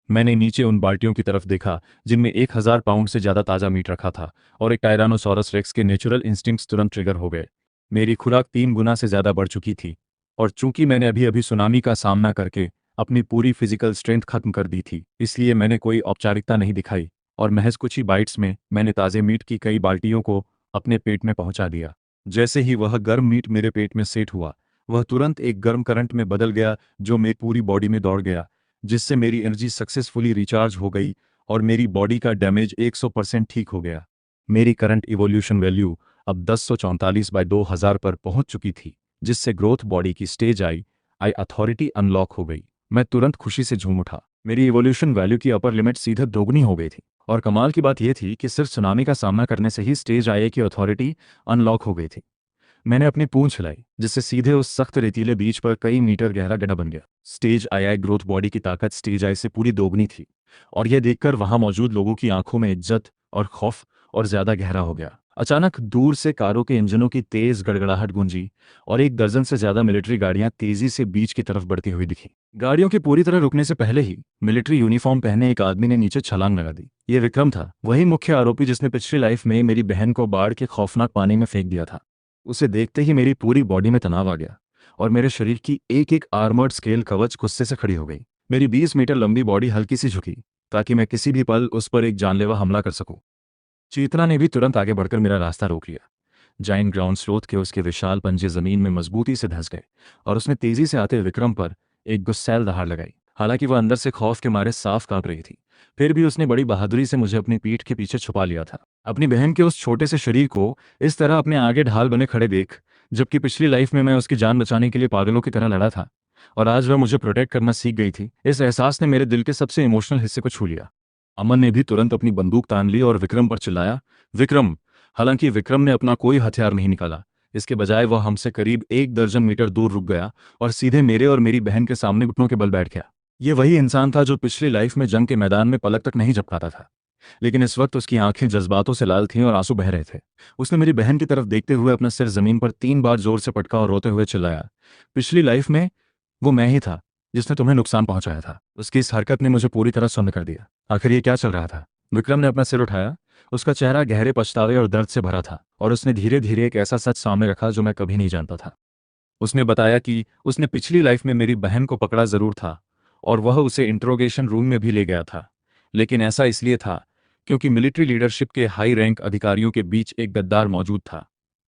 मैंने नीचे उन बाल्टियों की तरफ देखा जिनमें 1000 पाउंड से ज़्यादा ताज़ा मीट रखा था, और एक टायरानोसॉरस रेक्स के नेचुरल इंस्टिंक्ट्स तुरंत ट्रिगर हो गए। मेरी खुराक 3 गुना से ज़्यादा बढ़ चुकी थी, और चूंकि मैंने अभी अभी सुनामी का सामना करके अपनी पूरी फिजिकल स्ट्रेंथ खत्म कर दी थी, इसलिए मैंने कोई औपचारिकता नहीं दिखाई, और महज कुछ ही बाइट्स में मैंने ताज़े मीट की कई बाल्टियों को अपने पेट में पहुंचा दिया। जैसे ही वह गर्म मीट मेरे पेट में सेट हुआ, वह तुरंत एक गर्म करंट में बदल गया जो मेरी पूरी बॉडी में दौड़ गया, जिससे मेरी एनर्जी सक्सेसफुली रिचार्ज हो गई और मेरी बॉडी का डैमेज 100% ठीक हो गया। मेरी करंट इवोल्यूशन वैल्यू अब 1044/2000 पर पहुंच चुकी थी, जिससे ग्रोथ बॉडी की स्टेज आई अथॉरिटी अनलॉक हो गई। मैं तुरंत खुशी से झूम उठा। मेरी इवोल्यूशन वैल्यू की अपर लिमिट सीधे दोगुनी हो गई थी, और कमाल की बात यह थी कि सिर्फ सुनामी का सामना करने से ही स्टेज आई की अथॉरिटी अनलॉक हो गई थी। मैंने अपनी पूंछ हिलाई, जिससे सीधे उस सख्त रेतीले बीच पर कई मीटर गहरा गड्ढा बन गया। स्टेज आई ग्रोथ बॉडी की ताकत स्टेज आई से पूरी दोगुनी थी, और यह देखकर वहां मौजूद लोगों की आंखों में इज्जत और खौफ और ज्यादा गहरा हो गया। अचानक दूर से कारों के इंजनों की तेज गड़गड़ाहट गूंजी, और 1 दर्जन से ज्यादा मिलिट्री गाड़ियां तेजी से बीच की तरफ बढ़ती हुई दिखी। गाड़ियों के पूरी तरह रुकने से पहले ही मिलिट्री यूनिफॉर्म पहने एक आदमी ने नीचे छलांग लगा दी। यह विक्रम था, वही मुख्य आरोपी जिसने पिछली लाइफ में मेरी बहन को बाढ़ के खौफनाक पानी में फेंक दिया था। उसे देखते ही मेरी पूरी बॉडी में तनाव आ गया, और मेरे शरीर की एक एक आर्मर्ड स्केल कवच गुस्से से खड़ी हो गई। मेरी 20 मीटर लंबी बॉडी हल्की सी झुकी, ताकि मैं किसी भी पल उस पर एक जानलेवा हमला कर सकूं। चेतना ने भी तुरंत आगे बढ़कर मेरा रास्ता रोक लिया। जाइंट ग्राउंड स्रोत के उसके विशाल पंजे जमीन में मजबूती से धंस गए, और उसने तेजी से आते विक्रम पर एक गुस्सैल दहाड़ लगाई। हालांकि वह अंदर से खौफ के मारे साफ कांप रही थी, फिर भी उसने बड़ी बहादुरी से मुझे अपनी पीठ के पीछे छुपा लिया था। अपनी बहन के उस छोटे से शरीर को इस तरह अपने आगे ढाल बने खड़े देख, जबकि पिछली लाइफ में मैं उसकी जान बचाने के लिए पागलों की तरह लड़ा था, और आज वह मुझे प्रोटेक्ट करना सीख गई थी, इस एहसास ने मेरे दिल के सबसे इमोशनल हिस्से को छू लिया। अमन ने भी तुरंत अपनी बंदूक तान ली और विक्रम पर चिल्लाया, विक्रम। हालांकि विक्रम ने अपना कोई हथियार नहीं निकाला। इसके बजाय वह हमसे करीब 1 दर्जन मीटर दूर रुक गया और सीधे मेरे और मेरी बहन के सामने घुटनों के बल बैठ गया। ये वही इंसान था जो पिछली लाइफ में जंग के मैदान में पलक तक नहीं झपकाता था, लेकिन इस वक्त उसकी आंखें जज्बातों से लाल थीं और आंसू बह रहे थे। उसने मेरी बहन की तरफ देखते हुए अपना सिर जमीन पर 3 बार जोर से पटका और रोते हुए चिल्लाया, पिछली लाइफ में वो मैं ही था, जिसने तुम्हें नुकसान पहुंचाया था। उसकी इस हरकत ने मुझे पूरी तरह सुन्न कर दिया। आखिर ये क्या चल रहा था? विक्रम ने अपना सिर उठाया। उसका चेहरा गहरे पछतावे और दर्द से भरा था, और उसने धीरे धीरे एक ऐसा सच सामने रखा जो मैं कभी नहीं जानता था। उसने बताया कि उसने पिछली लाइफ में मेरी बहन को पकड़ा जरूर था, और वह उसे इंट्रोगेशन रूम में भी ले गया था। लेकिन ऐसा इसलिए था क्योंकि मिलिट्री लीडरशिप के हाई रैंक अधिकारियों के बीच एक गद्दार मौजूद था।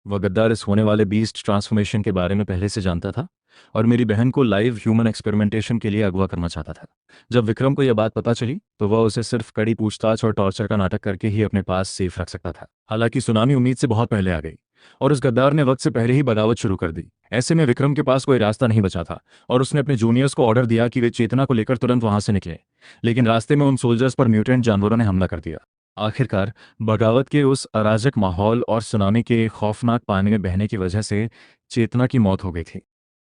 वह गद्दार इस होने वाले बीस्ट ट्रांसफॉर्मेशन के बारे में पहले से जानता था, और मेरी बहन को लाइव ह्यूमन एक्सपेरिमेंटेशन के लिए अगवा करना चाहता था। जब विक्रम को यह बात पता चली तो वह उसे सिर्फ कड़ी पूछताछ और टॉर्चर का नाटक करके ही अपने पास सेफ रख सकता था। हालांकि सुनामी उम्मीद से बहुत पहले आ गई, और उस गद्दार ने वक्त से पहले ही बगावत शुरू कर दी। ऐसे में विक्रम के पास कोई रास्ता नहीं बचा था, और उसने अपने जूनियर्स को ऑर्डर दिया कि वे चेतना को लेकर तुरंत वहां से निकले। लेकिन रास्ते में उन सोल्जर्स पर म्यूटेंट जानवरों ने हमला कर दिया। आखिरकार बगावत के उस अराजक माहौल और सुनामी के खौफनाक पानी में बहने की वजह से चेतना की मौत हो गई थी।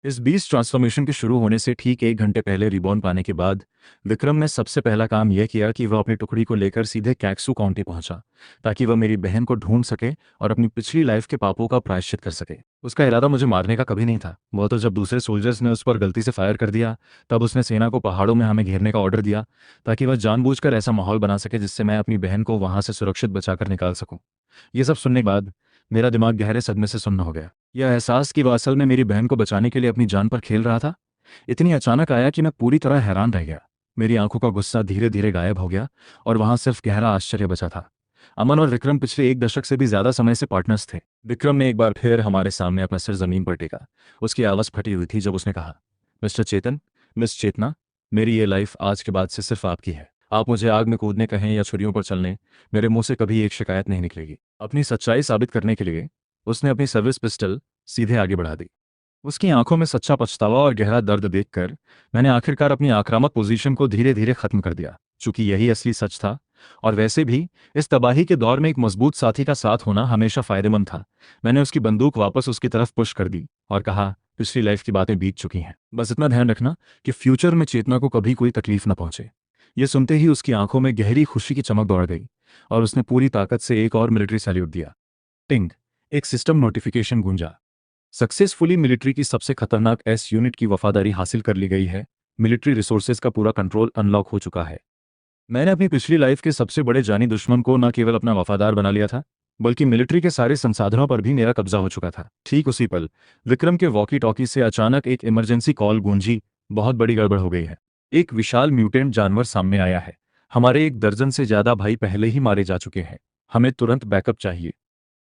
इस बीस ट्रांसफॉर्मेशन के शुरू होने से ठीक 1 घंटे पहले रिबॉर्न पाने के बाद विक्रम ने सबसे पहला काम यह किया कि वह अपनी टुकड़ी को लेकर सीधे कैक्सू काउंटी पहुंचा, ताकि वह मेरी बहन को ढूंढ सके और अपनी पिछली लाइफ के पापों का प्रायश्चित कर सके। उसका इरादा मुझे मारने का कभी नहीं था। वह तो जब दूसरे सोल्जर्स ने उस पर गलती से फायर कर दिया, तब उसने सेना को पहाड़ों में हमें घेरने का ऑर्डर दिया, ताकि वह जानबूझकर ऐसा माहौल बना सके जिससे मैं अपनी बहन को वहां से सुरक्षित बचाकर निकाल सकूं। ये सब सुनने के बाद मेरा दिमाग गहरे सदमे से सुन्न हो गया। यह एहसास कि वह असल में मेरी बहन को बचाने के लिए अपनी जान पर खेल रहा था, इतनी अचानक आया कि मैं पूरी तरह हैरान रह गया। मेरी आंखों का गुस्सा धीरे धीरे गायब हो गया, और वहां सिर्फ गहरा आश्चर्य बचा था। अमन और विक्रम पिछले 1 दशक से भी ज्यादा समय से पार्टनर्स थे। विक्रम ने एक बार फिर हमारे सामने अपना सिर जमीन पर टेका। उसकी आवाज फटी हुई थी जब उसने कहा, मिस्टर चेतन, मिस चेतना, मेरी ये लाइफ आज के बाद से सिर्फ आपकी है। आप मुझे आग में कूदने कहें या छुरियों पर चलने, मेरे मुंह से कभी एक शिकायत नहीं निकलेगी। अपनी सच्चाई साबित करने के लिए उसने अपनी सर्विस पिस्टल सीधे आगे बढ़ा दी। उसकी आंखों में सच्चा पछतावा और गहरा दर्द देखकर मैंने आखिरकार अपनी आक्रामक पोजीशन को धीरे धीरे खत्म कर दिया, चूंकि यही असली सच था। और वैसे भी इस तबाही के दौर में एक मजबूत साथी का साथ होना हमेशा फायदेमंद था। मैंने उसकी बंदूक वापस उसकी तरफ पुश कर दी और कहा, पिछली लाइफ की बातें बीत चुकी हैं, बस इतना ध्यान रखना कि फ्यूचर में चेतना को कभी कोई तकलीफ न पहुंचे। ये सुनते ही उसकी आंखों में गहरी खुशी की चमक दौड़ गई, और उसने पूरी ताकत से एक और मिलिट्री सैल्यूट दिया। टिंग, एक सिस्टम नोटिफिकेशन गूंजा। सक्सेसफुली मिलिट्री की सबसे खतरनाक एस यूनिट की वफादारी हासिल कर ली गई है। मिलिट्री रिसोर्सेज का पूरा कंट्रोल अनलॉक हो चुका है। मैंने अपनी पिछली लाइफ के सबसे बड़े जानी दुश्मन को न केवल अपना वफादार बना लिया था, बल्कि मिलिट्री के सारे संसाधनों पर भी मेरा कब्जा हो चुका था। ठीक उसी पल विक्रम के वॉकी टॉकी से अचानक एक इमरजेंसी कॉल गूंजी। बहुत बड़ी गड़बड़ हो गई है। एक विशाल म्यूटेंट जानवर सामने आया है। हमारे 1 दर्जन से ज्यादा भाई पहले ही मारे जा चुके हैं। हमें तुरंत बैकअप चाहिए।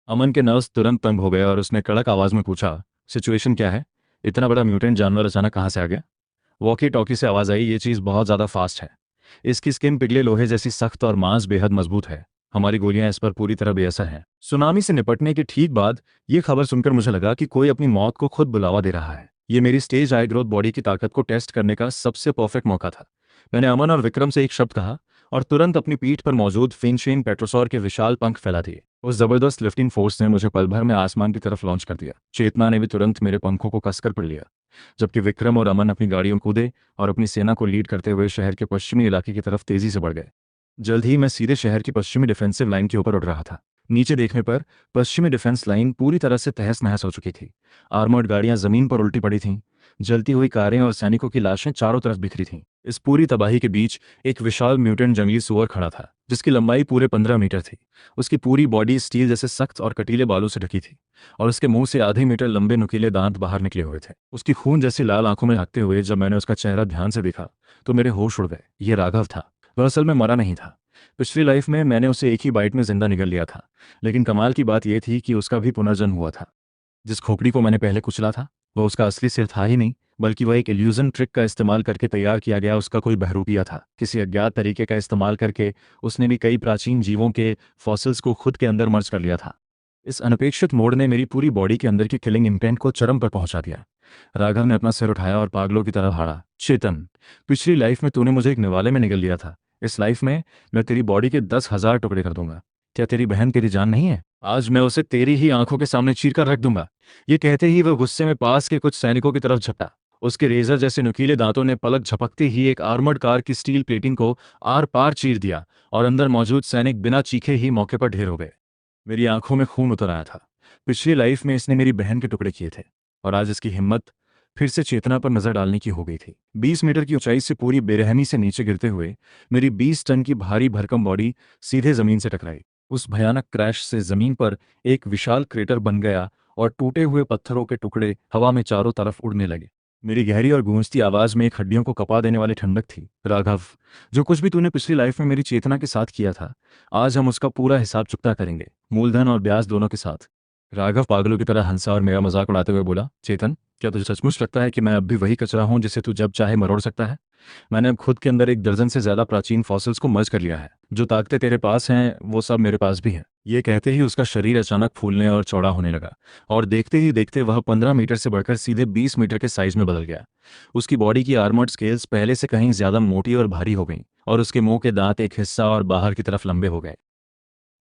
अमन के नर्स तुरंत तंग हो गए और उसने कड़क आवाज में पूछा, सिचुएशन क्या है? इतना बड़ा म्यूटेंट जानवर अचानक कहाँ से आ गया? वॉकी टॉकी से आवाज आई, ये चीज बहुत ज्यादा फास्ट है। इसकी स्किन पिघले लोहे जैसी सख्त और मांस बेहद मजबूत है। हमारी गोलियां इस पर पूरी तरह बेअसर हैं। सुनामी से निपटने के ठीक बाद ये खबर सुनकर मुझे लगा कि कोई अपनी मौत को खुद बुलावा दे रहा है। ये मेरी स्टेज आई ग्रोथ बॉडी की ताकत को टेस्ट करने का सबसे परफेक्ट मौका था। मैंने अमन और विक्रम से एक शब्द कहा, और तुरंत अपनी पीठ पर मौजूद फिनशेन पेट्रोसॉर के विशाल पंख फैला दिए। उस जबरदस्त लिफ्टिंग फोर्स ने मुझे पल भर में आसमान की तरफ लॉन्च कर दिया। चेतना ने भी तुरंत मेरे पंखों को कसकर पकड़ लिया, जबकि विक्रम और अमन अपनी गाड़ियों में कूदे और अपनी सेना को लीड करते हुए शहर के पश्चिमी इलाके की तरफ तेजी से बढ़ गए। जल्द ही मैं सीधे शहर की पश्चिमी डिफेंसिव लाइन के ऊपर उड़ रहा था। नीचे देखने पर पश्चिमी डिफेंस लाइन पूरी तरह से तहस नहस हो चुकी थी। आर्मर्ड गाड़ियां जमीन पर उल्टी पड़ी थीं, जलती हुई कारें और सैनिकों की लाशें चारों तरफ बिखरी थीं। इस पूरी तबाही के बीच एक विशाल म्यूटेंट जंगली सुअर खड़ा था, जिसकी लंबाई पूरे 15 मीटर थी। उसकी पूरी बॉडी स्टील जैसे सख्त और कटीले बालों से ढकी थी, और उसके मुंह से आधे मीटर लंबे नुकीले दांत बाहर निकले हुए थे। उसकी खून जैसी लाल आंखों में झांकते हुए जब मैंने उसका चेहरा ध्यान से देखा तो मेरे होश उड़ गए। ये राघव था। वह असल में मरा नहीं था। पिछली लाइफ में मैंने उसे एक ही बाइट में जिंदा निगल लिया था, लेकिन कमाल की बात यह थी कि उसका भी पुनर्जन्म हुआ था। जिस खोपड़ी को मैंने पहले कुचला था वह उसका असली सिर था ही नहीं, बल्कि वह एक इल्यूजन ट्रिक का इस्तेमाल करके तैयार किया गया उसका कोई बहरूपिया था। किसी अज्ञात तरीके का इस्तेमाल करके उसने भी कई प्राचीन जीवों के फॉसिल्स को खुद के अंदर मर्ज कर लिया था। इस अनपेक्षित मोड़ ने मेरी पूरी बॉडी के अंदर की किलिंग इंटेंट को चरम पर पहुंचा दिया। राघव ने अपना सिर उठाया और पागलों की तरह हाड़ा, चेतन, पिछली लाइफ में तूने मुझे एक निवाले में निगल लिया था। इस लाइफ में मैं तेरी बॉडी के 10,000 टुकड़े कर दूंगा। क्या तेरी बहन तेरी जान नहीं है? आज मैं उसे तेरी ही आंखों के सामने चीर कर रख दूंगा। ये कहते ही वह गुस्से में पास के कुछ सैनिकों की तरफ झपटा। उसके रेजर जैसे नुकीले दांतों ने पलक झपकते ही एक आर्मर्ड कार की स्टील प्लेटिंग को आर पार चीर दिया, और अंदर मौजूद सैनिक बिना चीखे ही मौके पर ढेर हो गए। मेरी आंखों में खून उतर आया था। पिछली लाइफ में इसने मेरी बहन के टुकड़े किए थे, और आज इसकी हिम्मत फिर से चेतना पर नजर डालने की हो गई थी। 20 मीटर की ऊंचाई से पूरी बेरहमी से नीचे गिरते हुए मेरी 20 टन की भारी भरकम बॉडी सीधे जमीन से टकराई। उस भयानक क्रैश से जमीन पर एक विशाल क्रेटर बन गया और टूटे हुए पत्थरों के टुकड़े हवा में चारों तरफ उड़ने लगे। मेरी गहरी और गूंजती आवाज में एक हड्डियों को कपा देने वाली ठंडक थी। राघव, जो कुछ भी तूने पिछली लाइफ में मेरी चेतना के साथ किया था, आज हम उसका पूरा हिसाब चुकता करेंगे, मूलधन और ब्याज दोनों के साथ। राघव पागलों की तरह हंसा और मेरा मजाक उड़ाते हुए बोला, चेतन, क्या तुझे सचमुच लगता है कि मैं अब भी वही कचरा हूं जिसे तू जब चाहे मरोड़ सकता है? मैंने अब खुद के अंदर एक दर्जन से ज्यादा प्राचीन फॉसिल्स को मर्ज कर लिया है। जो ताकतें तेरे पास हैं वो सब मेरे पास भी हैं। ये कहते ही उसका शरीर अचानक फूलने और चौड़ा होने लगा, और देखते ही देखते वह 15 मीटर से बढ़कर सीधे 20 मीटर के साइज में बदल गया। उसकी बॉडी की आर्मर्ड स्केल्स पहले से कहीं ज्यादा मोटी और भारी हो गईं, और उसके मुंह के दांत एक हिस्सा और बाहर की तरफ लंबे हो गए।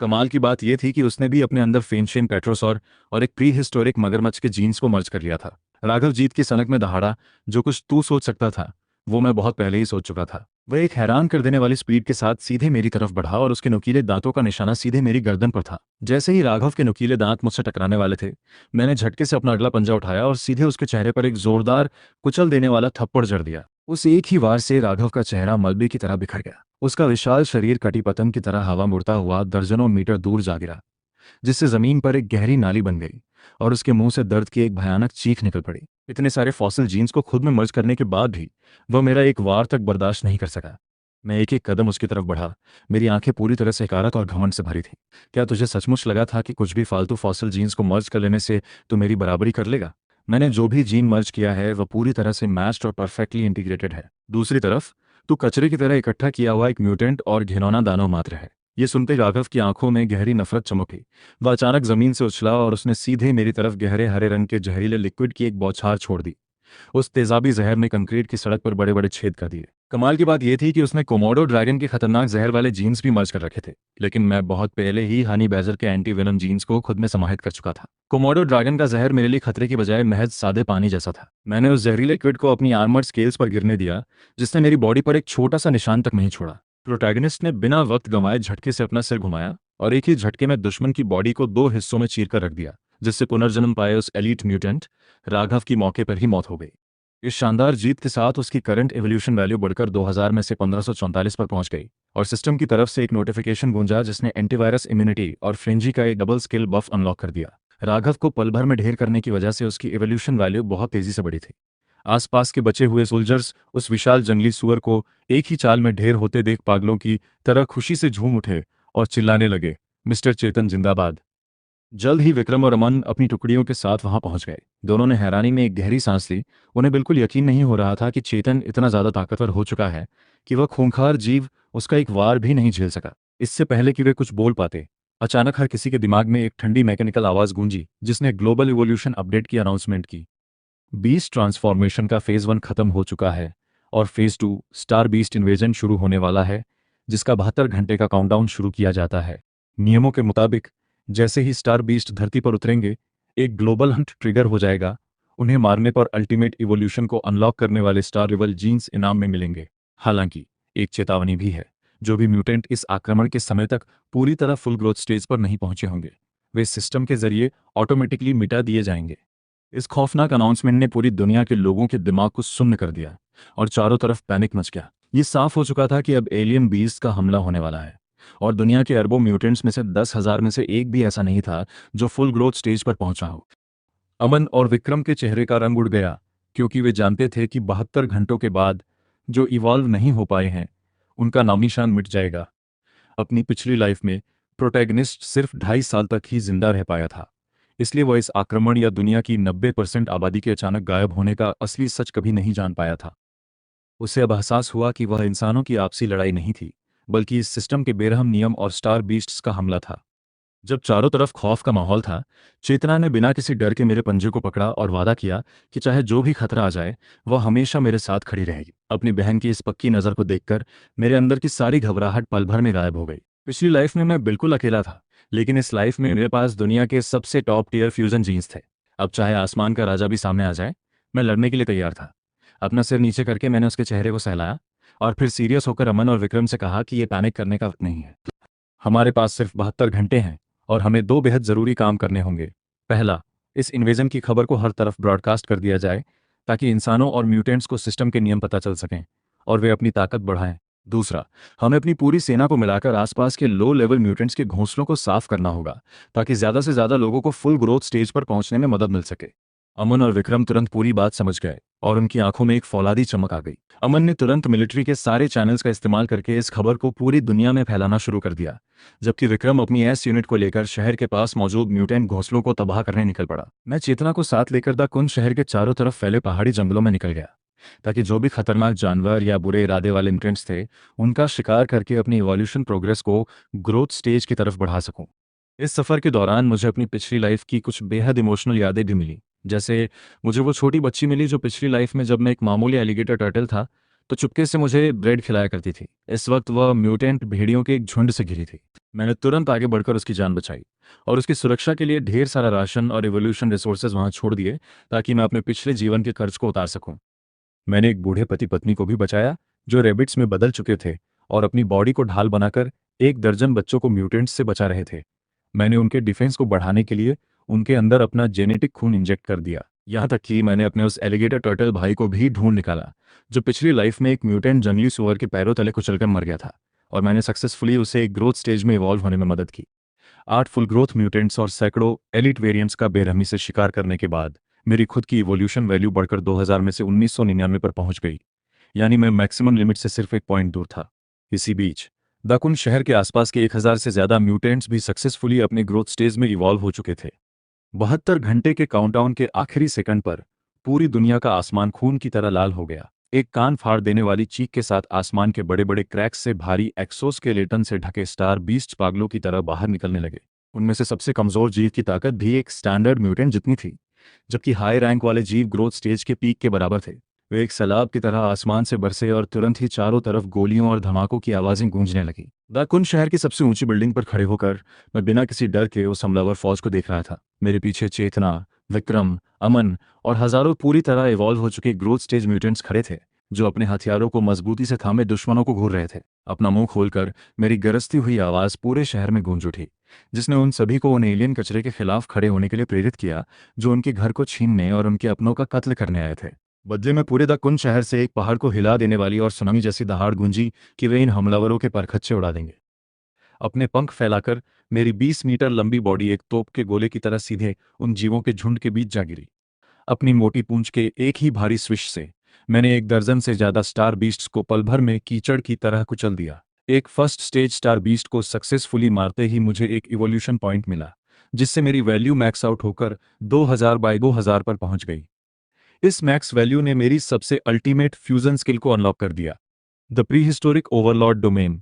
कमाल की बात यह थी कि उसने भी अपने अंदर फेंशियन पेट्रोसॉर और एक प्री हिस्टोरिक मगरमच्छ के जीन्स को मर्ज कर लिया था। राघव जीत की सनक में दहाड़ा, जो कुछ तू सोच सकता था वो मैं बहुत पहले ही सोच चुका था। वह एक हैरान कर देने वाली स्पीड के साथ सीधे मेरी तरफ बढ़ा और उसके नुकीले दांतों का निशाना सीधे मेरी गर्दन पर था। जैसे ही राघव के नुकीले दांत मुझसे टकराने वाले थे, मैंने झटके से अपना अगला पंजा उठाया और सीधे उसके चेहरे पर एक जोरदार कुचल देने वाला थप्पड़ जड़ दिया। उस एक ही वार से राघव का चेहरा मलबे की तरह बिखर गया। उसका विशाल शरीर कटी पतंग की तरह हवा मुड़ता हुआ दर्जनों मीटर दूर जा गिरा, जिससे जमीन पर एक गहरी नाली बन गई और उसके मुंह से दर्द की एक भयानक चीख निकल पड़ी। इतने सारे फॉसिल जीन्स को खुद में मर्ज करने के बाद भी वह मेरा एक वार तक बर्दाश्त नहीं कर सका। मैं एक एक कदम उसकी तरफ बढ़ा, मेरी आंखें पूरी तरह से हकारत और घमंड से भरी थी। क्या तुझे सचमुच लगा था कि कुछ भी फालतू फॉसिल जीन्स को मर्ज कर लेने से तू मेरी बराबरी कर लेगा? मैंने जो भी जीन मर्ज किया है वह पूरी तरह से मैच्ड और परफेक्टली इंटीग्रेटेड है। दूसरी तरफ तू कचरे की तरह इकट्ठा किया हुआ एक म्यूटेंट और घिनौना दानव मात्र है। ये सुनते राघव की आंखों में गहरी नफरत चमकी। वह अचानक जमीन से उछला और उसने सीधे मेरी तरफ गहरे हरे रंग के जहरीले लिक्विड की एक बौछार छोड़ दी। उस तेजाबी जहर ने कंक्रीट की सड़क पर बड़े बड़े छेद कर दिए। कमाल की बात यह थी कि उसने कोमोडो ड्रैगन के खतरनाक जहर वाले जीन्स भी मर्ज कर रखे थे, लेकिन मैं बहुत पहले ही हनी बैजर के एंटी वेनम जीन्स को खुद में समाहित कर चुका था। कोमोडो ड्रैगन का जहर मेरे लिए खतरे की बजाय महज सादे पानी जैसा था। मैंने उस जहरीले लिक्विड को अपनी आर्मर्ड स्केल्स पर गिरने दिया, जिसने मेरी बॉडी पर एक छोटा सा निशान तक नहीं छोड़ा। प्रोटैगनिस्ट ने बिना वक्त गंवाए झटके से अपना सिर घुमाया और एक ही झटके में दुश्मन की बॉडी को 2 हिस्सों में चीरकर रख दिया, जिससे पुनर्जन्म पाए उस एलीट म्यूटेंट राघव की मौके पर ही मौत हो गई। इस शानदार जीत के साथ उसकी करंट एवोल्यूशन वैल्यू बढ़कर 2000 में से 1544 पर पहुंच गई, और सिस्टम की तरफ से एक नोटिफिकेशन गूंजा जिसने एंटीवायरस इम्यूनिटी और फ्रेंजी का एक डबल स्किल बफ अनलॉक कर दिया। राघव को पल भर में ढेर करने की वजह से उसकी एवोल्यूशन वैल्यू बहुत तेजी से बढ़ी थी। आसपास के बचे हुए सोल्जर्स उस विशाल जंगली सुअर को एक ही चाल में ढेर होते देख पागलों की तरह खुशी से झूम उठे और चिल्लाने लगे, मिस्टर चेतन जिंदाबाद। जल्द ही विक्रम और अमन अपनी टुकड़ियों के साथ वहां पहुंच गए। दोनों ने हैरानी में एक गहरी सांस ली। उन्हें बिल्कुल यकीन नहीं हो रहा था कि चेतन इतना ज्यादा ताकतवर हो चुका है कि वह खूंखार जीव उसका एक वार भी नहीं झेल सका। इससे पहले कि वे कुछ बोल पाते, अचानक हर किसी के दिमाग में एक ठंडी मैकेनिकल आवाज गूंजी, जिसने ग्लोबल इवोल्यूशन अपडेट की अनाउंसमेंट की। बीस्ट ट्रांसफॉर्मेशन का फेज 1 खत्म हो चुका है और फेज 2 स्टार बीस्ट इन्वेजन शुरू होने वाला है, जिसका 72 घंटे का काउंटडाउन शुरू किया जाता है। नियमों के मुताबिक जैसे ही स्टार बीस्ट धरती पर उतरेंगे, एक ग्लोबल हंट ट्रिगर हो जाएगा। उन्हें मारने पर अल्टीमेट इवोल्यूशन को अनलॉक करने वाले स्टार रिवल जीन्स इनाम में मिलेंगे। हालांकि एक चेतावनी भी है, जो भी म्यूटेंट इस आक्रमण के समय तक पूरी तरह फुल ग्रोथ स्टेज पर नहीं पहुंचे होंगे, वे सिस्टम के जरिए ऑटोमेटिकली मिटा दिए जाएंगे। इस खौफनाक अनाउंसमेंट ने पूरी दुनिया के लोगों के दिमाग को सुन्न कर दिया और चारों तरफ पैनिक मच गया। ये साफ हो चुका था कि अब एलियन बीस्ट का हमला होने वाला है, और दुनिया के अरबों म्यूटेंट्स में से 10,000 में से एक भी ऐसा नहीं था जो फुल ग्रोथ स्टेज पर पहुंचा हो। अमन और विक्रम के चेहरे का रंग उड़ गया, क्योंकि वे जानते थे कि 72 घंटों के बाद जो इवॉल्व नहीं हो पाए हैं उनका नाम निशान मिट जाएगा। अपनी पिछली लाइफ में प्रोटैगनिस्ट सिर्फ 2.5 साल तक ही जिंदा रह पाया था, इसलिए वह इस आक्रमण या दुनिया की 90% आबादी के अचानक गायब होने का असली सच कभी नहीं जान पाया था। उसे अब एहसास हुआ कि वह इंसानों की आपसी लड़ाई नहीं थी, बल्कि इस सिस्टम के बेरहम नियम और स्टार बीस्ट्स का हमला था। जब चारों तरफ खौफ का माहौल था, चेतना ने बिना किसी डर के मेरे पंजे को पकड़ा और वादा किया कि चाहे जो भी खतरा आ जाए, वह हमेशा मेरे साथ खड़ी रहेगी। अपनी बहन की इस पक्की नज़र को देखकर मेरे अंदर की सारी घबराहट पल भर में गायब हो गई। पिछली लाइफ में मैं बिल्कुल अकेला था, लेकिन इस लाइफ में मेरे पास दुनिया के सबसे टॉप टियर फ्यूजन जीन्स थे। अब चाहे आसमान का राजा भी सामने आ जाए, मैं लड़ने के लिए तैयार था। अपना सिर नीचे करके मैंने उसके चेहरे को सहलाया और फिर सीरियस होकर अमन और विक्रम से कहा कि ये पैनिक करने का वक्त नहीं है। हमारे पास सिर्फ 72 घंटे हैं और हमें 2 बेहद ज़रूरी काम करने होंगे। पहला, इस इन्वेजन की खबर को हर तरफ ब्रॉडकास्ट कर दिया जाए ताकि इंसानों और म्यूटेंट्स को सिस्टम के नियम पता चल सकें और वे अपनी ताकत बढ़ाएं। दूसरा, हमें अपनी पूरी सेना को मिलाकर आसपास के लो लेवल म्यूटेंट्स के घोंसलों को साफ करना होगा ताकि ज़्यादा से ज़्यादा लोगों को फुल ग्रोथ स्टेज पर पहुंचने में मदद मिल सके। अमन और विक्रम तुरंत पूरी बात समझ गए और उनकी आंखों में एक फौलादी चमक आ गई। अमन ने तुरंत मिलिट्री के सारे चैनल्स का इस्तेमाल करके इस खबर को पूरी दुनिया में फैलाना शुरू कर दिया, जबकि विक्रम अपनी एस यूनिट को लेकर शहर के पास मौजूद म्यूटेंट घोंसलों को तबाह करने निकल पड़ा। मैं चेतना को साथ लेकर द कुंज शहर के चारों तरफ फैले पहाड़ी जंगलों में निकल गया ताकि जो भी खतरनाक जानवर या बुरे इरादे वाले म्यूटेंट्स थे उनका शिकार करके अपनी इवोल्यूशन प्रोग्रेस को ग्रोथ स्टेज की तरफ बढ़ा सकूं। इस सफ़र के दौरान मुझे अपनी पिछली लाइफ की कुछ बेहद इमोशनल यादें भी मिली। जैसे मुझे वो छोटी बच्ची मिली जो पिछली लाइफ में जब मैं एक मामूली एलिगेटर टर्टल था तो चुपके से मुझे ब्रेड खिलाया करती थी। इस वक्त वह म्यूटेंट भेड़ियों के एक झुंड से घिरी थी। मैंने तुरंत आगे बढ़कर उसकी जान बचाई और उसकी सुरक्षा के लिए ढेर सारा राशन और इवोल्यूशन रिसोर्सेज वहां छोड़ दिए ताकि मैं अपने पिछले जीवन के कर्ज को उतार सकूं। मैंने एक बूढ़े पति पत्नी को भी बचाया जो रेबिट्स में बदल चुके थे और अपनी बॉडी को ढाल बनाकर एक दर्जन बच्चों को म्यूटेंट्स से बचा रहे थे। मैंने उनके डिफेंस को बढ़ाने के लिए उनके अंदर अपना जेनेटिक खून इंजेक्ट कर दिया। यहाँ तक कि मैंने अपने उस एलिगेटर टर्टल भाई को भी ढूंढ निकाला जो पिछली लाइफ में एक म्यूटेंट जंगली सुअर के पैरों तले कुचलकर मर गया था, और मैंने सक्सेसफुली उसे एक ग्रोथ स्टेज में इवॉल्व होने में मदद की। 8 फुल ग्रोथ म्यूटेंट्स और सैकड़ों एलिट वेरिएंट्स का बेरहमी से शिकार करने के बाद मेरी खुद की इवोल्यूशन वैल्यू बढ़कर 2000 में से 1999 पर पहुंच गई, यानी मैं मैक्सिमम लिमिट से सिर्फ एक पॉइंट दूर था। इसी बीच दाकुन शहर के आसपास के 1000 से ज्यादा म्यूटेंट्स भी सक्सेसफुली अपने ग्रोथ स्टेज में इवॉल्व हो चुके थे। 72 घंटे के काउंटडाउन के आखिरी सेकंड पर पूरी दुनिया का आसमान खून की तरह लाल हो गया। एक कान फाड़ देने वाली चीख के साथ आसमान के बड़े बड़े क्रैक्स से भारी एक्सोस्केलेटन से ढके स्टार बीस्ट पागलों की तरह बाहर निकलने लगे। उनमें से सबसे कमजोर जीव की ताकत भी एक स्टैंडर्ड म्यूटेंट जितनी थी, जबकि हाई रैंक वाले जीव ग्रोथ स्टेज के पीक के बराबर थे। वे एक सैलाब की तरह आसमान से बरसे और तुरंत ही चारों तरफ गोलियों और धमाकों की आवाजें गूंजने लगी। दाकुन शहर की सबसे ऊंची बिल्डिंग पर खड़े होकर मैं बिना किसी डर के उस हमलावर फौज को देख रहा था। मेरे पीछे चेतना, विक्रम, अमन और हजारों पूरी तरह इवॉल्व हो चुके ग्रोथ स्टेज म्यूटेंट्स खड़े थे जो अपने हथियारों को मजबूती से थामे दुश्मनों को घूर रहे थे। अपना मुंह खोलकर मेरी गरजती हुई आवाज पूरे शहर में गूंज उठी, जिसने उन सभी को उन एलियन कचरे के खिलाफ खड़े होने के लिए प्रेरित किया जो उनके घर को छीनने और उनके अपनों का कत्ल करने आए थे। बदले में पूरे द कुंज शहर से एक पहाड़ को हिला देने वाली और सुनामी जैसी दहाड़ गूंजी कि वे इन हमलावरों के परखच्चे उड़ा देंगे। अपने पंख फैलाकर मेरी 20 मीटर लंबी बॉडी एक तोप के गोले की तरह सीधे उन जीवों के झुंड के बीच जा गिरी। अपनी मोटी पूंछ के एक ही भारी स्विश से मैंने एक दर्जन से ज्यादा स्टार बीस्ट्स को पल भर में कीचड़ की तरह कुचल दिया। एक फर्स्ट स्टेज स्टार बीस्ट को सक्सेसफुली मारते ही मुझे एक इवोल्यूशन पॉइंट मिला, जिससे मेरी वैल्यू मैक्स आउट होकर 2000 बाई 2000 पर पहुंच गई। इस मैक्स वैल्यू ने मेरी सबसे अल्टीमेट फ्यूजन स्किल को अनलॉक कर दिया, द प्रीहिस्टोरिक ओवरलॉर्ड डोमेन।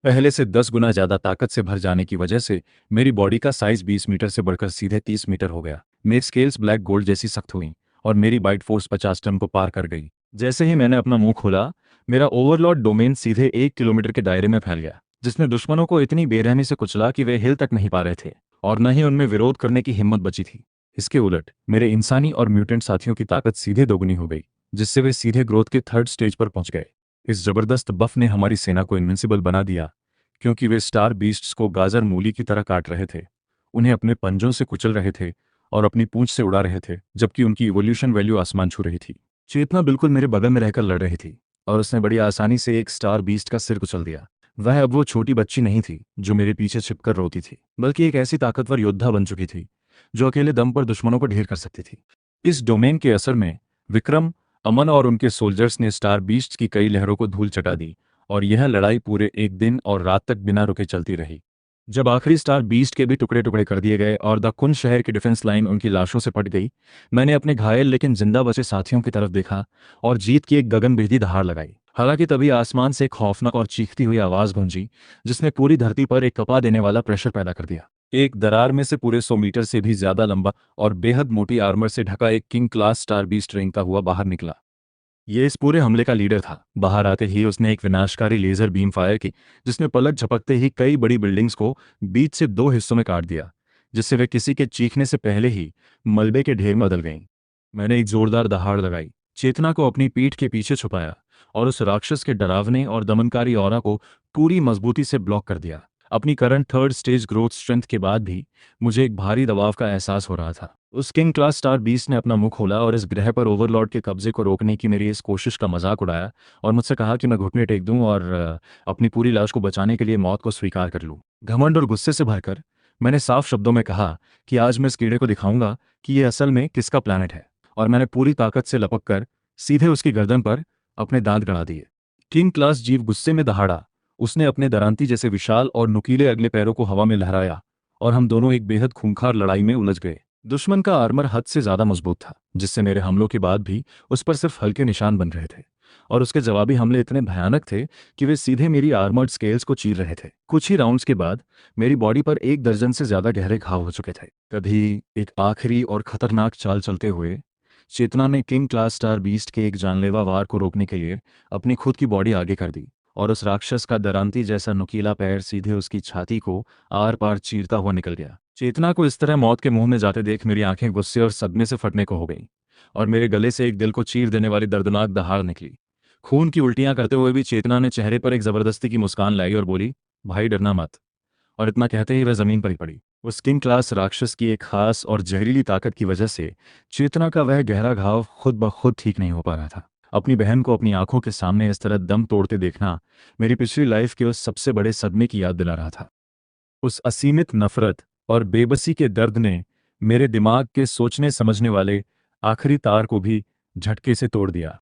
पहले से 10 गुना ज्यादा ताकत से भर जाने की वजह से मेरी बॉडी का साइज 20 मीटर से बढ़कर सीधे 30 मीटर हो गया। मेरी स्केल्स ब्लैक गोल्ड जैसी सख्त हुई और मेरी बाइट फोर्स 50 टन को पार कर गई। जैसे ही मैंने अपना मुंह खोला, मेरा ओवरलॉर्ड डोमेन सीधे 1 किलोमीटर के दायरे में फैल गया, जिसने दुश्मनों को इतनी बेरहमी से कुचला कि वे हिल तक नहीं पा रहे थे और न ही उनमें विरोध करने की हिम्मत बची थी। इसके उलट मेरे इंसानी और म्यूटेंट साथियों की ताकत सीधे दोगुनी हो गई, जिससे वे सीधे ग्रोथ के 3rd स्टेज पर पहुंच गए। इस जबरदस्त बफ ने हमारी सेना को इनविंसिबल बना दिया, क्योंकि वे स्टार बीस्ट्स को गाजर मूली की तरह काट रहे थे, उन्हें अपने पंजों से कुचल रहे थे और अपनी पूंछ से उड़ा रहे थे, जबकि उनकी इवोल्यूशन वैल्यू आसमान छू रही थी। चेतना बिल्कुल मेरे बगल में रहकर लड़ रही थी और उसने बड़ी आसानी से एक स्टार बीस्ट का सिर कुचल दिया। वह अब वो छोटी बच्ची नहीं थी जो मेरे पीछे छिपकर रोती थी, बल्कि एक ऐसी ताकतवर योद्धा बन चुकी थी जो अकेले दम पर दुश्मनों को ढेर कर सकती थी। इस डोमेन के असर में विक्रम, अमन और उनके सोल्जर्स ने स्टार बीस्ट्स की कई लहरों को धूल चटा दी और यह लड़ाई पूरे एक दिन और रात तक बिना रुके चलती रही। जब आखिरी स्टार बीस्ट के भी टुकड़े टुकड़े कर दिए गए और द कुंज शहर की डिफेंस लाइन उनकी लाशों से पट गई, मैंने अपने घायल लेकिन जिंदा बचे साथियों की तरफ देखा और जीत की एक गगनभेदी दहाड़ लगाई। हालांकि तभी आसमान से एक खौफनाक और चीखती हुई आवाज गूंजी, जिसने पूरी धरती पर एक कपा देने वाला प्रेशर पैदा कर दिया। एक दरार में से पूरे 100 मीटर से भी ज्यादा लंबा और बेहद मोटी आर्मर से ढका एक किंग क्लास स्टार बीस्ट रेंगता हुआ बाहर निकला। ये इस पूरे हमले का लीडर था। बाहर आते ही उसने एक विनाशकारी लेजर बीम फायर की, जिसने पलक झपकते ही कई बड़ी बिल्डिंग्स को बीच से 2 हिस्सों में काट दिया, जिससे वे किसी के चीखने से पहले ही मलबे के ढेर में बदल गईं। मैंने एक जोरदार दहाड़ लगाई, चेतना को अपनी पीठ के पीछे छुपाया और उस राक्षस के डरावने और दमनकारी ऑरा को पूरी मजबूती से ब्लॉक कर दिया। अपनी current third stage growth strength के बाद भी मुझे एक भारी दबाव का एहसास हो रहा था। उस किंग क्लास स्टार बीस्ट ने अपना मुंह खोला और इस ग्रह पर ओवरलॉर्ड के कब्जे को रोकने की मेरी इस कोशिश का मजाक उड़ाया और मुझसे कहा कि मैं घुटने टेक दूं और अपनी पूरी लाश को बचाने के लिए मौत को स्वीकार कर लूं। घमंड और गुस्से से भरकर मैंने साफ शब्दों में कहा कि आज मैं इस कीड़े को दिखाऊंगा कि ये असल में किसका प्लैनेट है, और मैंने पूरी ताकत से लपक कर सीधे उसकी गर्दन पर अपने दांत गड़ा दिए। किंग क्लास जीव गुस्से में दहाड़ा। उसने अपने दरांती जैसे विशाल और नुकीले अगले पैरों को हवा में लहराया और हम दोनों एक बेहद खूंखार लड़ाई में उलझ गए। दुश्मन का आर्मर हद से ज्यादा मजबूत था, जिससे मेरे हमलों के बाद भी उस पर सिर्फ हल्के निशान बन रहे थे, और उसके जवाबी हमले इतने भयानक थे कि वे सीधे मेरी आर्मर्ड स्केल्स को चीर रहे थे। कुछ ही राउंड्स के बाद मेरी बॉडी पर 1 दर्जन से ज्यादा गहरे घाव हो चुके थे। तभी एक आखिरी और खतरनाक चाल चलते हुए चेतना ने किंग क्लास स्टार बीस्ट के एक जानलेवा वार को रोकने के लिए अपनी खुद की बॉडी आगे कर दी, और उस राक्षस का दरांती जैसा नुकीला पैर सीधे उसकी छाती को आर पार चीरता हुआ निकल गया। चेतना को इस तरह मौत के मुंह में जाते देख मेरी आंखें गुस्से और सदमे से फटने को हो गईं, और मेरे गले से एक दिल को चीर देने वाली दर्दनाक दहाड़ निकली। खून की उल्टियां करते हुए भी चेतना ने चेहरे पर एक जबरदस्ती की मुस्कान लाई और बोली, भाई डरना मत। और इतना कहते ही वह जमीन पर ही पड़ी। उस किंग क्लास राक्षस की एक खास और जहरीली ताकत की वजह से चेतना का वह गहरा घाव खुद ब खुद ठीक नहीं हो पा रहा था। अपनी बहन को अपनी आंखों के सामने इस तरह दम तोड़ते देखना मेरी पिछली लाइफ के उस सबसे बड़े सदमे की याद दिला रहा था। उस असीमित नफरत और बेबसी के दर्द ने मेरे दिमाग के सोचने समझने वाले आखिरी तार को भी झटके से तोड़ दिया।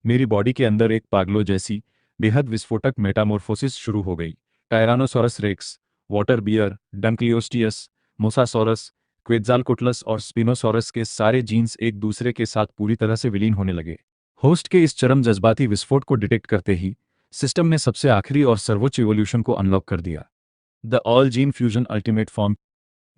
मेरी बॉडी के अंदर एक पागलों जैसी बेहद विस्फोटक मेटामॉर्फोसिस शुरू हो गई। Tyrannosaurus rex, water bear, dunkleosteus, mosasaurus, quetzalcoatlus और स्पिनोसॉरस के सारे जीन्स एक दूसरे के साथ पूरी तरह से विलीन होने लगे। होस्ट के इस चरम जज्बाती विस्फोट को डिटेक्ट करते ही सिस्टम ने सबसे आखिरी और सर्वोच्च इवोल्यूशन को अनलॉक कर दिया, the all gene fusion ultimate form.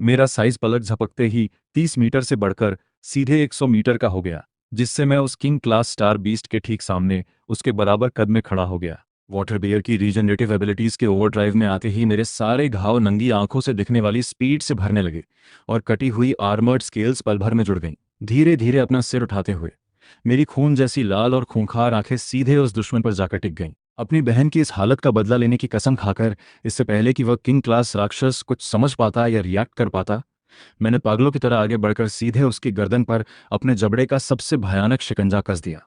मेरा साइज पलक झपकते ही 30 मीटर से बढ़कर सीधे 100 मीटर का हो गया, जिससे मैं उस किंग क्लास स्टार बीस्ट के ठीक सामने उसके बराबर कद में खड़ा हो गया। वाटर बेयर की रीजनरेटिव एबिलिटीज के ओवरड्राइव में आते ही मेरे सारे घाव नंगी आंखों से दिखने वाली स्पीड से भरने लगे और कटी हुई आर्मर्ड स्केल्स पल भर में जुड़ गईं। धीरे धीरे अपना सिर उठाते हुए मेरी खून जैसी लाल और खूंखार आंखें सीधे उस दुश्मन पर जाकर टिक गईं। अपनी बहन की इस हालत का बदला लेने की कसम खाकर, इससे पहले कि वह किंग क्लास राक्षस कुछ समझ पाता या रिएक्ट कर पाता, मैंने पागलों की तरह आगे बढ़कर सीधे उसकी गर्दन पर अपने जबड़े का सबसे भयानक शिकंजा कस दिया।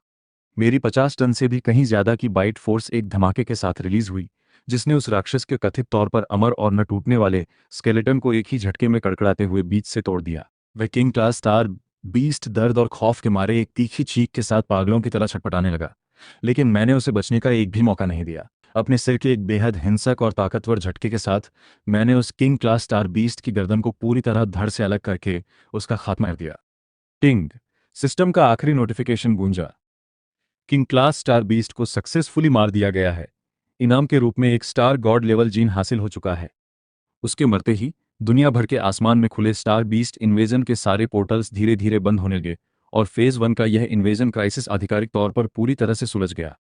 मेरी 50 टन से भी कहीं ज्यादा की बाइट फोर्स एक धमाके के साथ रिलीज हुई, जिसने उस राक्षस के कथित तौर पर अमर और न टूटने वाले स्केलेटन को एक ही झटके में कड़कड़ाते हुए बीच से तोड़ दिया। वह किंग क्लास स्टार बीस्ट दर्द और खौफ के मारे एक तीखी चीख के साथ पागलों की तरह छटपटाने लगा, लेकिन मैंने उसे बचने का एक भी मौका नहीं दिया। अपने सिर के एक बेहद हिंसक और ताकतवर झटके के साथ मैंने उस किंग क्लास स्टार बीस्ट की गर्दन को पूरी तरह धड़ से अलग करके उसका खात्मा कर दिया। टिंग, सिस्टम का आखिरी नोटिफिकेशन गूंजा। किंग क्लास स्टार बीस्ट को सक्सेसफुली मार दिया गया है। इनाम के रूप में एक स्टार गॉड लेवल जीन हासिल हो चुका है। उसके मरते ही दुनिया भर के आसमान में खुले स्टार बीस्ट इन्वेजन के सारे पोर्टल्स धीरे धीरे बंद होने लगे और फेज 1 का यह इन्वेजन क्राइसिस आधिकारिक तौर पर पूरी तरह से सुलझ गया।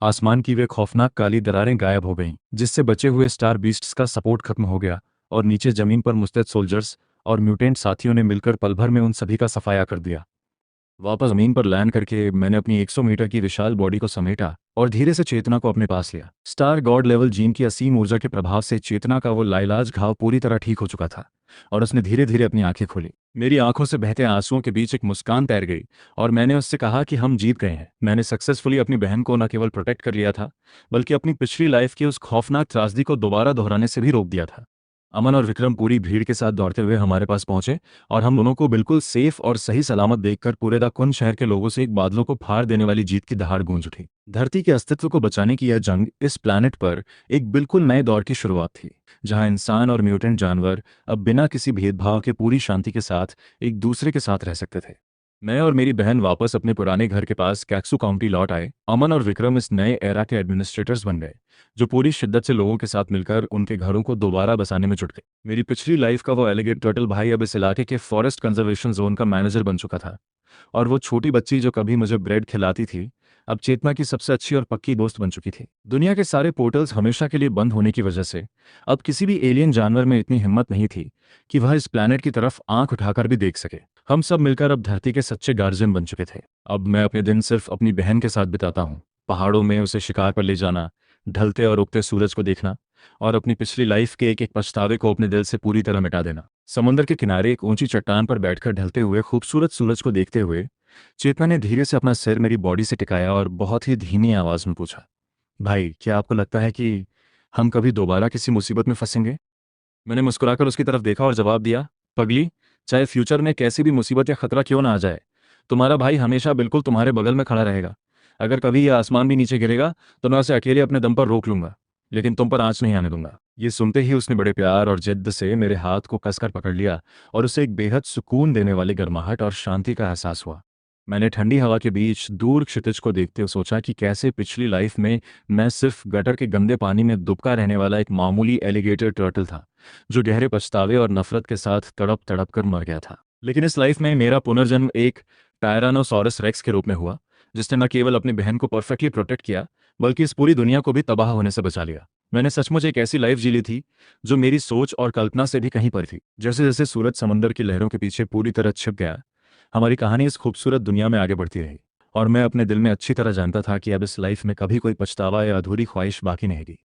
आसमान की वे खौफनाक काली दरारें गायब हो गईं, जिससे बचे हुए स्टार बीस्ट्स का सपोर्ट खत्म हो गया, और नीचे जमीन पर मुस्तैद सोल्जर्स और म्यूटेंट साथियों ने मिलकर पल भर में उन सभी का सफाया कर दिया। वापस जमीन पर लैंड करके मैंने अपनी 100 मीटर की विशाल बॉडी को समेटा और धीरे से चेतना को अपने पास लिया। स्टार गॉड लेवल जीन की असीम ऊर्जा के प्रभाव से चेतना का वो लाइलाज घाव पूरी तरह ठीक हो चुका था और उसने धीरे धीरे अपनी आंखें खोली। मेरी आंखों से बहते आंसुओं के बीच एक मुस्कान तैर गई और मैंने उससे कहा कि हम जीत गए हैं। मैंने सक्सेसफुली अपनी बहन को न केवल प्रोटेक्ट कर लिया था, बल्कि अपनी पिछली लाइफ की उस खौफनाक त्रासदी को दोबारा दोहराने से भी रोक दिया था। अमन और विक्रम पूरी भीड़ के साथ दौड़ते हुए हमारे पास पहुंचे और हम दोनों को बिल्कुल सेफ और सही सलामत देखकर पूरे द कुन शहर के लोगों से एक बादलों को फाड़ देने वाली जीत की दहाड़ गूंज उठी। धरती के अस्तित्व को बचाने की यह जंग इस प्लैनेट पर एक बिल्कुल नए दौर की शुरुआत थी, जहां इंसान और म्यूटेंट जानवर अब बिना किसी भेदभाव के पूरी शांति के साथ एक दूसरे के साथ रह सकते थे। मैं और मेरी बहन वापस अपने पुराने घर के पास कैक्सू काउंटी लौट आए। अमन और विक्रम इस नए एरा के एडमिनिस्ट्रेटर्स बन गए, जो पूरी शिद्दत से लोगों के साथ मिलकर उनके घरों को दोबारा बसाने में जुट गए। मेरी पिछली लाइफ का वो एलिगेट टर्टल भाई अब इस इलाके के फॉरेस्ट कंजर्वेशन जोन का मैनेजर बन चुका था, और वो छोटी बच्ची जो कभी मुझे ब्रेड खिलाती थी, अब चेतना की सबसे अच्छी और पक्की दोस्त बन चुकी थी। दुनिया के सारे पोर्टल्स हमेशा के लिए बंद होने की वजह से अब किसी भी एलियन जानवर में इतनी हिम्मत नहीं थी कि वह इस प्लैनेट की तरफ आंख उठाकर भी देख सके। हम सब मिलकर अब धरती के सच्चे गार्जियन बन चुके थे। अब मैं अपने दिन सिर्फ अपनी बहन के साथ बिताता हूँ, पहाड़ों में उसे शिकार पर ले जाना, ढलते और उगते सूरज को देखना और अपनी पिछली लाइफ के एक एक पछतावे को अपने दिल से पूरी तरह मिटा देना। समुद्र के किनारे एक ऊंची चट्टान पर बैठकर ढलते हुए खूबसूरत सूरज को देखते हुए चेतना ने धीरे से अपना सिर मेरी बॉडी से टिकाया और बहुत ही धीमी आवाज में पूछा, भाई क्या आपको लगता है कि हम कभी दोबारा किसी मुसीबत में फंसेंगे? मैंने मुस्कुराकर उसकी तरफ देखा और जवाब दिया, पगली, चाहे फ्यूचर में कैसी भी मुसीबत या खतरा क्यों ना आ जाए, तुम्हारा भाई हमेशा बिल्कुल तुम्हारे बगल में खड़ा रहेगा। अगर कभी यह आसमान भी नीचे गिरेगा तो मैं उसे अकेले अपने दम पर रोक लूंगा, लेकिन तुम पर आंच नहीं आने दूंगा। ये सुनते ही उसने बड़े प्यार और जिद्द से मेरे हाथ को कसकर पकड़ लिया और उसे एक बेहद सुकून देने वाली गर्माहट और शांति का एहसास हुआ। मैंने ठंडी हवा के बीच दूर क्षितिज को देखते हुए सोचा कि कैसे पिछली लाइफ में मैं सिर्फ गटर के गंदे पानी में दुबका रहने वाला एक मामूली एलिगेटर टर्टल था, जो गहरे पछतावे और नफरत के साथ तड़प तड़प कर मर गया था। लेकिन इस लाइफ में मेरा पुनर्जन्म एक टायरानोसॉरस रेक्स के रूप में हुआ, जिसने न केवल अपनी बहन को परफेक्टली प्रोटेक्ट किया बल्कि इस पूरी दुनिया को भी तबाह होने से बचा लिया। मैंने सचमुच एक ऐसी लाइफ जी ली थी जो मेरी सोच और कल्पना से भी कहीं पर थी। जैसे जैसे सूरज समंदर की लहरों के पीछे पूरी तरह छिप गया, हमारी कहानी इस खूबसूरत दुनिया में आगे बढ़ती रही और मैं अपने दिल में अच्छी तरह जानता था कि अब इस लाइफ में कभी कोई पछतावा या अधूरी ख्वाहिश बाकी नहीं रही।